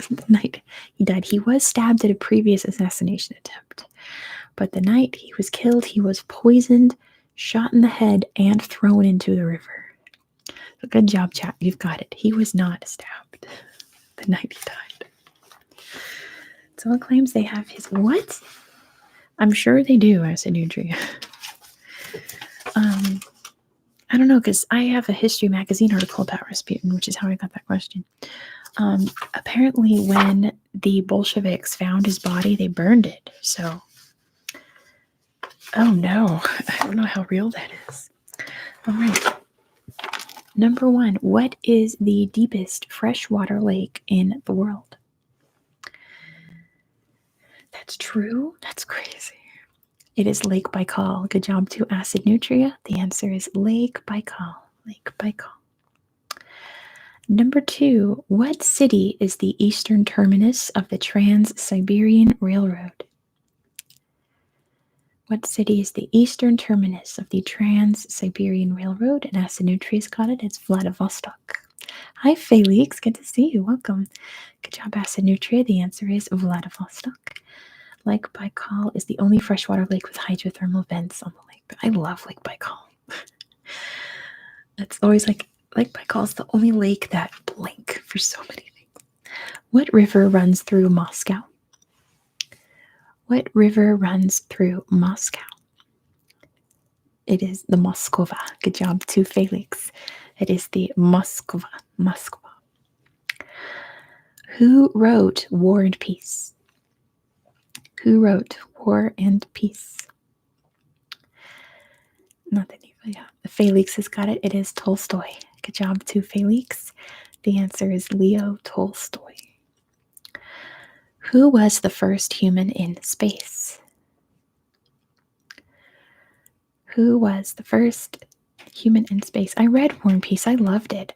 Speaker 1: the night he died. He was stabbed at a previous assassination attempt. But the night he was killed, he was poisoned, shot in the head, and thrown into the river. So good job, chat. You've got it. He was not stabbed the night he died. Someone claims they have his what? I'm sure they do, Asanudria. I don't know, because I have a History Magazine article about Rasputin, which is how I got that question. Apparently, when the Bolsheviks found his body, they burned it. So, oh no, I don't know how real that is. All right. Number 1, what is the deepest freshwater lake in the world? That's true? That's crazy. It is Lake Baikal. Good job to Acid Nutria. The answer is Lake Baikal. Lake Baikal. Number 2, what city is the eastern terminus of the Trans-Siberian Railroad? What city is the eastern terminus of the Trans-Siberian Railroad? And Asanutria's got it. It's Vladivostok. Hi, Felix. Good to see you. Welcome. Good job, Asanutria. The answer is Vladivostok. Lake Baikal is the only freshwater lake with hydrothermal vents on the lake. But I love Lake Baikal. It's always like Lake Baikal is the only lake that blink for so many things. What river runs through Moscow? What river runs through Moscow? It is the Moskva. Good job to Felix. It is the Moskva. Moskva. Who wrote War and Peace? Who wrote War and Peace? Not that yeah. Felix has got it. It is Tolstoy. Good job to Felix. The answer is Leo Tolstoy. Who was the first human in space? Who was the first human in space? I read War and Peace. I loved it.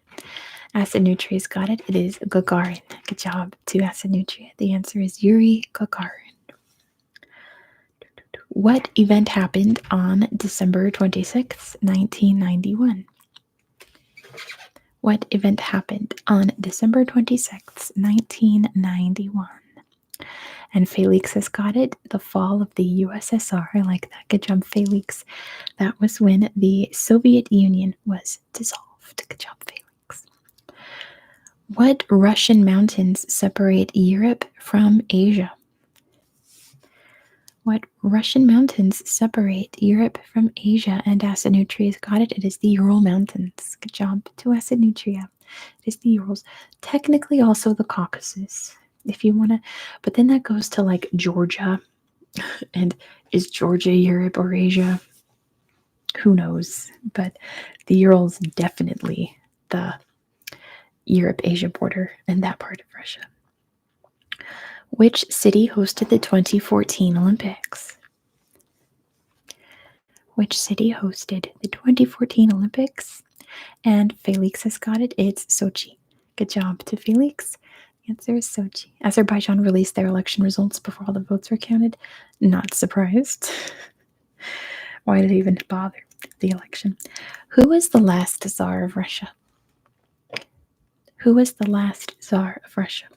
Speaker 1: Acid Nutria's got it. It is Gagarin. Good job to Acid Nutria. The answer is Yuri Gagarin. What event happened on December 26th, 1991? What event happened on December 26th, 1991? And Felix has got it. The fall of the USSR. I like that. Good job, Felix. That was when the Soviet Union was dissolved. Good job, Felix. What Russian mountains separate Europe from Asia? What Russian mountains separate Europe from Asia? And Asanutria's got it. It is the Ural Mountains. Good job to Asanutria. It is the Urals. Technically also the Caucasus, if you want to. But then that goes to like Georgia. And is Georgia Europe or Asia? Who knows? But the Urals definitely the Europe-Asia border and that part of Russia. Which city hosted the 2014 Olympics? Which city hosted the 2014 Olympics? And Felix has got it. It's Sochi. Good job to Felix. The answer is Sochi. Azerbaijan released their election results before all the votes were counted. Not surprised. Why did I even bother the election? Who was the last Tsar of Russia? Who was the last Tsar of Russia?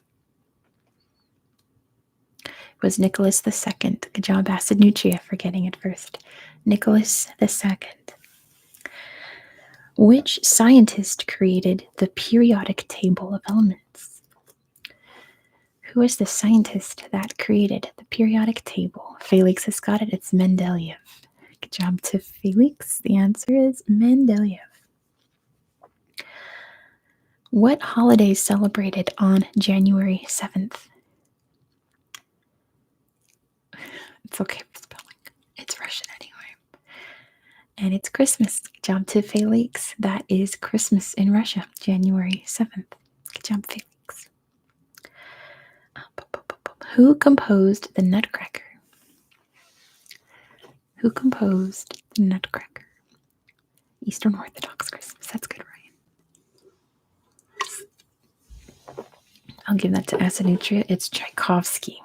Speaker 1: It was Nicholas II. Good job, Acid Nutria, for getting it first. Nicholas II. Which scientist created the periodic table of elements? Who is the scientist that created the periodic table? Felix has got it. It's Mendeleev. Good job to Felix. The answer is Mendeleev. What holiday is celebrated on January 7th? It's okay for spelling. It's Russian anyway. And it's Christmas. Good job to Felix. That is Christmas in Russia, January 7th. Good job, Felix. Who composed the Nutcracker? Who composed the Nutcracker? Eastern Orthodox Christmas. That's good, Ryan. I'll give that to Acid Nutria. It's Tchaikovsky.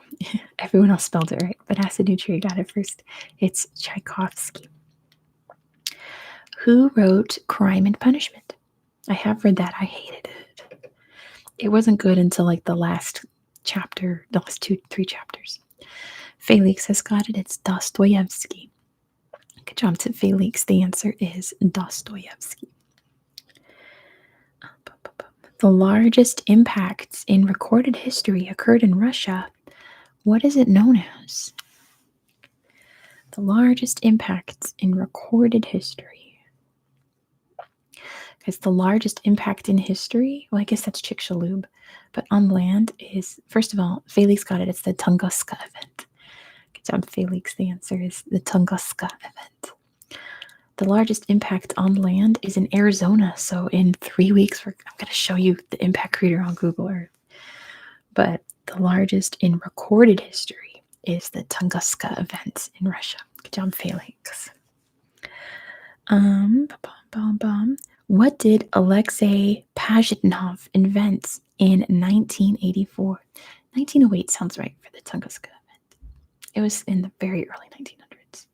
Speaker 1: Everyone else spelled it right, but Acid Nutria got it first. It's Tchaikovsky. Who wrote Crime and Punishment? I have read that. I hated it. It wasn't good until like the last chapter, the last 2-3 chapters. Felix has got it. It's Dostoevsky. Good job to Felix. The answer is Dostoevsky. The largest impacts in recorded history occurred in Russia. What is it known as? The largest impacts in recorded history. Because the largest impact in history, well, I guess that's Chicxulub, but on land is, first of all, Felix got it. It's the Tunguska event. Good job, Felix. The answer is the Tunguska event. The largest impact on land is in Arizona. So in 3 weeks, I'm going to show you the impact crater on Google Earth. But the largest in recorded history is the Tunguska event in Russia. Good job, Felix. What did Alexei Pajitnov invent in 1984? 1908 sounds right for the Tunguska event. It was in the very early 1900s.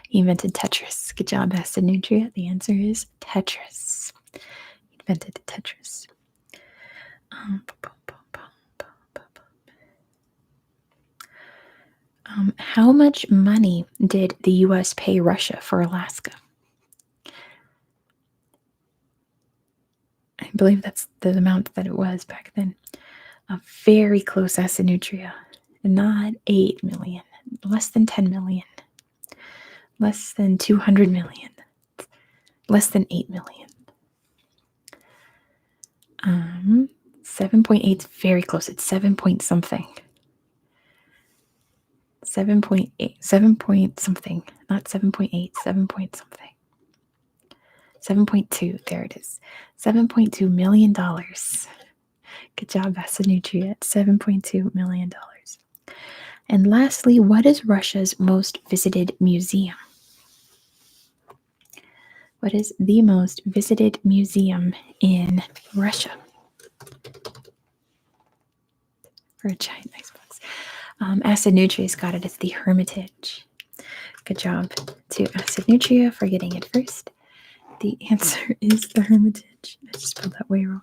Speaker 1: He invented Tetris. Good job, Acid Nutria. The answer is Tetris. He invented Tetris. How much money did the U.S. pay Russia for Alaska? I believe that's the amount that it was back then. A very close, Acid Nutria. Not 8 million. Less than 10 million. Less than 200 million. Less than 8 million. 7.8 is very close. It's 7 point something. 7.8. 7 point something. Not 7.8. 7 point something. 7.2. There it is. $7.2 million. Good job, Acid Nutria. $7.2 million. And lastly, what is Russia's most visited museum? What is the most visited museum in Russia? For a giant nice box. Acid Nutria's got it. It's the Hermitage. Good job to Acid Nutria for getting it first. The answer is the Hermitage. I just spelled that way wrong.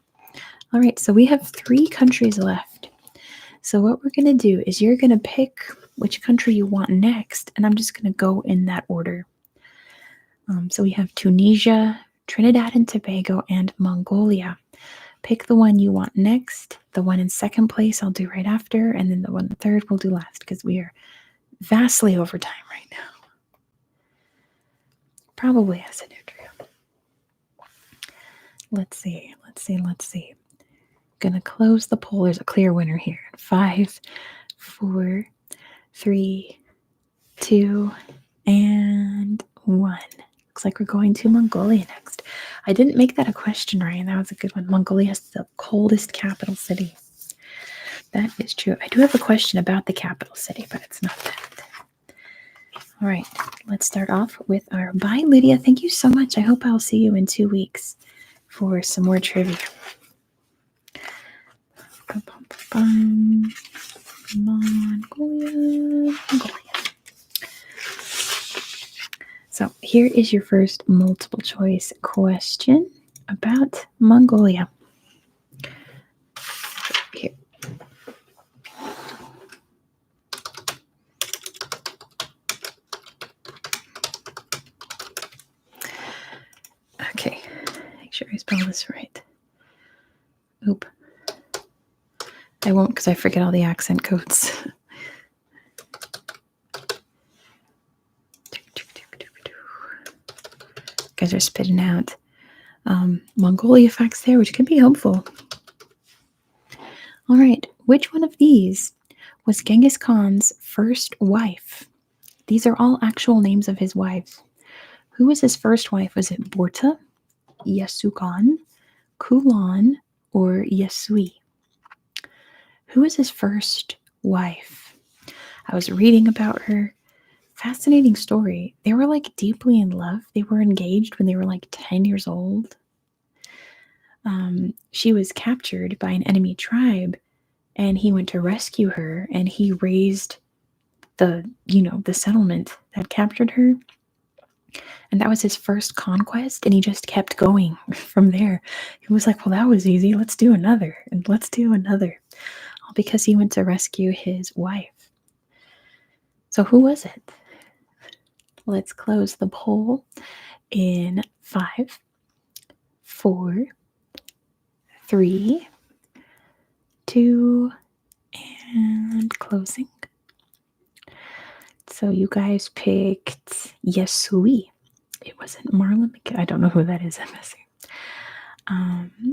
Speaker 1: All right, so we have 3 countries left. So what we're going to do is you're going to pick which country you want next, and I'm just going to go in that order. So we have Tunisia, Trinidad and Tobago, and Mongolia. Pick the one you want next. The one in second place I'll do right after, and then the one in third we'll do last because we are vastly over time right now. Probably Acid Nutria. Let's see. Gonna close the poll. There's a clear winner here. 5, 4, 3, 2, and 1. Looks like we're going to Mongolia next. I didn't make that a question, Ryan. That was a good one. Mongolia has the coldest capital city. That is true. I do have a question about the capital city, but it's not that. All right, let's start off with our bye, Lydia. Thank you so much. I hope I'll see you in 2 weeks for some more trivia. Mongolia. So here is your first multiple choice question about Mongolia. Here. Okay, make sure I spell this right. Oop. I won't because I forget all the accent codes. Guys are spitting out Mongolia facts there, which can be helpful. All right, which one of these was Genghis Khan's first wife? These are all actual names of his wives. Who was his first wife? Was it Borta, Yasugan, Kulan, or Yasui? Who was his first wife? I was reading about her. Fascinating story. They were like deeply in love. They were engaged when they were like 10 years old. She was captured by an enemy tribe and he went to rescue her and he raised the settlement that captured her. And that was his first conquest and he just kept going from there. He was like, well, that was easy. Let's do another and let's do another. All because he went to rescue his wife. So who was it? Let's close the poll in 5, 4, 3, 2, and closing. So you guys picked Yasui. It wasn't Marlon McGee. I don't know who that is. I'm missing.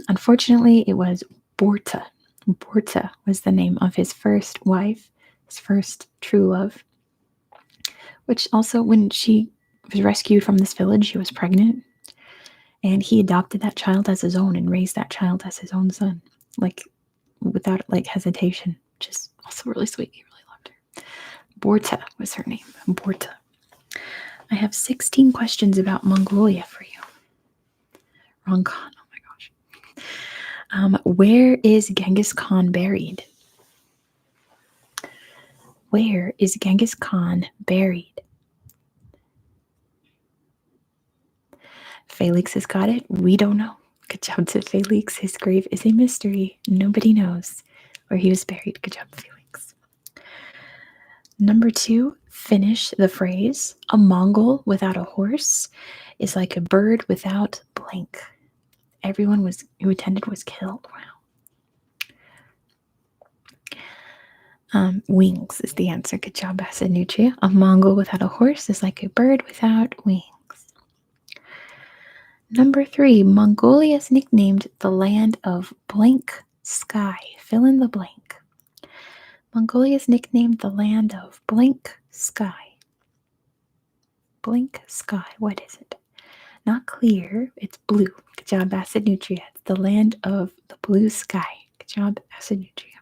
Speaker 1: Unfortunately, it was Borta. Borta was the name of his first wife, his first true love. Which also, when she was rescued from this village, she was pregnant. And he adopted that child as his own and raised that child as his own son. Like, without like hesitation. Which is also really sweet. He really loved her. Borta was her name. Borta. I have 16 questions about Mongolia for you. Wrong Khan. Oh my gosh. Where is Genghis Khan buried? Where is Genghis Khan buried? Felix has got it. We don't know. Good job to Felix. His grave is a mystery. Nobody knows where he was buried. Good job, Felix. Number 2, finish the phrase. A Mongol without a horse is like a bird without blank. Everyone who attended was killed. Wow. Wings is the answer. Good job, Acid Nutria. A Mongol without a horse is like a bird without wings. Number 3, Mongolia is nicknamed the land of blank sky. Fill in the blank. Mongolia is nicknamed the land of blank sky. Blank sky. What is it? Not clear. It's blue. Good job, Acid Nutria. It's the land of the blue sky. Good job, Acid Nutria.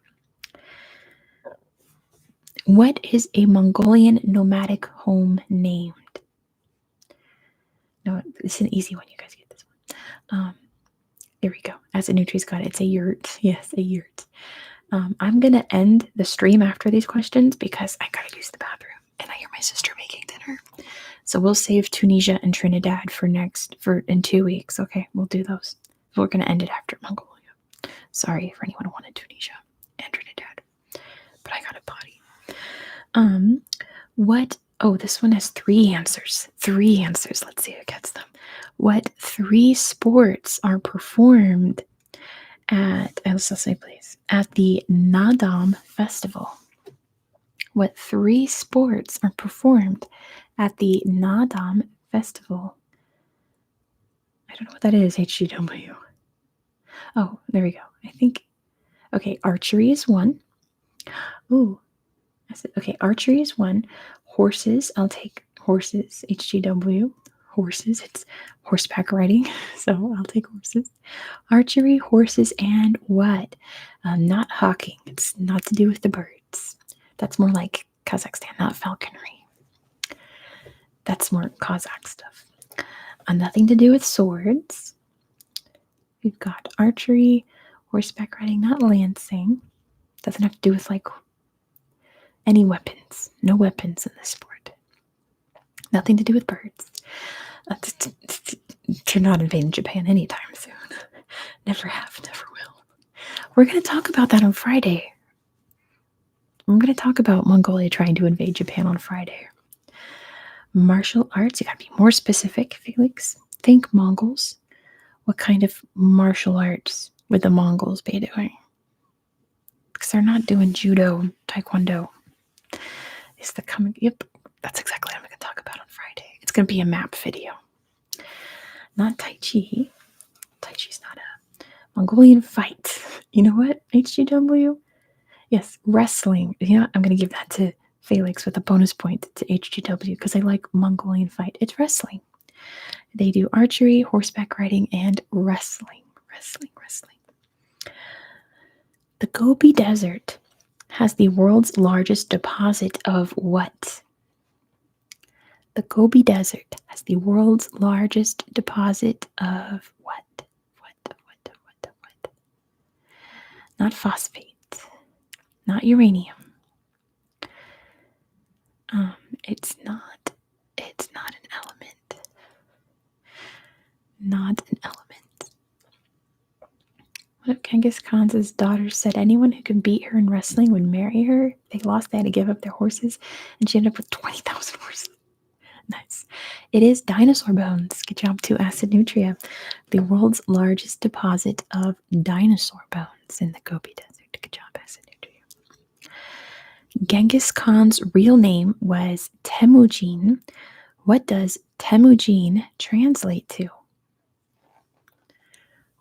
Speaker 1: What is a Mongolian nomadic home named? No, it's an easy one. You guys get this one. There we go. Acid Nutria's got it. It's a yurt. Yes, a yurt. I'm going to end the stream after these questions because I got to use the bathroom and I hear my sister making dinner. So we'll save Tunisia and Trinidad for in 2 weeks. Okay, we'll do those. We're going to end it after Mongolia. Sorry for anyone who wanted Tunisia and Trinidad, but I got a potty. This one has 3 answers. 3 answers. Let's see who gets them. What 3 sports are performed at the Nadam Festival? What 3 sports are performed at the Nadam Festival? I don't know what that is, HGW. Oh, there we go. I think, okay, archery is 1. Ooh, okay, archery is 1. Horses, I'll take horses, HGW. Horses, it's horseback riding, so I'll take horses. Archery, horses, and what? Not hawking. It's not to do with the birds. That's more like Kazakhstan, not falconry. That's more Kazakh stuff. Nothing to do with swords. We've got archery, horseback riding, not lancing. Doesn't have to do with like any weapons. No weapons in this sport. Nothing to do with birds. They're not invading Japan anytime soon. Never have, never will. We're going to talk about that on Friday. I'm going to talk about Mongolia trying to invade Japan on Friday. Martial arts, you got to be more specific, Felix. Think Mongols. What kind of martial arts would the Mongols be doing? Because they're not doing judo, taekwondo. Is the coming? Yep, that's exactly what I'm going to talk about on Friday. It's going to be a map video. Not Tai Chi. Tai Chi's not a Mongolian fight. You know what? HGW? Yes, wrestling. You know what? I'm going to give that to Felix with a bonus point to HGW because I like Mongolian fight. It's wrestling. They do archery, horseback riding, and wrestling. Wrestling. The Gobi Desert has the world's largest deposit of what? The Gobi Desert has the world's largest deposit of what? What? Not phosphate. Not uranium. It's not an element. Not an element. What if Genghis Khan's daughter said anyone who could beat her in wrestling would marry her? They lost, they had to give up their horses, and she ended up with 20,000 horses. Nice. It is dinosaur bones. Good job to Acid Nutria. The world's largest deposit of dinosaur bones in the Gobi Desert. Good job, Acid Nutria. Genghis Khan's real name was Temujin. What does Temujin translate to?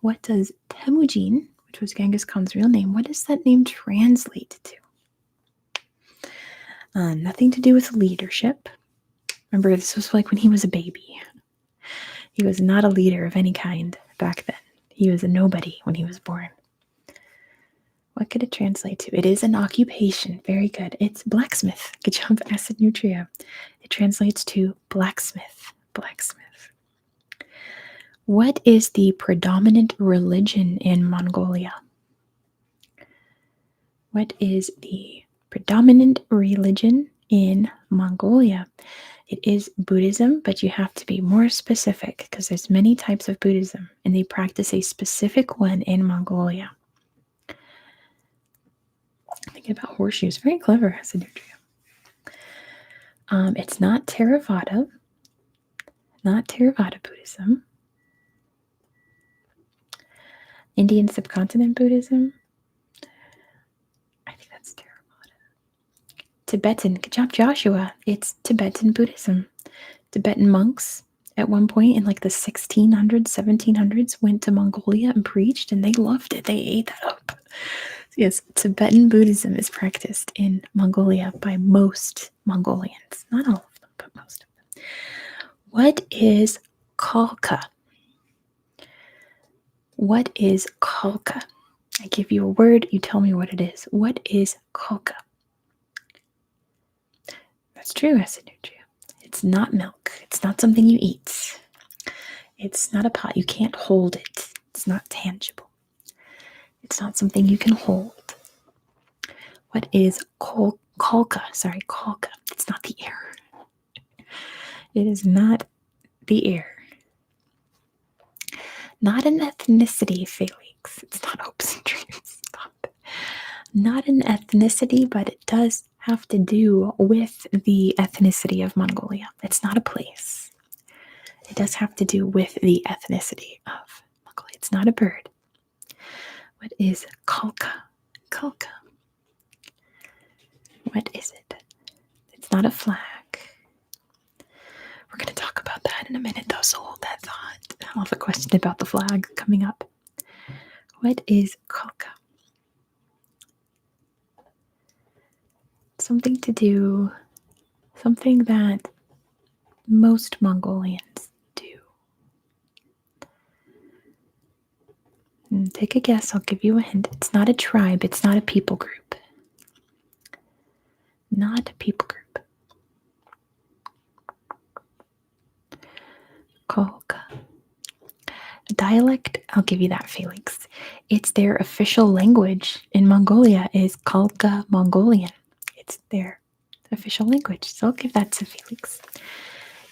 Speaker 1: What does Temujin, which was Genghis Khan's real name, what does that name translate to? Nothing to do with leadership. Remember, this was like when he was a baby. He was not a leader of any kind back then. He was a nobody when he was born. What could it translate to? It is an occupation. Very good. It's blacksmith. Good job, Acid Nutria. It translates to blacksmith. Blacksmith. What is the predominant religion in Mongolia? What is the predominant religion in Mongolia? It is Buddhism, but you have to be more specific because there's many types of Buddhism, and they practice a specific one in Mongolia. Thinking about horseshoes. Very clever, Acid Nutria. It's not Theravada. Not Theravada Buddhism. Indian subcontinent Buddhism. I think that's Theravada. Tibetan. Good job, Joshua. It's Tibetan Buddhism. Tibetan monks at one point in like the 1600s, 1700s went to Mongolia and preached, and they loved it. They ate that up. Yes, Tibetan Buddhism is practiced in Mongolia by most Mongolians. Not all of them, but most of them. What is Khalkha? What is Khalkha? I give you a word, you tell me what it is. What is Khalkha? That's true, Acid Nutria. It's not milk. It's not something you eat. It's not a pot. You can't hold it. It's not tangible. It's not something you can hold. What is Khalkha? Sorry, Khalkha. It's not the air. It is not the air. Not an ethnicity, Felix. It's not hopes and dreams. Stop. Not an ethnicity, but it does have to do with the ethnicity of Mongolia. It's not a place. It does have to do with the ethnicity of Mongolia. It's not a bird. What is Khalkha? Khalkha. What is it? It's not a flag. We're going to talk about that in a minute, though, so hold that thought. I'll have a question about the flag coming up. What is Khalkha? Something to do, something that most Mongolians do. Take a guess, I'll give you a hint. It's not a tribe, it's not a people group. Not a people group. Khalkha. Dialect, I'll give you that, Felix. It's their official language in Mongolia is Khalkha Mongolian. It's their official language, so I'll give that to Felix.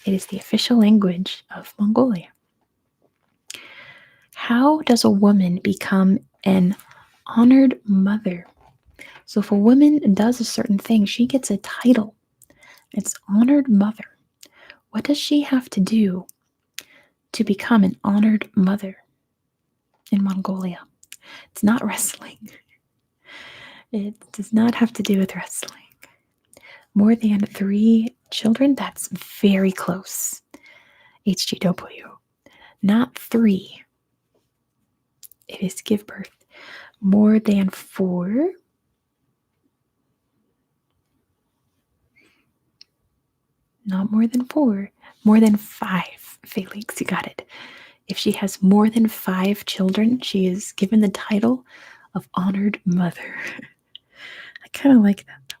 Speaker 1: It is the official language of Mongolia. How does a woman become an honored mother? So if a woman does a certain thing, she gets a title. It's honored mother. What does she have to do to become an honored mother in Mongolia? It's not wrestling. It does not have to do with wrestling. More than 3 children? That's very close. HGW. Not 3. It is give birth. More than 4? Not more than 4. More than 5. Felix, you got it. If she has more than 5 children, she is given the title of honored mother. I kind of like that.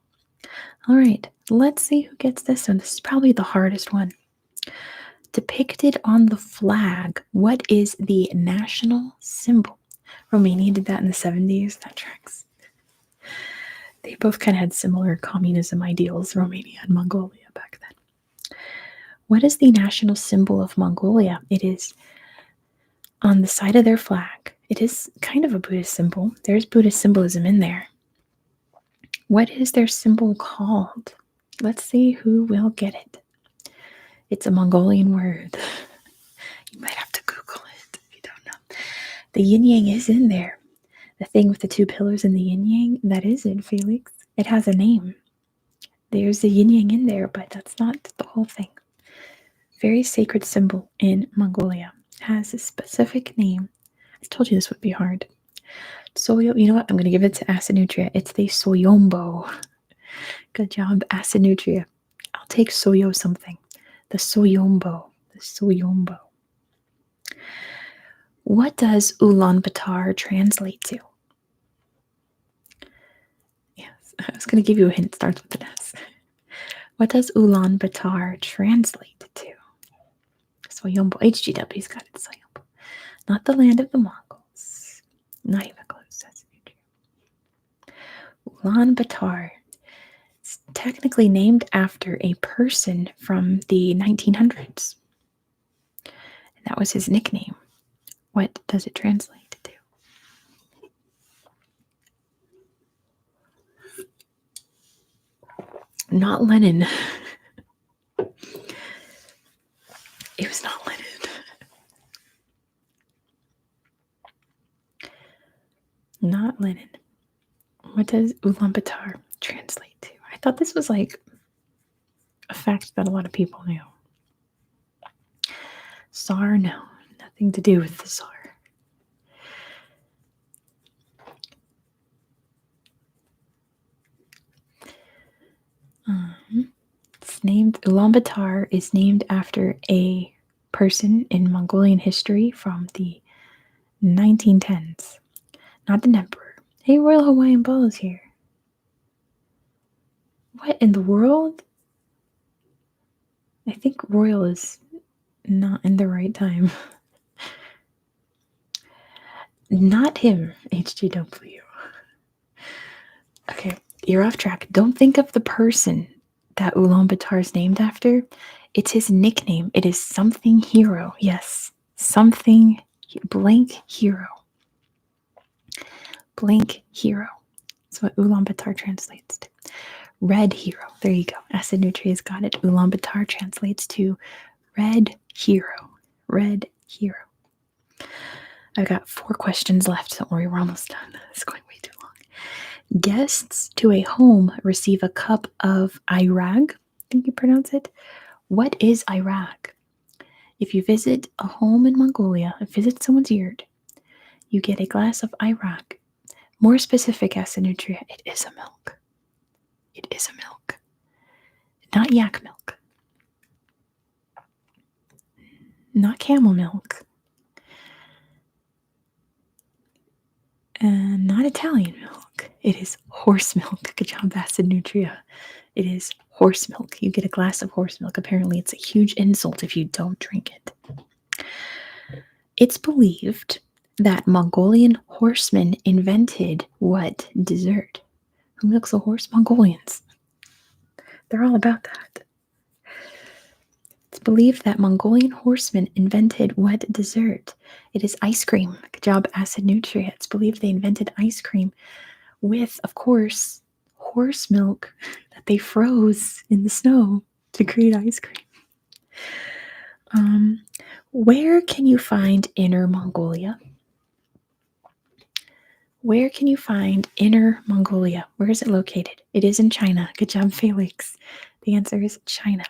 Speaker 1: All right, let's see who gets this one. This is probably the hardest one. Depicted on the flag, what is the national symbol? Romania did that in the 70s. That tracks. They both kind of had similar communism ideals, Romania and Mongolia back then. What is the national symbol of Mongolia? It is on the side of their flag. It is kind of a Buddhist symbol. There's Buddhist symbolism in there. What is their symbol called? Let's see who will get it. It's a Mongolian word. You might have to Google it if you don't know. The yin yang is in there. The thing with the 2 pillars in the yin yang, that is it, Felix. It has a name. There's the yin yang in there, but that's not the whole thing. Very sacred symbol in Mongolia. Has a specific name. I told you this would be hard. Soyo, you know what? I'm going to give it to Asinutria. It's the Soyombo. Good job, Asinutria. I'll take Soyo something. The Soyombo. The Soyombo. What does Ulaanbaatar translate to? Yes, I was going to give you a hint. It starts with an S. What does Ulaanbaatar translate to? Soyombo. HGW's got it. Soyombo. Not the land of the Mongols. Not even close. Ulaanbaatar. It's technically named after a person from the 1900s. And that was his nickname. What does it translate to? Not Lenin. It was not Lenin. Not Lenin. What does Ulaanbaatar translate to? I thought this was like a fact that a lot of people knew. Tsar, no. Nothing to do with the Tsar. It's named, Ulaanbaatar is named after a person in Mongolian history from the 1910s. Not an emperor. Hey, Royal Hawaiian Ball is here. What in the world? I think Royal is not in the right time. Not him, HGW. Okay, you're off track. Don't think of the person that Ulaanbaatar is named after. It's his nickname. It is something hero. Yes, something blank hero. Blank hero. That's what Ulaanbaatar translates to. Red hero. There you go. Acinutria's got it. Ulaanbaatar translates to red hero. Red hero. I've got 4 questions left. Don't worry, we're almost done. It's going way too long. Guests to a home receive a cup of airag. I think you pronounce it. What is airag? If you visit a home in Mongolia, visit someone's yurt, you get a glass of airag. More specific, Asinutria, it is a milk. It is a milk. Not yak milk. Not camel milk. And not Italian milk. It is horse milk. Good job, Asinutria. It is horse milk. You get a glass of horse milk. Apparently, it's a huge insult if you don't drink it. It's believed that Mongolian horsemen invented what dessert? Who milks a horse? Mongolians. They're all about that. It's believe that Mongolian horsemen invented what dessert? It is ice cream. Good job, Acid Nutria. It's believed they invented ice cream with, of course, horse milk that they froze in the snow to create ice cream. Where can you find Inner Mongolia? Where can you find Inner Mongolia? Where is it located? It is in China. Good job, Felix. The answer is China.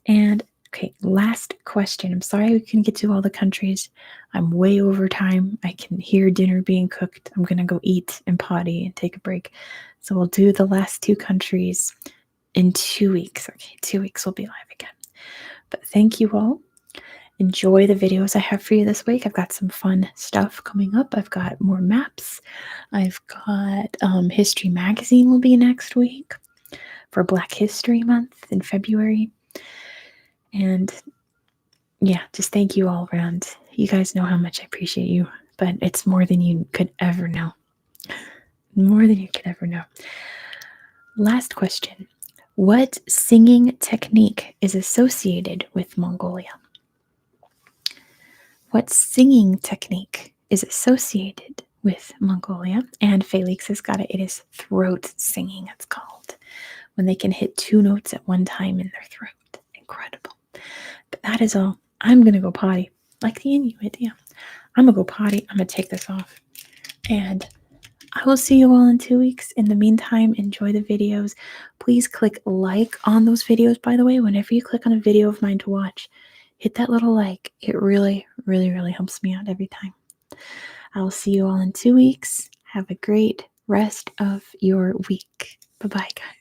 Speaker 1: And okay, last question. I'm sorry we couldn't get to all the countries. I'm way over time. I can hear dinner being cooked. I'm going to go eat and potty and take a break. So we'll do the last 2 countries in 2 weeks. Okay, 2 weeks we'll be live again. But thank you all. Enjoy the videos I have for you this week. I've got some fun stuff coming up. I've got more maps. I've got History Magazine will be next week for Black History Month in February. And yeah, just thank you all around. You guys know how much I appreciate you, but it's more than you could ever know. More than you could ever know. Last question. What singing technique is associated with Mongolia? What singing technique is associated with Mongolia? And Felix has got it. It is throat singing, it's called. When they can hit 2 notes at one time in their throat. Incredible. But that is all. I'm going to go potty. Like the Inuit, yeah. I'm going to go potty. I'm going to take this off. And I will see you all in 2 weeks. In the meantime, enjoy the videos. Please click like on those videos, by the way. Whenever you click on a video of mine to watch, hit that little like. It really, really, really helps me out every time. I will see you all in 2 weeks. Have a great rest of your week. Bye-bye, guys.